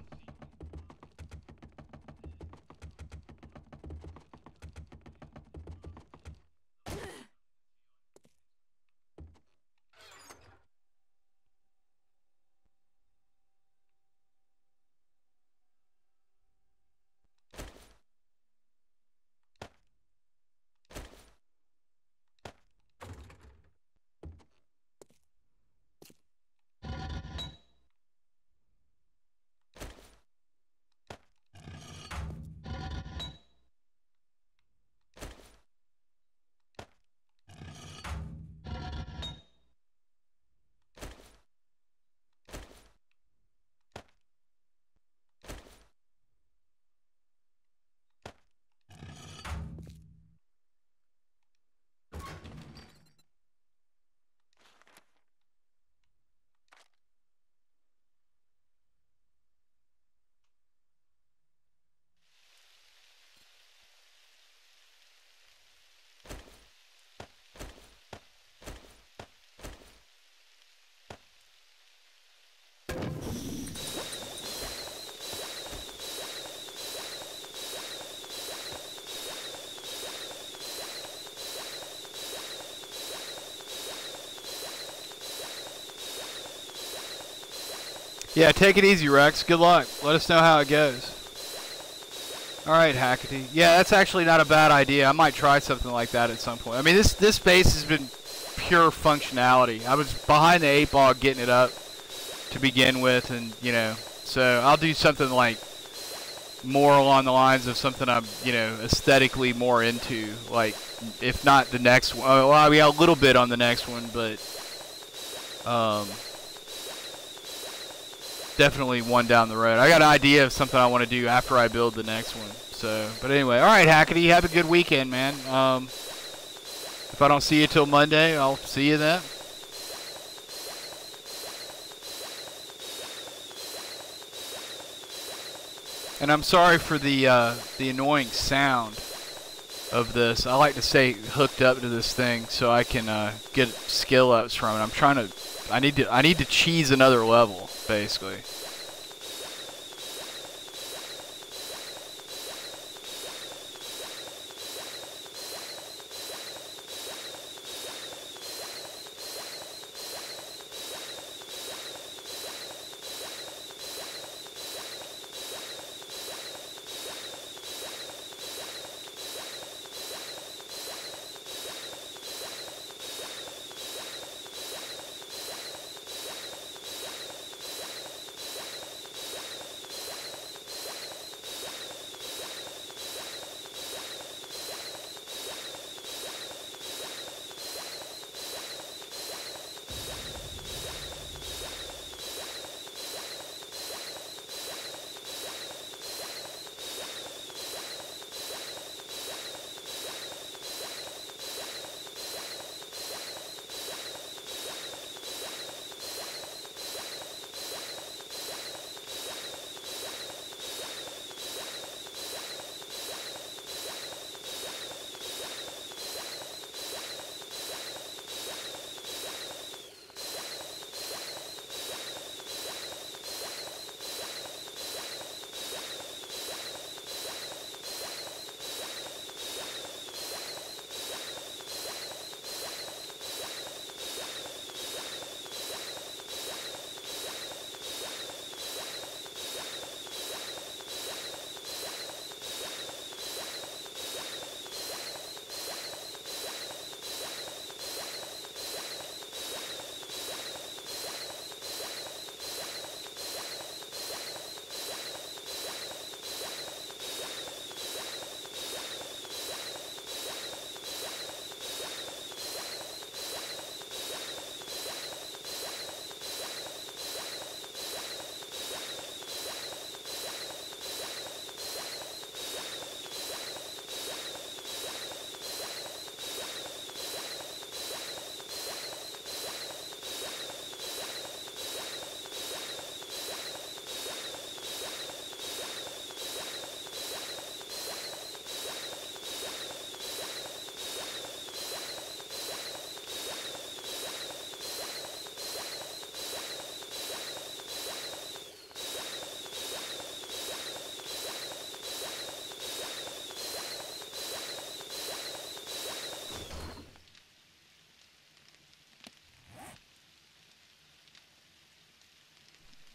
Yeah, take it easy, Rex. Good luck. Let us know how it goes. All right, Hackety. Yeah, that's actually not a bad idea. I might try something like that at some point. I mean, this base has been pure functionality. I was behind the eight ball getting it up to begin with, and you know, so I'll do something like more along the lines of something I'm, you know, aesthetically more into. Like, if not the next one, well, I mean, a little bit on the next one, but definitely one down the road. I got an idea of something I want to do after I build the next one. So, but anyway, all right, Hackety, have a good weekend, man. If I don't see you till Monday, I'll see you then. And I'm sorry for the annoying sound of this. I like to stay hooked up to this thing so I can get skill ups from it. I'm trying to. I need to cheese another level, basically.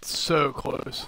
So close.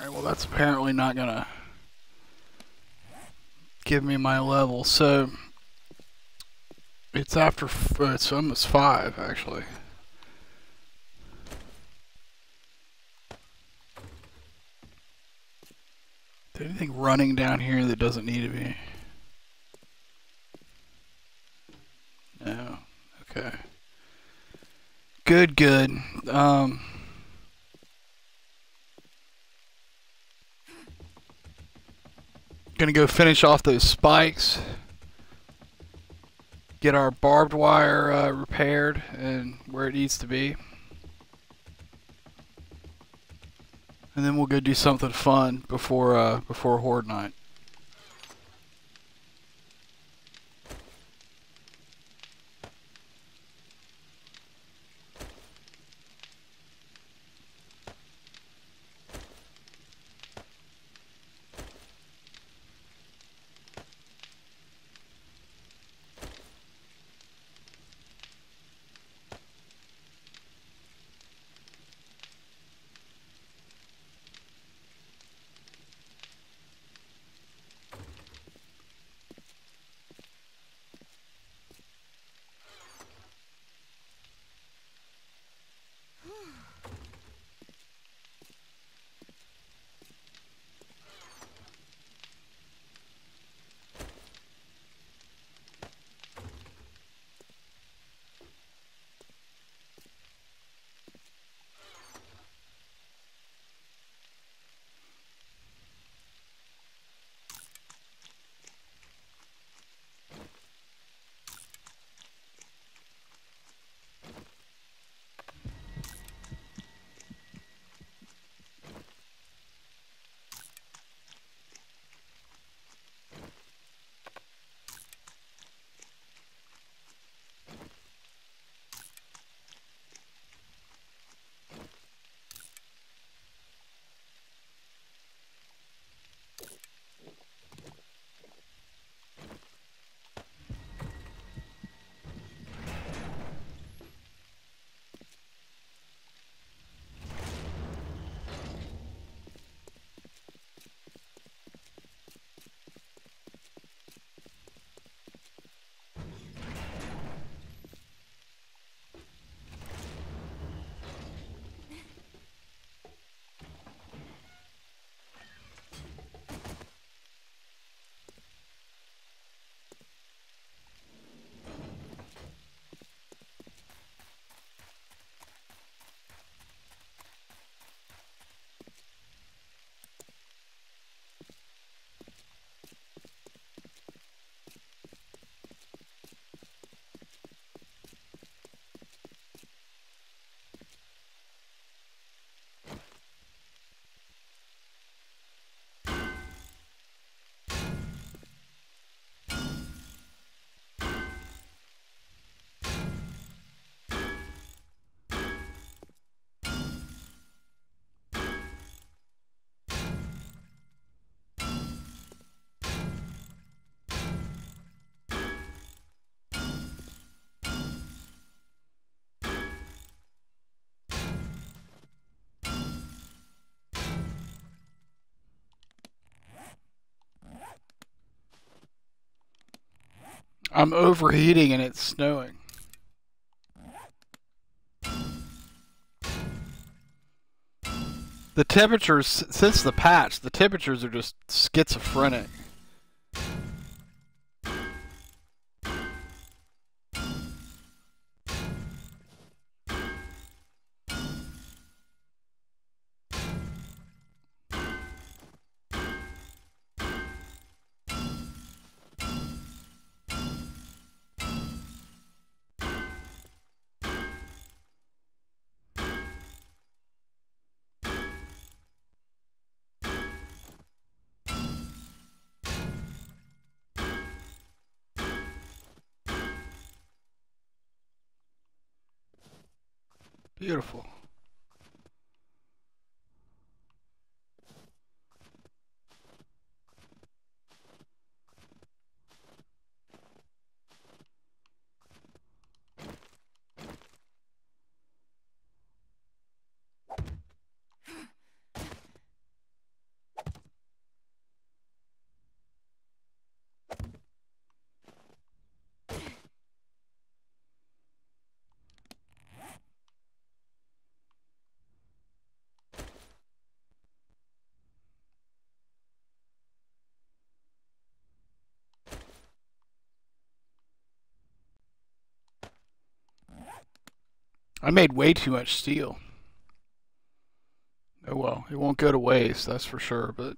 Alright, well that's apparently not gonna give me my level, so it's after, it's almost 5 actually. Is there anything running down here that doesn't need to be? No. Okay. Good, good. Gonna go finish off those spikes. Get our barbed wire repaired and where it needs to be. And then we'll go do something fun before Horde Night. I'm overheating and it's snowing. The temperatures, since the patch, the temperatures are just schizophrenic. Beautiful. I made way too much steel. Oh well, it won't go to waste, that's for sure, but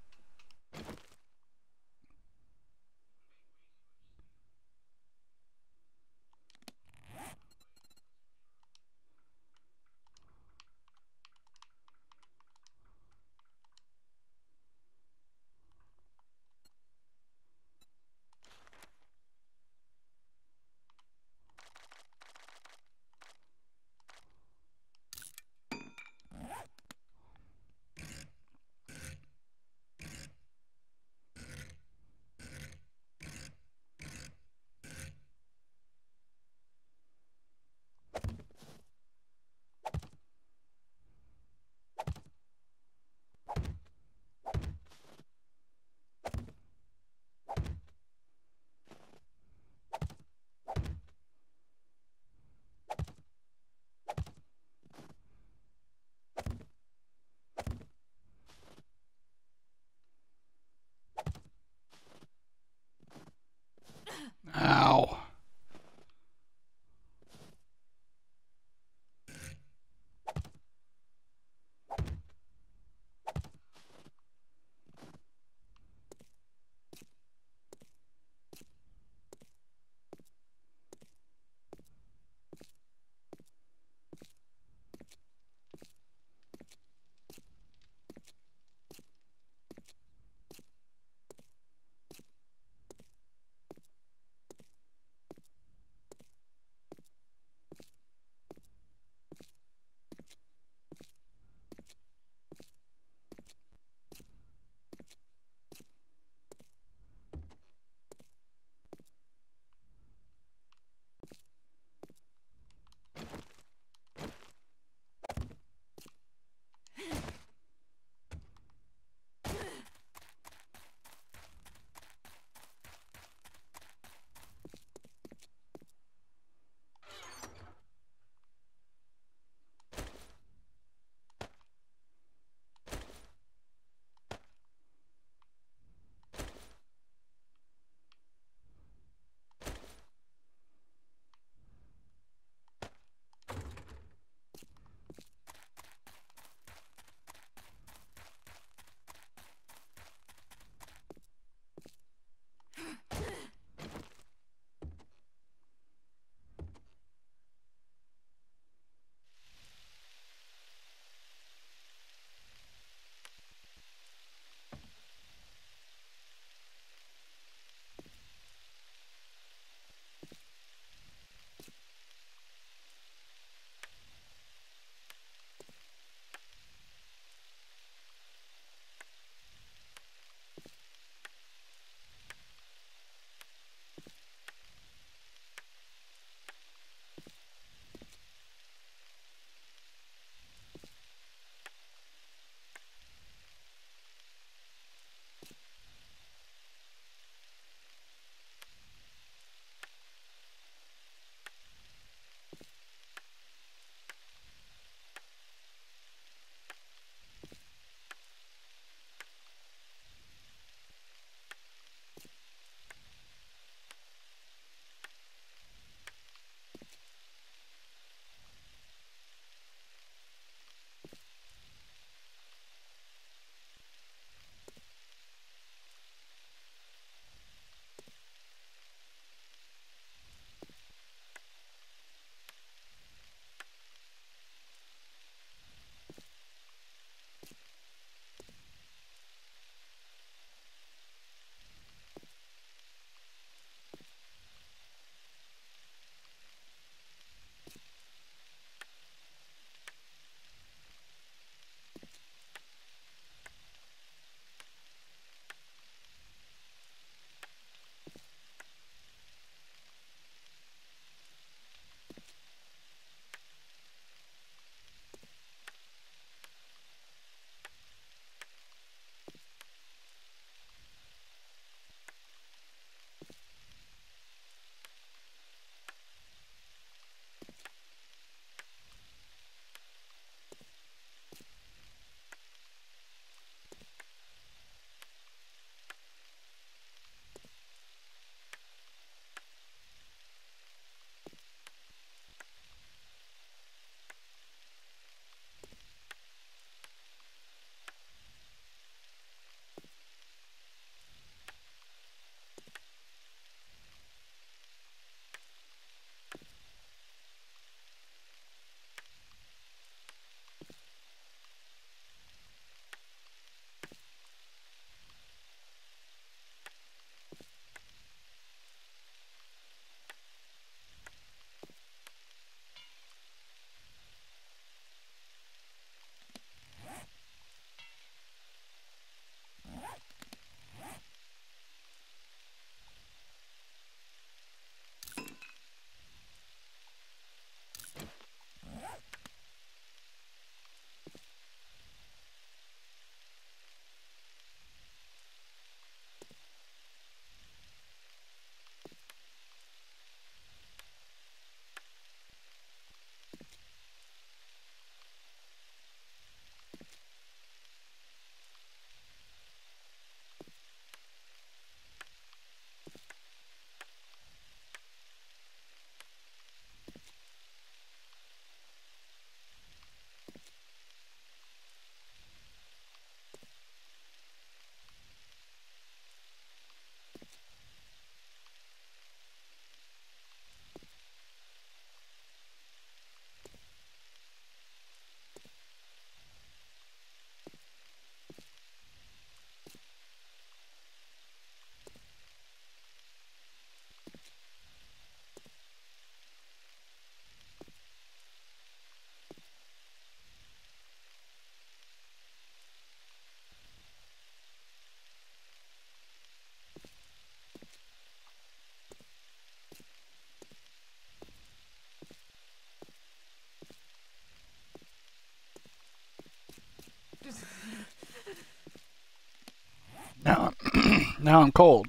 Now I'm cold.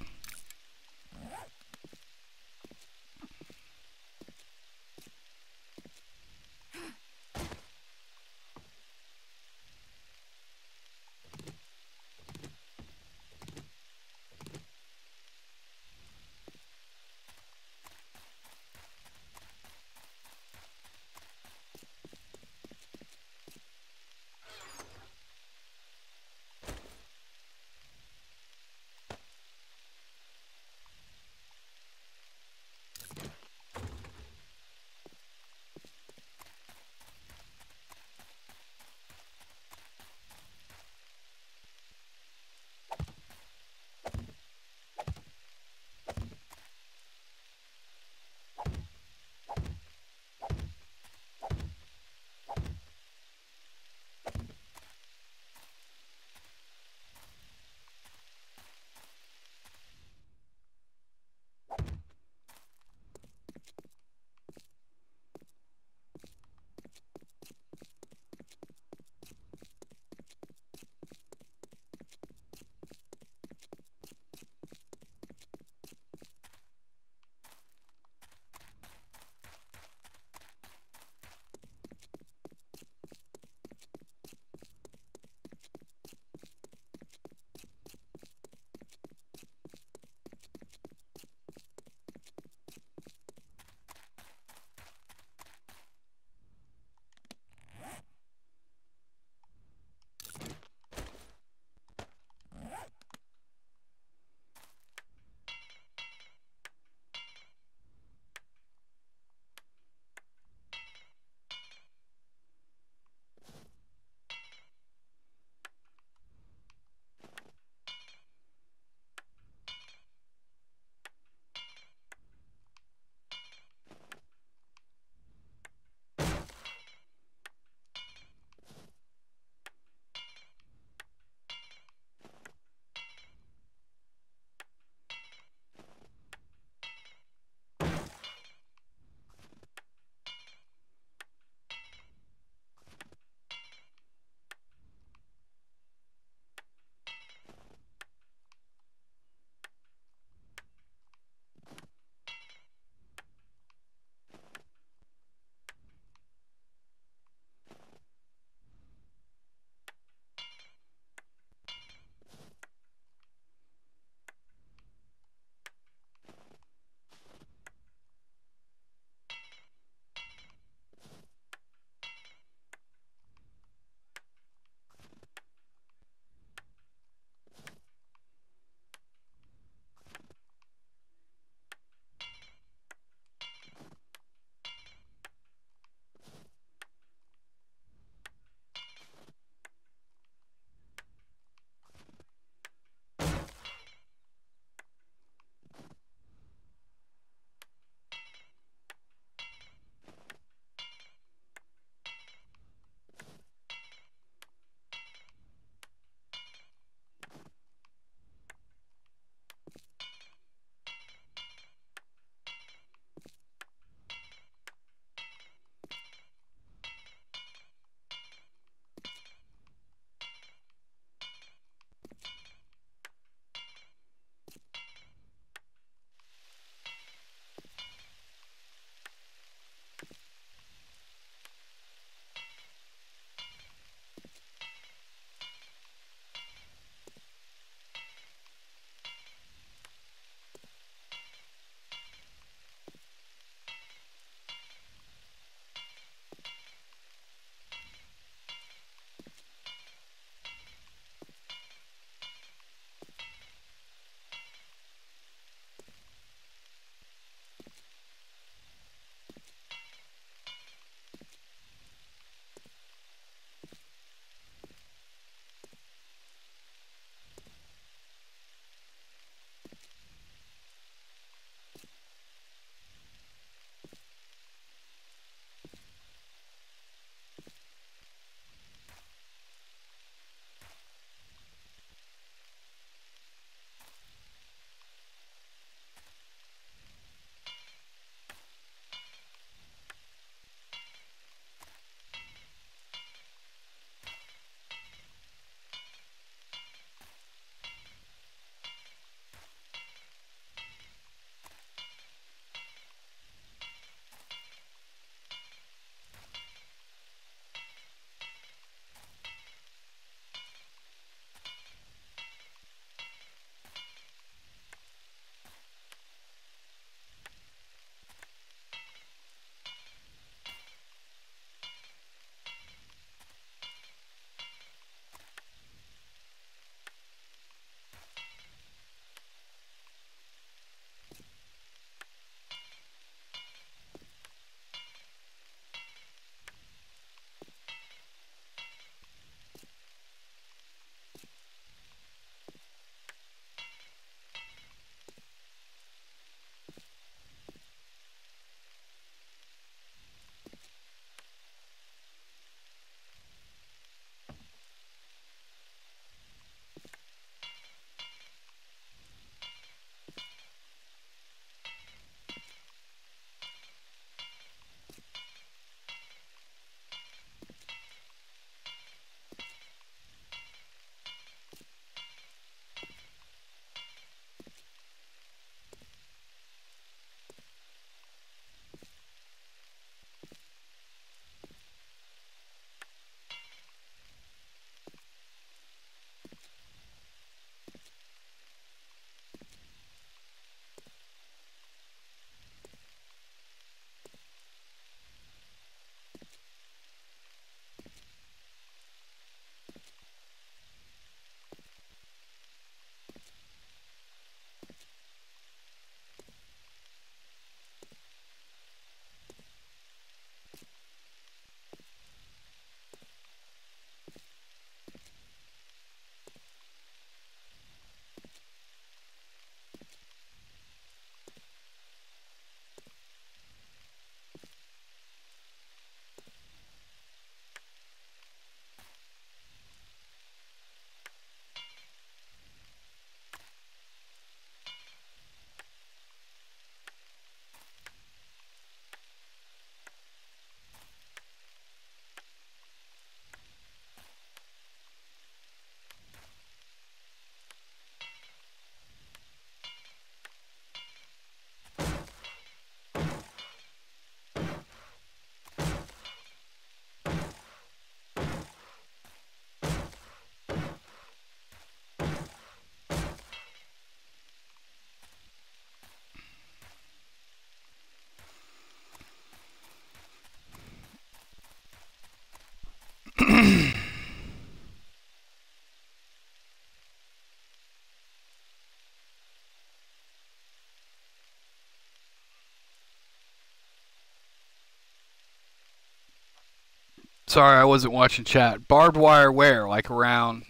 Sorry, I wasn't watching chat. Barbed wire where? Like around...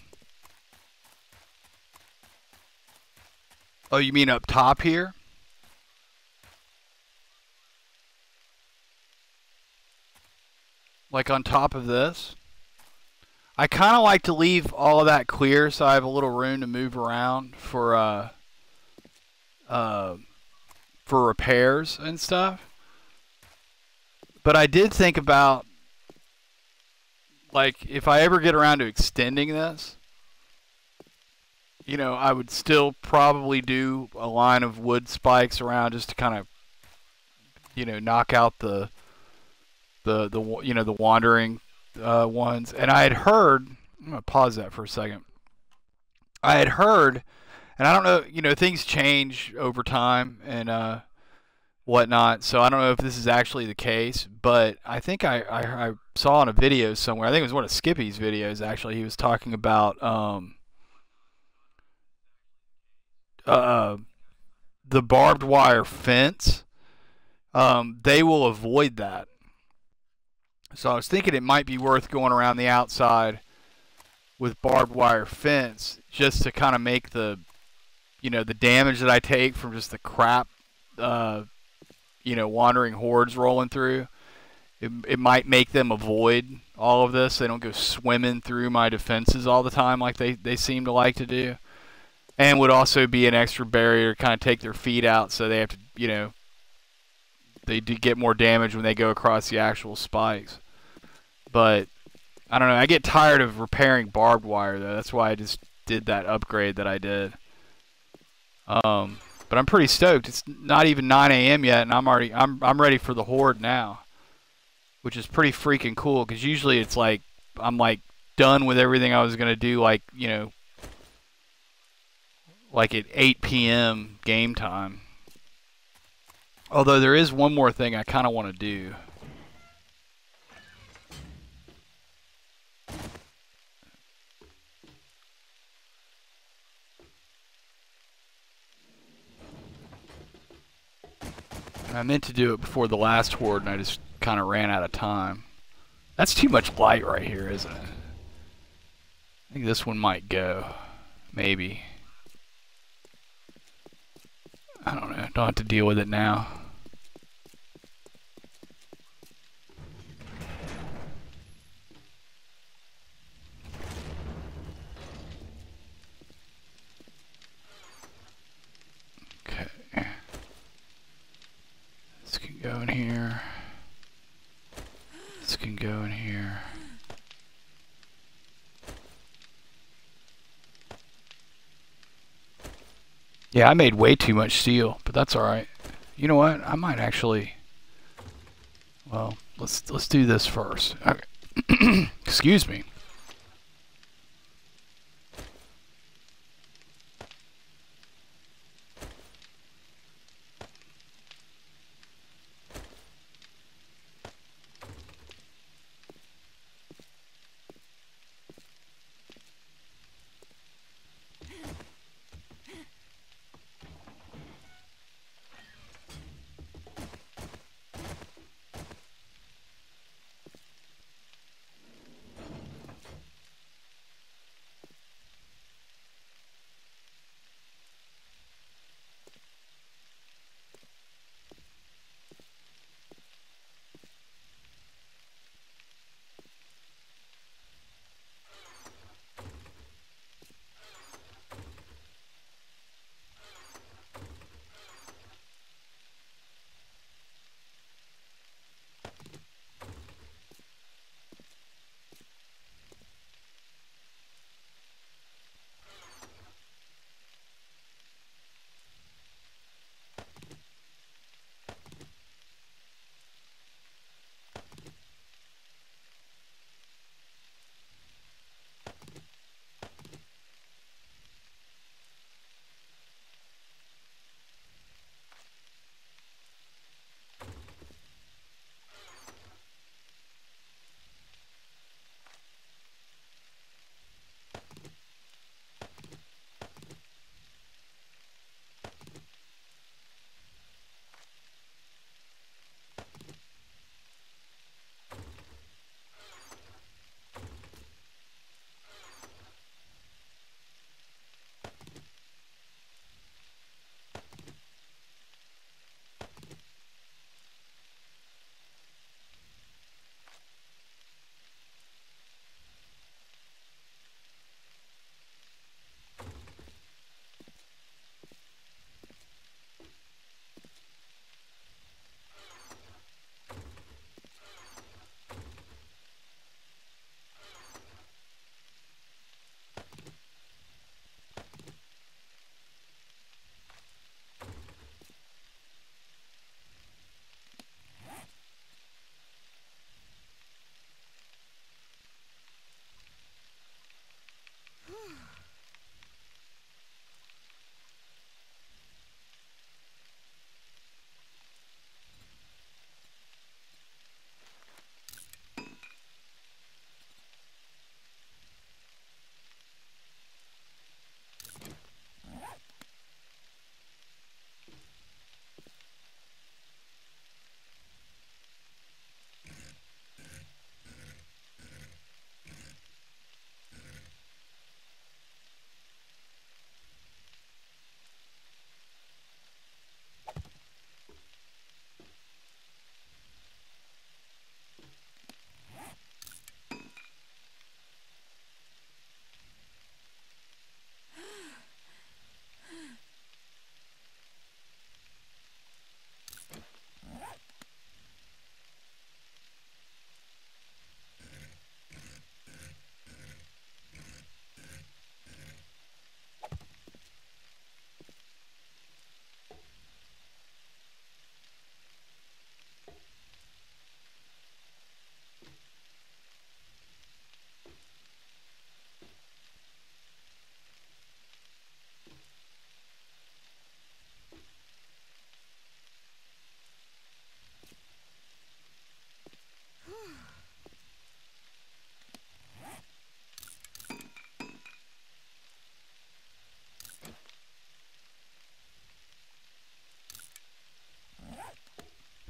Oh, you mean up top here? Like on top of this? I kind of like to leave all of that clear so I have a little room to move around uh, for repairs and stuff. But I did think about, like, if I ever get around to extending this, you know, I would still probably do a line of wood spikes around just to kind of, you know, knock out the you know, the wandering ones. And I had heard, I'm gonna pause that for a second. I had heard, and I don't know, you know, things change over time and whatnot, so I don't know if this is actually the case, but I think I saw in a video somewhere, I think it was one of Skippy's videos actually, he was talking about the barbed wire fence. They will avoid that. So I was thinking it might be worth going around the outside with barbed wire fence just to kind of make the, you know, the damage that I take from just the crap, you know, wandering hordes rolling through. It might make them avoid all of this. They don't go swimming through my defenses all the time like they seem to like to do. And would also be an extra barrier to kind of take their feet out so they have to, you know, they do get more damage when they go across the actual spikes. But I don't know. I get tired of repairing barbed wire though. That's why I just did that upgrade that I did. But I'm pretty stoked. It's not even 9 a.m. yet, and I'm ready for the horde now, which is pretty freaking cool. Because usually it's like I'm like done with everything I was gonna do, like, you know, like at 8 p.m. game time. Although there is one more thing I kind of want to do. I meant to do it before the last horde, and I just kind of ran out of time. That's too much light right here, isn't it? I think this one might go. Maybe. I don't know. Don't have to deal with it now. Okay. This can go in here. This can go in here. Yeah, I made way too much steel, but that's all right. You know what? I might actually. Well, let's do this first. Okay. Excuse me.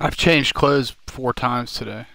I've changed clothes 4 times today.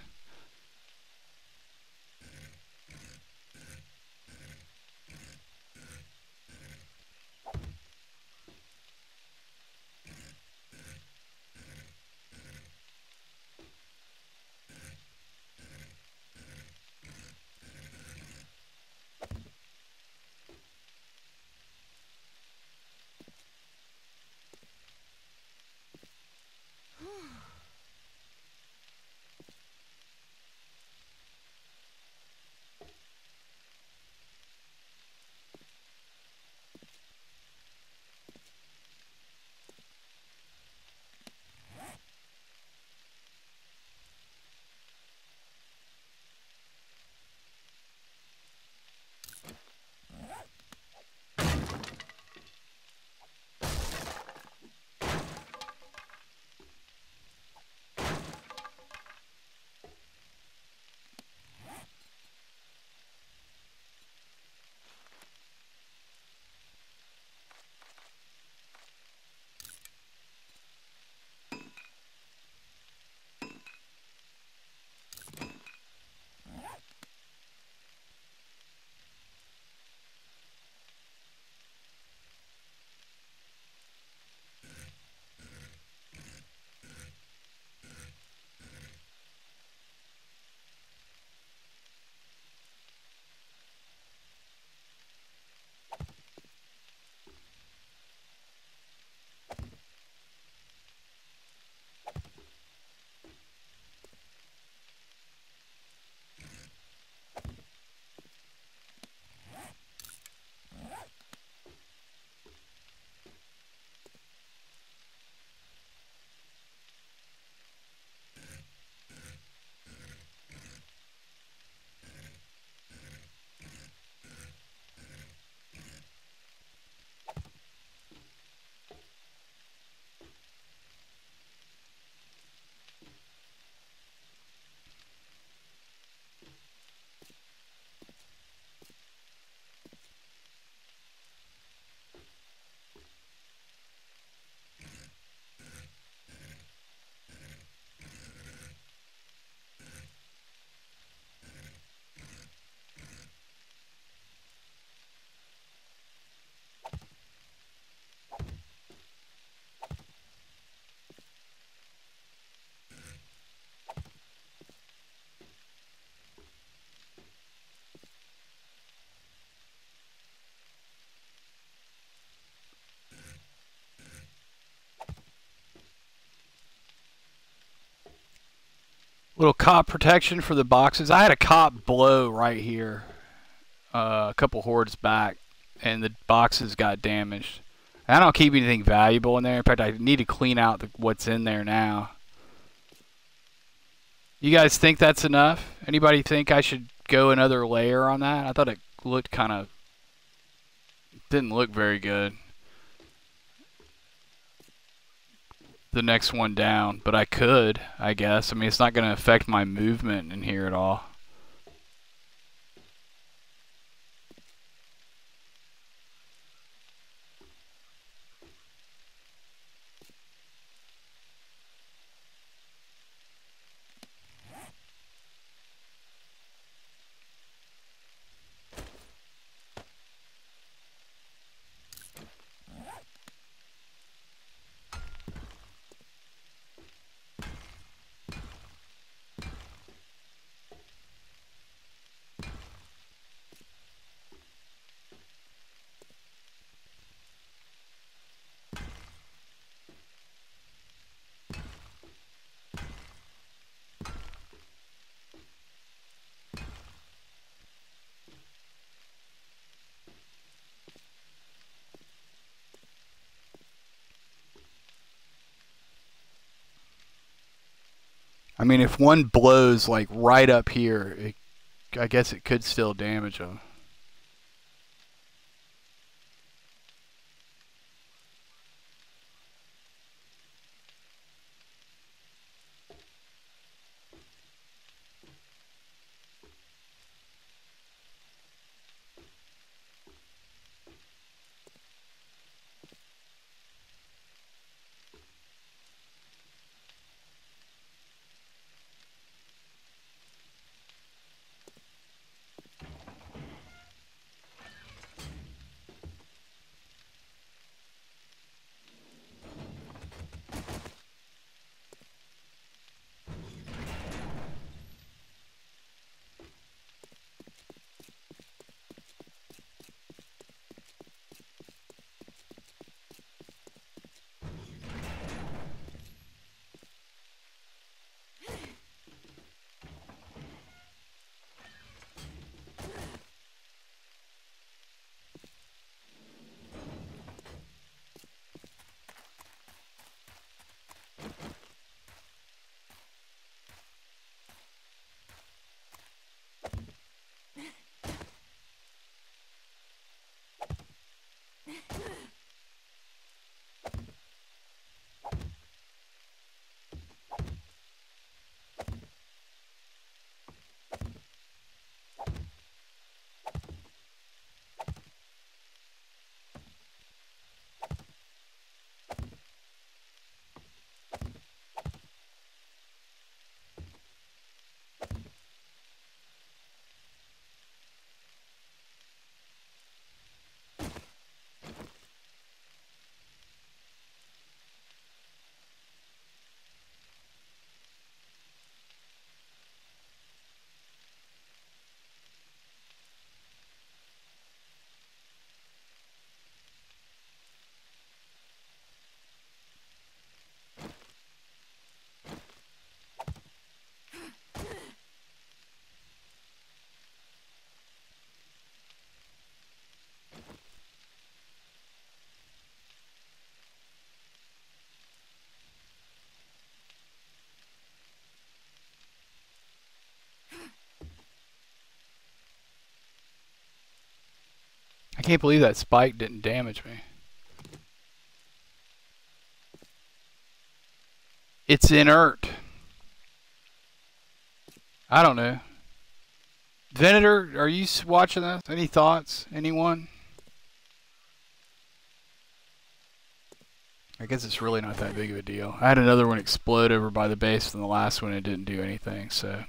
Little cop protection for the boxes. I had a cop blow right here a couple hordes back, and the boxes got damaged. I don't keep anything valuable in there. In fact, I need to clean out what's in there now. You guys think that's enough? Anybody think I should go another layer on that? I thought it looked kind of... didn't look very good. The next one down, but I could, I guess. I mean, it's not going to affect my movement in here at all. I mean, if one blows like right up here, I guess it could still damage them. can't believe that spike didn't damage me. It's inert. I don't know. Venator, are you watching this? Any thoughts? Anyone? I guess it's really not that big of a deal. I had another one explode over by the base than the last one and it didn't do anything, so...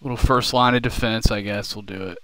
Little first line of defense, I guess, will do it.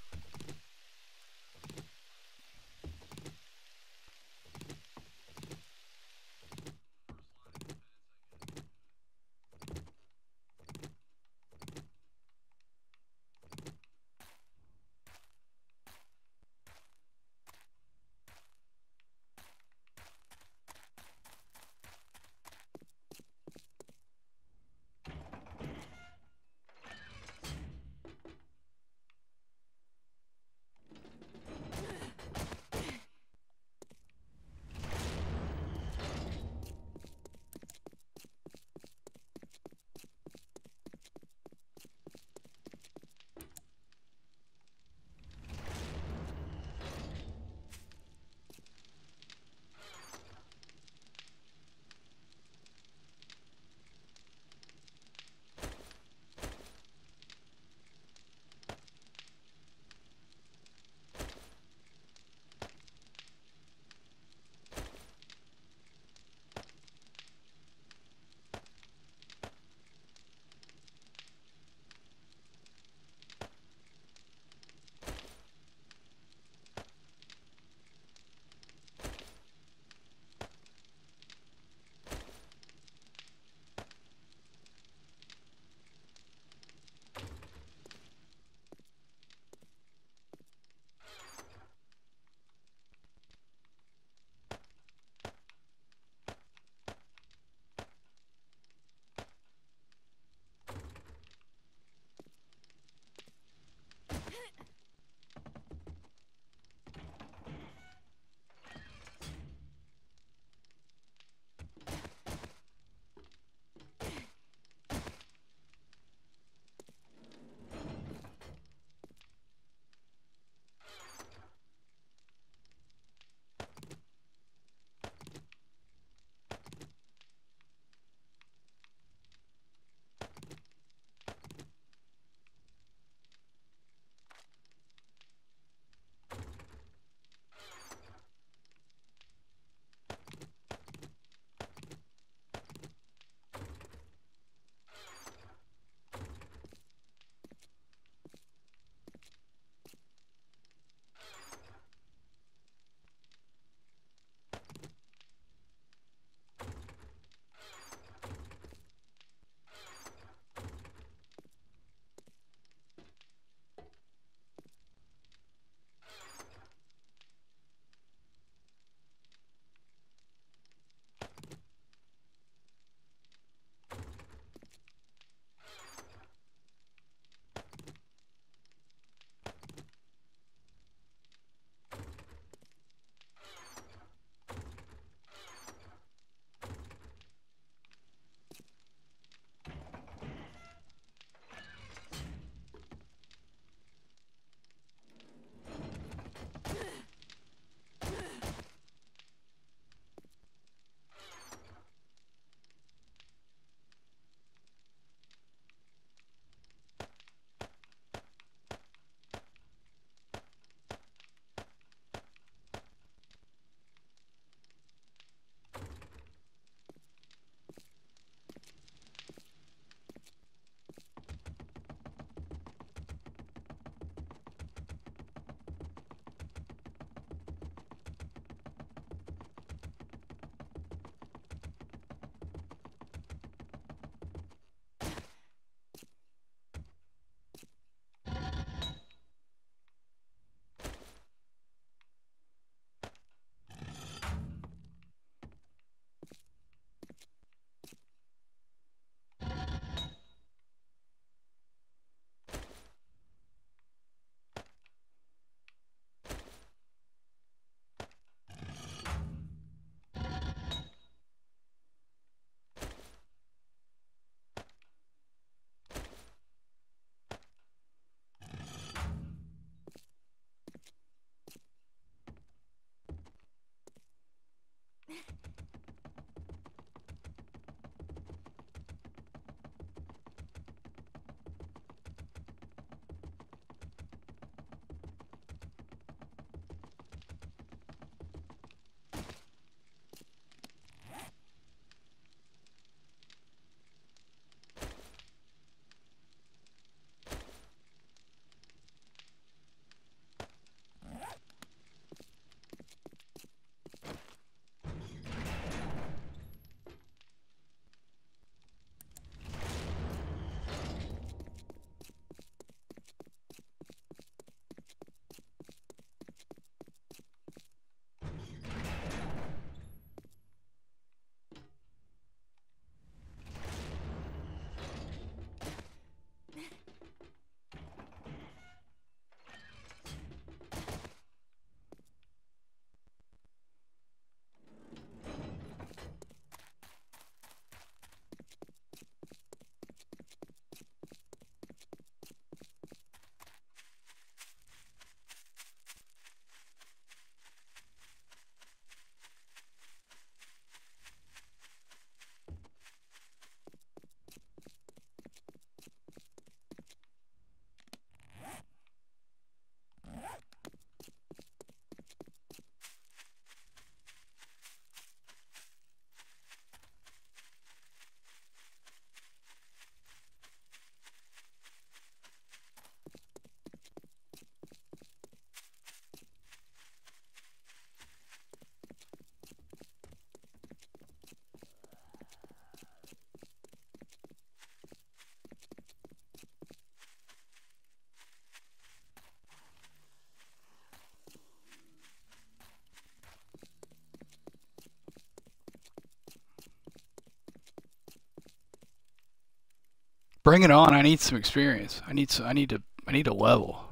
Bring it on. I need some experience. I need a level.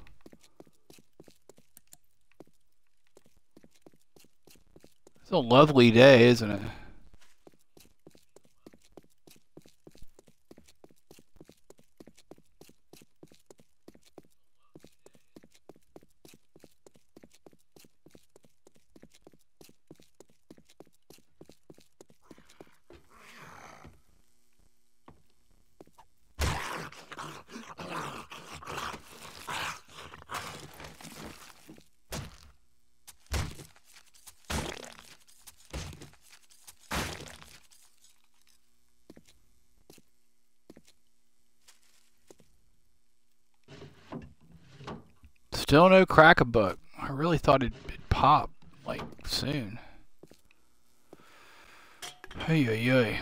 It's a lovely day, isn't it? Still no crack-a-buck. I really thought it'd pop, like, soon. Hey, hey, hey.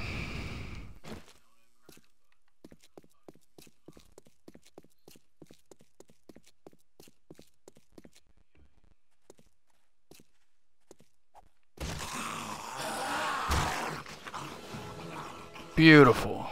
Beautiful.